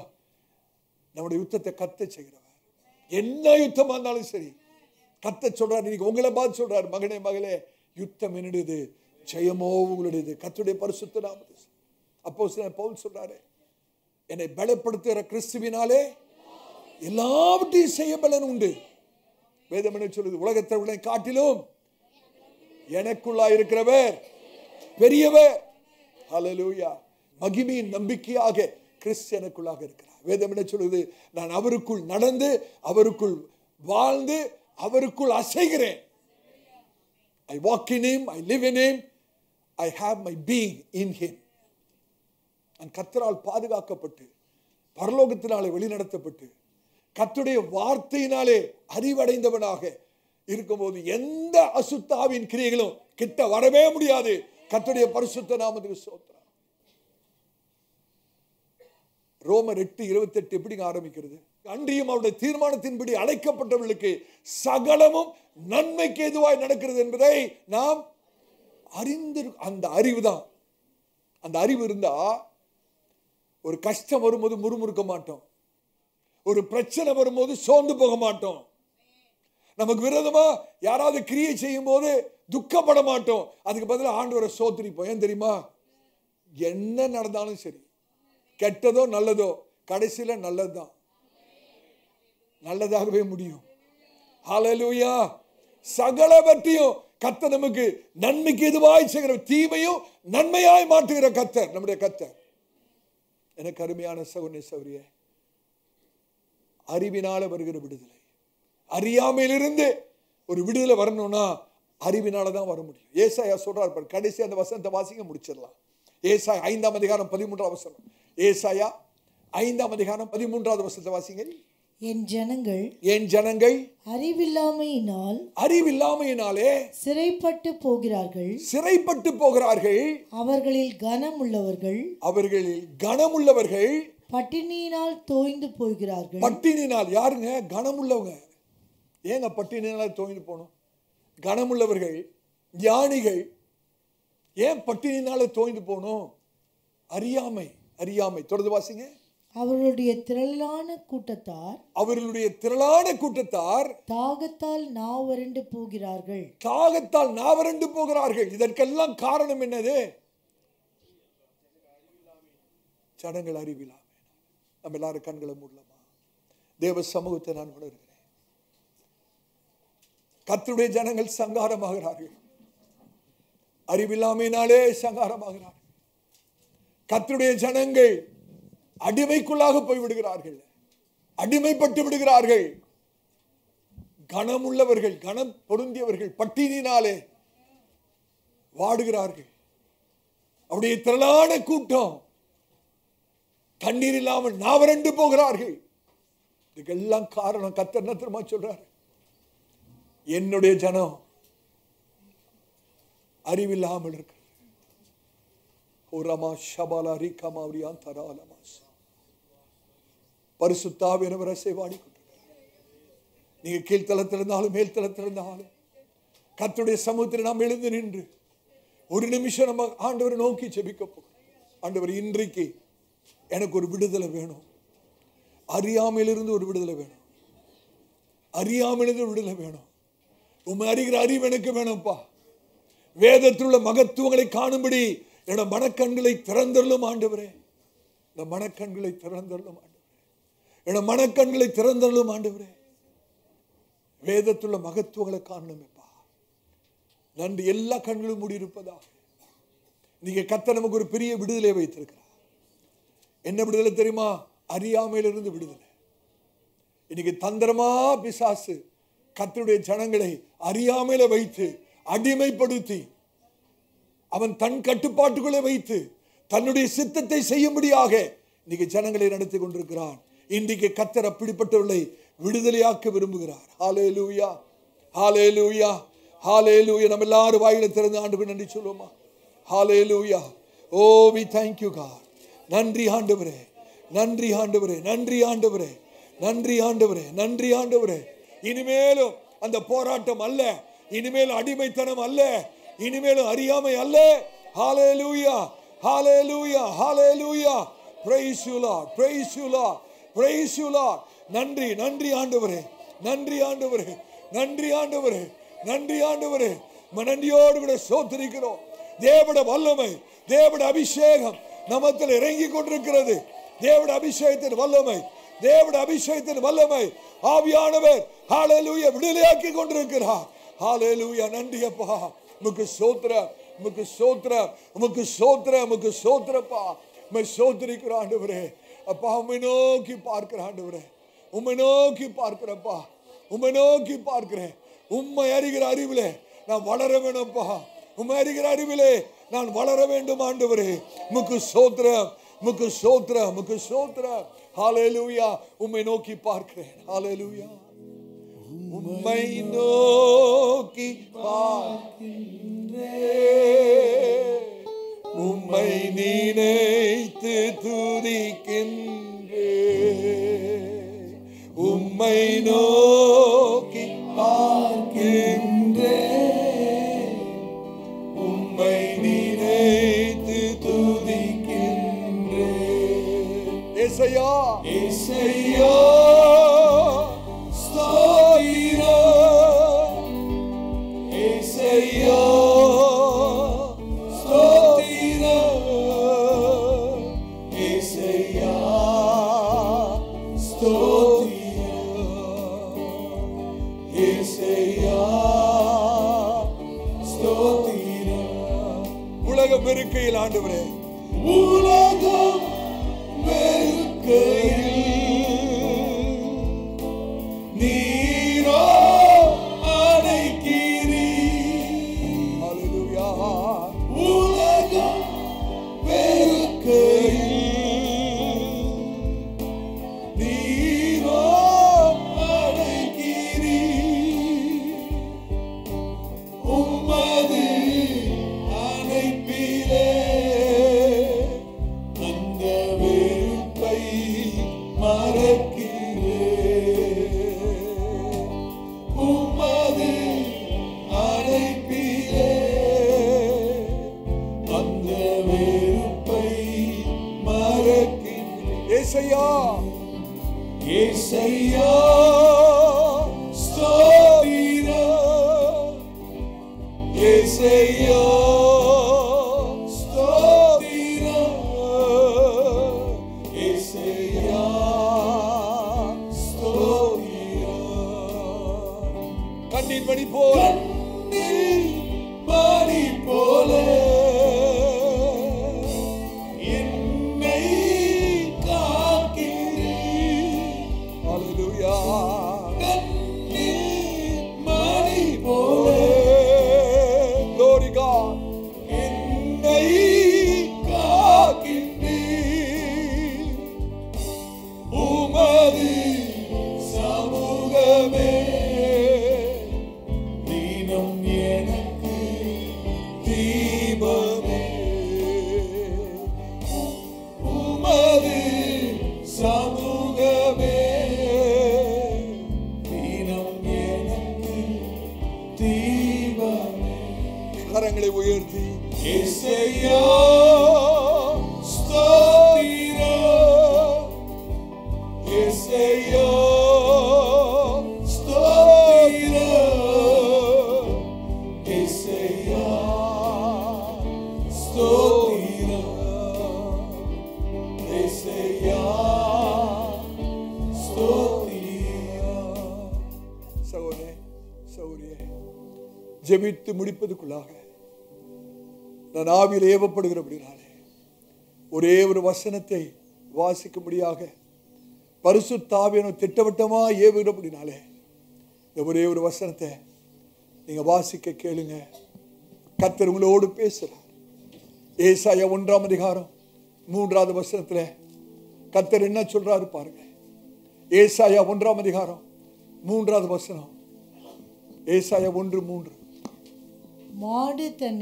நம்முடைய யுத்தத்தை கர்த்தர் செய்கிறவர். என்ன யுத்தமா இருந்தாலும் சரி, கர்த்தர் சொல்றார். இன்னைக்கு உங்களை பார்த்து சொல்றார், மகனே மகளே, யுத்தம் என்னுடையது, ஜெயமோ உங்களுடையது. கர்த்தருடைய பரிசுத்த நாமத்துக்கு. அப்போஸ்தலன் பவுல் சொல்றாரு, என்னை பலப்படுத்துகிற கிறிஸ்துவினாலே எல்லாவற்றையும் செய்ய பலன் உண்டு. வேதம் என்ன சொல்லுது? உலகத்தை காட்டிலும் எனக்குள்ளா இருக்கிறவர் பெரியவர். ஹல்லேலூயா. மகிமையின் நம்பிக்கையாக கிறிஸ்து எனக்குள்ளாக இருக்கிறார். வேதம் என்ன சொல்லுது? நான் அவருக்குள் நடந்து, அவருக்குள் வாழ்ந்து, அவருக்குள் அசைகிறேன். I walk in him, I live in him, I have my being in him. நான் கர்த்தரால் பாதுகாக்கப்பட்டு, பரலோகத்தினாலே வழிநடத்தப்பட்டு, கர்த்தருடைய வார்த்தையினாலே அறிவடைந்தவனாக இருக்கும்போது எந்த அசுத்தாவின் கிரியைகளும் கிட்ட வரவே முடியாது. கர்த்தருடைய பரிசுத்த நாமத்துக்கு ஸ்தோத்திரம். ரோமர் 8:28 எப்படிங்க ஆரம்பிக்கிறது? அன்றியும் அவருடைய தீர்மானத்தின்படி அழைக்கப்பட்டவர்களுக்கு சகலமும் நன்மைக்கு எதுவாய் நடக்கிறது என்பதை நாம் அறிந்து. அந்த அறிவு தான். அந்த அறிவு இருந்தா ஒரு கஷ்டம் வரும்போது முறுமுறுக்க மாட்டோம். ஒரு பிரச்சனை வரும்போது சோர்ந்து போக மாட்டோம். நமக்கு விரோதமா யாராவது கிரியை செய்யும் போது துக்கப்பட மாட்டோம். அதுக்கு பதிலாக ஆண்டவரை ஸ்தோத்திரிப்போம். ஏன் தெரியுமா? என்ன நடந்தாலும் சரி, கெட்டதோ நல்லதோ, கடைசியில நல்லதுதான், நல்லதாகவே முடியும். ஹல்லேலூயா. சகலவற்றையும் கர்த்தர் நமக்கு நன்மைக்கு எதுவாய் செய்கிற, தீமையும் நன்மையாய் மாற்றுகிற கர்த்தர் நம்முடைய கர்த்தர். எனக்கு அருமையான சகோதரனே சகோதரியே, அறிவினால வருகிற விடுதலை, அறியாமையிலிருந்து ஒரு விடுதலை வரணும்னா அறிவினால தான் வர முடியும். ஏசாயா சொல்றார், கடைசி அந்த வசனத்தை வாசிக்க முடிச்சிடலாம். ஏசாயா 5:13 வசனம். ஏசாயா 5:13 வசனத்தை வாசிங்க. என் ஜனங்கள் அறிவில்லாமையினாலே சிறைப்பட்டு போகிறார்கள். அவர்களில் கனமுள்ளவர்கள் பட்டினியினால் தோய்ந்து போகிறார்கள். பட்டினினால் யாருங்க? கனமுள்ளவங்க. ஏங்க பட்டினியினால் தோய்ந்து போகணும்? கனமுள்ளவர்கள், ஞானிகள் ஏன் பட்டினியினால தோய்ந்து போகணும்? அறியாமை. தொடர்ந்து வாசிங்க. அவர்களுடைய திரளான கூட்டத்தார் தாகத்தால் நாவறண்டு போகிறார்கள். இதற்கெல்லாம் காரணம் என்னது? ஜனங்கள் அறிவில்லாமை. நம்ம எல்லாரும் கண்களை மூடலாமா? தேவ சமூகத்தை நான் உணர்கிறேன். கர்த்தருடைய ஜனங்கள் சங்காரமாகிறார்கள். அறிவில்லாமையினாலே சங்காரமாகிறார்கள். கர்த்தருடைய ஜனங்கள் அடிமைக்குள்ளாக போய்விடுகிறார்கள், அடிமைப்பட்டு விடுகிறார்கள். கனமுள்ளவர்கள், கனம் பொருந்தியவர்கள் பட்டினினாலே வாடுகிறார்கள். அவருடைய திரளான கூட்டம் தண்ணீர் இல்லாமல் நாவரண்டு போகிறார்கள். இதுக்கெல்லாம் காரணம் கர்த்தர் என்ன தெரியுமா சொல்றாரு? என்னுடைய ஜனம் அறிவில்லாமல் இருக்கிறது. பரிசுத்த ஆவியானவர் அசைவாடி கொண்டிருக்கிறார். நீங்க கீழ்த்தளத்தில் இருந்தாலும் மேல் தளத்தில் இருந்தாலும் கர்த்தருடைய சமூகத்தில் நாம் எழுந்து நின்று ஒரு நிமிஷம் நம்ம ஆண்டவரை நோக்கி ஜெபிக்க போகிறோம். ஆண்டவர், இன்றைக்கு எனக்கு ஒரு விடுதலை வேணும். அறியாமையிலிருந்து ஒரு விடுதலை வேணும். அறியாமையிலிருந்து ஒரு விடுதலை வேணும். உண்மை அறிகிற அறிவு எனக்கு வேணும்ப்பா. வேதத்தில் உள்ள மகத்துவங்களை காணும்படி என மனக்கண்களை திறந்தருளும் ஆண்டவரே. இந்த மனக்கண்களை திறந்தருளும் ஆண்டவரே. என மனக்கண்களை திறந்தருளும் ஆண்டவரே. வேதத்துள்ள மகத்துவங்களை காணணுமேப்பா. நன்றி. எல்லா கண்களும் மூடி இருப்பதாக நீங்க கர்த்தர் நமக்கு ஒரு பெரிய விடுதலை வைத்திருக்கிறார். என்ன விடுதலை தெரியுமா? அறியாமையிலிருந்து விடுதலை. இன்னைக்கு தந்திரமா பிசாசு கர்த்தருடைய ஜனங்களை அறியாமையில வைத்து அடிமைப்படுத்தி அவன் தன் கட்டுப்பாட்டுக்குள்ளே வைத்து தன்னுடைய சித்தத்தை செய்யும்படியாக இன்னைக்கு ஜனங்களை நடத்தி கொண்டிருக்கிறான். இன்றைக்கு கர்த்தர் அப்படிப்பட்டவர்களை விடுதலையாக்க விரும்புகிறார். ஹல்லேலூயா, ஹல்லேலூயா, ஹல்லேலூயா. நம்ம எல்லாரும் வாயில திறந்து ஆண்டவருக்கு நன்றி சொல்லுவோமா? ஹல்லேலூயா. ஓ we thank you God. நன்றி ஆண்டவரே, நன்றி ஆண்டவரே, நன்றி ஆண்டவரே, நன்றி ஆண்டவரே, நன்றி ஆண்டவரே. இனிமேலும் அந்த போராட்டம் அல்ல, இனிமேலும் அடிமைத்தனம் அல்ல, இனிமேலும் அறியாமை அல்ல. ஹல்லேலூயா, ஹல்லேலூயா, ஹல்லேலூயா. praise you Lord, praise you Lord, praise you Lord. நன்றி, நன்றி ஆண்டவரே, நன்றி ஆண்டவரே, நன்றி ஆண்டவரே, நன்றி ஆண்டவரே. நன்றியோடு கூட ஸ்தோத்திரிக்கிறோம். தேவனுடைய வல்லமை, தேவனுடைய அபிஷேகம் நமத்தில் இறங்கி கொண்டிருக்கிறது. தேவனுடைய அபிஷேகத்தின் வல்லமை, தேவனுடைய அபிஷேகத்தின் வல்லமை ஆவியானவர் ஹல்லேலூயா விடுதலையாக்கி கொண்டிருக்கிறார். ஹல்லேலூயா. நன்றி அப்பா. உமக்கு ஸ்தோத்திரம், உமக்கு ஸ்தோத்திரம், உமக்கு ஸ்தோத்திரம், உமக்கு ஸ்தோத்திரப்பா. உம்மை ஸ்தோத்திரிக்கிறோம் ஆண்டவரே. அப்பா உம்மை நோக்கி பார்க்கிற ஆண்டவரே, உம்மை நோக்கி பார்க்கிறப்பா, உம்மை நோக்கி பார்க்கிறேன். உம்மை அறிகிற அறிவிலே நான் வளர வேணும்ப்பா. உம்மை அறிகிற அறிவிலே நான் வளர வேண்டும் ஆண்டவரே. உமக்கு ஸ்தோத்திரம், உமக்கு ஸ்தோத்திரம், உமக்கு ஸ்தோத்திரம். ஹல்லேலூயா. உம்மை நோக்கி பார்க்கிறேன். ஹல்லேலூயா. உம்மை நோக்கி பார்க்கின்றேன், உம்மை நினைத்து துதிக்கின்றேன், உம்மை நோக்கி பார்க்கின்றேன், உம்மை நினைத்து துதிக்கின்றேன். ஏசையா, ஏசையா ஸ்தோத்திரம், ஏசையா ஸ்தோத்திரம், ஏசையா ஸ்தோத்திரம், ஏசையா ஸ்தோத்திரம். உலகம் வெறுக்கையில் ஆண்டவரே, உலகம் வெறுக்கையில் நீரோ அணைக்கிறீர். ஹல்லேலூயா. உலகம் வெறுக்கையில் நீரோ அணைக்கிறீர். உம்மது அணைப்பிலே அந்த வெறுப்பை மறக்கிறேன். உம்மது அணைப்பிலே அந்த வெறுப்பை மறக்கிறேன். ஏசையா, ஏசையா ஸ்தோத்திரம், ஏசையா ஸ்தோத்திரம், ஏசையா ஸ்தோத்திரம். உயர்த்தி യേശയ്യാ സ്തോത്രം യേശയ്യാ സ്തോത്രം യേശയ്യാ സ്തോത്രം യേശയ്യാ സ്തോത്രം. சகோதரே சகோதரியே, ஜெபித்து முடிப்பதற்குள்ளாக நான் ஆவியில் ஏவப்படுகிறபடினாலே ஒரே ஒரு வசனத்தை வாசிக்கும்படியாக பரிசுத்த ஆவியானவர் திட்டவட்டமா ஏவுகிறபடினாலே இந்த ஒரே ஒரு வசனத்தை நீங்க வாசிக்க கேளுங்க. கர்த்தர் உங்களோடு பேசுறார். ஏசாயா 1:3 கர்த்தர் என்ன சொல்றாரு பாருங்க. ஏசாயா 1:3 ஏசாயா 1:3. மாடு தன்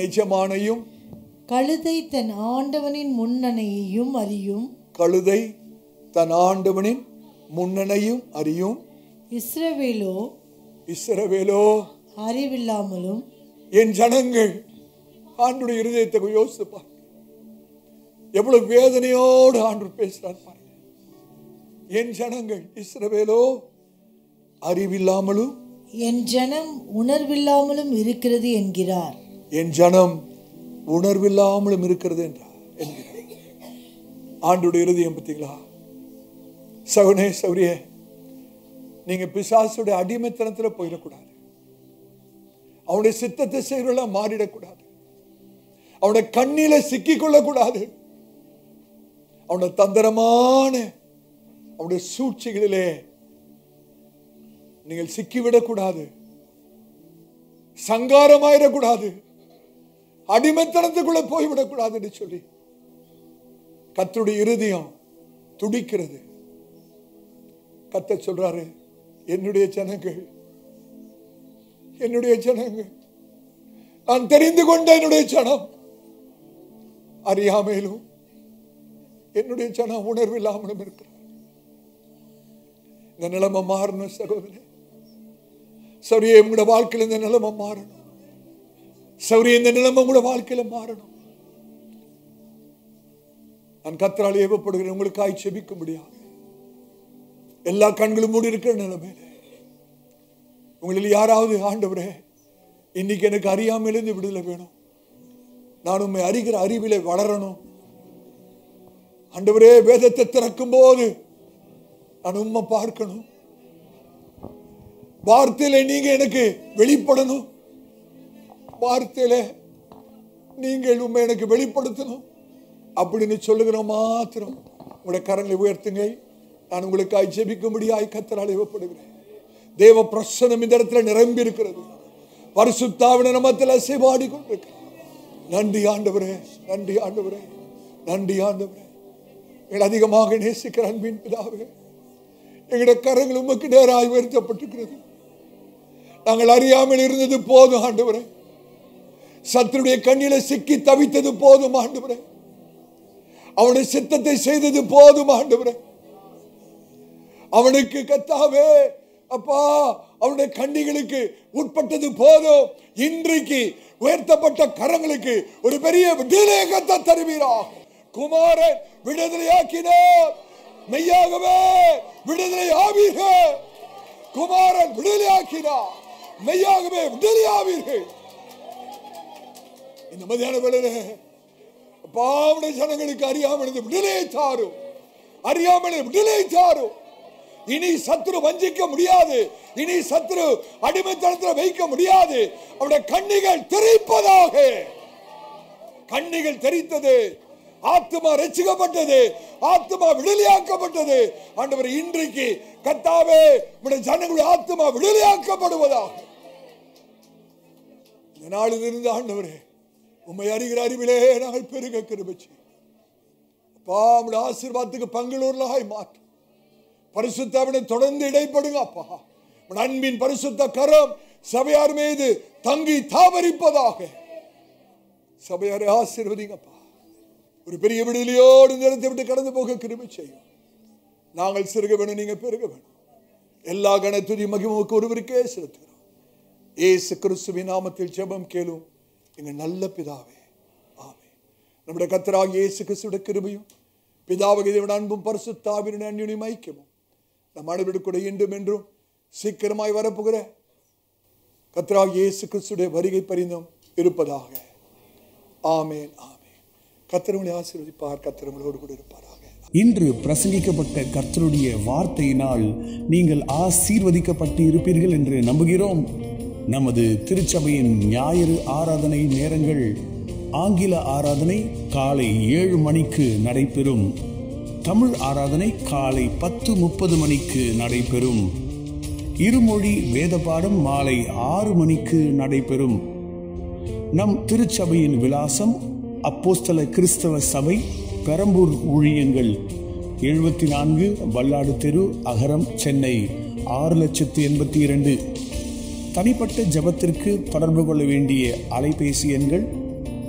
எஜமானையும் கழுதை தன் ஆண்டவனின் முன்னணையையும் அறியும். கழுதை தன் ஆண்டவனின் முன்னணையும் அறியும். இஸ்ரவேலோ அறிவில்லாமலும். என் ஜனங்கள், ஆண்டுடைய இருதயத்தை யோசித்து பாருங்க. எவ்வளவு வேதனையோடு ஆண்டு பேசுறார் பாருங்க. என் ஜனங்கள் இஸ்ரவேலோ அறிவில்லாமலும் என் ஜனம் உணர்வில்லாமலும் இருக்கிறது என்கிறார். என் ஜனம் உணர்வில்லாமலும் இருக்கிறது என்றார் என்கிறார். ஆண்டுடைய இருதயம் பார்த்தீங்களா? சகோதரனே சகோதரியே, நீங்க பிசாசுடைய அடிமைத்தனத்தில் போயிடக்கூடாது. அவனுடைய சித்தத்தை செய்கிறவர்களா மாறிடக்கூடாது. அவனுடைய கண்ணில சிக்கிக் கொள்ளக்கூடாது. அவனுடைய தந்திரமான அவனுடைய சூழ்ச்சிகளிலே நீங்கள் சிக்கிவிடக்கூடாது. சங்காரமாயிடக்கூடாது. அடிமைத்தனத்துக்குள்ள போய்விடக்கூடாது என்று சொல்லி கர்த்தருடைய இருதயம் துடிக்கிறது. கர்த்தர் சொல்றாரு, என்னுடைய ஜனங்கள் நான் தெரிந்து கொண்ட என்னுடைய ஜனம் அறியாமலும் என்னுடைய ஜனம் உணர்வில்லாமலும் இருக்கிறார். இந்த நிலைமை மாறணும் சகோதரனே சௌரியே. உங்களோட வாழ்க்கையில் இந்த நிலைமை மாறணும். சௌரியே, இந்த நிலைமை உங்களோட வாழ்க்கையில மாறணும். நான் கர்த்தரால் ஏவப்படுகிறேன். உங்களுக்காய் செபிக்க முடியாது. எல்லா கண்களும் மூடி இருக்கிற நிலைமையில உங்களில் யாராவது, ஆண்டவரே இன்னைக்கு எனக்கு அறியாமையிலிருந்து விடுதலை வேணும், நான் உண்மை அறிகிற அறிவிலே வளரணும், ஆண்டவரே வேதத்தை திறக்கும் போது நான் உண்மை பார்க்கணும், வார்த்தையில நீங்க எனக்கு வெளிப்படணும், வார்த்தையில நீங்கள் உண்மை எனக்கு வெளிப்படுத்தணும் அப்படின்னு சொல்லுகிற மாத்திரம் உங்களுடைய கரங்களை உயர்த்துங்க. நான் உங்களுக்காய் ஜெபிக்கும்படியாய் கர்த்தரால் ஏவப்படுகிறேன். தேவ பிரசன்னம் இந்த இடத்துல நிரம்பி இருக்கிறது. பரிசுத்த ஆவியின் நாமத்தில் அசைவாடி கொண்டிருக்கிறேன். நன்றி ஆண்டவரே, நன்றி ஆண்டவரே, நன்றி ஆண்டவரே. எங்களை அதிகமாக நேசிக்கிற அன்பின் பிதாவே, எங்களுடைய கரங்கள் உமக்கு நேராய் உயர்த்தப்பட்டிருக்கிறது. நாங்கள் அறியாமல் இருந்தது போதும் ஆண்டவரே. சத்துருடைய கண்ணில சிக்கி தவித்தது போதும் ஆண்டவரே. அவனுடைய சித்தத்தை செய்தது போதும் ஆண்டவரே. அவனுக்கு கர்த்தாவே அப்பா அவனுடைய கண்ணிகளுக்கு உட்பட்டது போதும். இன்றைக்கு உயர்த்தப்பட்ட கரங்களுக்கு ஒரு பெரிய விடுதலை கர்த்தர் தருவீராக. குமாரன் விடுதலையாக்கினார், மெய்யாகவே விடுதலை ஆவீர்கள். குமாரன் விடுதலையாக்கினார், மெய்யாகவே விடுதலை ஆவீர்கள். இந்த மதியான வேளையில பாவடைய ஜனங்களுக்கு அறியாமல் விடுதலை தாரும், அறியாமல் விடுதலை தாரும். இனி சத்துரு வஞ்சிக்க முடியாது, இனி சத்துரு அடிமைத்தனத்தில் வைக்க முடியாது. அவருடைய கண்ணிகள் தெரிப்பதாக. கண்ணிகள் தெரித்தது, ஆத்துமா ரட்சிக்கப்பட்டது, ஆத்துமா விடுதலையாக்கப்பட்டது. ஆண்டவர் இன்றைக்கு கர்த்தாவே உம்முடைய ஜனங்களுடைய ஆத்துமா விடுதலையாக்கப்படுவதாக. இந்த நாளிலிருந்து ஆண்டவரே உம்மை அறிகிற அறிவிலே நாங்கள் பெருக கிருபை செய்யும். அப்பா உம்முடைய ஆசீர்வாதத்துக்கு பங்குள்ளவர்களாய் மாற்றும். பரிசுத்தாவிடம் தொடர்ந்து இடைப்படுங்க அப்பா. அன்பின் பரிசுத்த கரம் சபையார் மீது தங்கி தாவரிப்பதாக. சபையாரை ஆசீர்வதிங்கப்பா. ஒரு பெரிய விடுதலையோடு நிலத்தை விட்டு கடந்து போக கிருபை செய்யும். நாங்கள் சிறுக வேணும், நீங்க பெருக வேணும். எல்லா கணத்துதி மகிமுக்கு ஒருவருக்கே செலுத்துகிறோம். இயேசு கிறிஸ்துவின் நாமத்தில் ஜெபம் கேளும் எங்கள் நல்ல பிதாவே, ஆமென். நம்முடைய கர்த்தராகிய இயேசு கிறிஸ்துவின் கிருபையும் பிதாவாகிய தேவனுடைய அன்பும் பரிசுத்த ஆவியினுடைய அன்யோன்ய ஐக்கியமும் நம் அனைவரோடு கூட இன்றும் என்றும் சீக்கிரமாய் வரப்போகிற கர்த்தராகிய இயேசு கிறிஸ்துவின் வருகை பரிந்தும் இருப்பதாக. ஆமென், ஆமென். கர்த்தர் உங்களை ஆசீர்வதிப்பார். கர்த்தர் உங்களோடு கூட இருப்பாராக. இன்று பிரசங்கிக்கப்பட்ட கர்த்தருடைய வார்த்தையினால் நீங்கள் ஆசீர்வதிக்கப்பட்டு இருப்பீர்கள் என்று நம்புகிறோம். நமது திருச்சபையின் ஞாயிறு ஆராதனை நேரங்கள்: ஆங்கில ஆராதனை காலை 7 மணிக்கு நடைபெறும். தமிழ் ஆராதனை காலை 10:30 மணிக்கு நடைபெறும். இருமொழி வேத பாடம் மாலை 6 மணிக்கு நடைபெறும். நம் திருச்சபையின் விலாசம்: அப்போஸ்தல கிறிஸ்தவ சபை, பெரம்பூர் ஊழியங்கள், 74 வல்லாடு தெரு, அகரம், சென்னை 6,82,000. தனிப்பட்ட ஜெபத்திற்கு தொடர்பு கொள்ள வேண்டிய அலைபேசி எண்கள்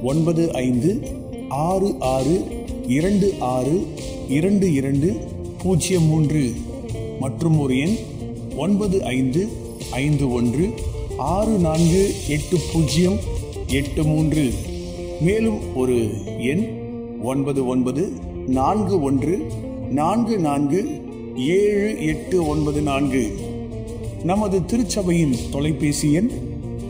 9566262203 மற்றும் ஒரு எண் 9551648083. மேலும் ஒரு எண் 9941447894. நமது திருச்சபையின் தொலைபேசி எண்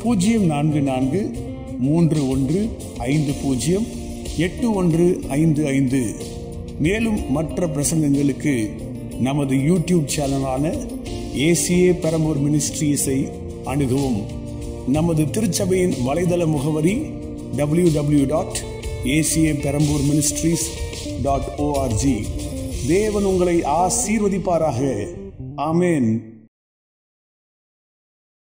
044151508155. மேலும் மற்ற பிரசங்கங்களுக்கு நமது யூடியூப் சேனலான ஏசிஏ பெரம்பூர் மினிஸ்ட்ரீஸை அணுகவும். நமது திருச்சபையின் வலைதள முகவரி www.acaperambourministries.org. தேவன் உங்களை ஆசீர்வதிப்பாராக. ஆமென்.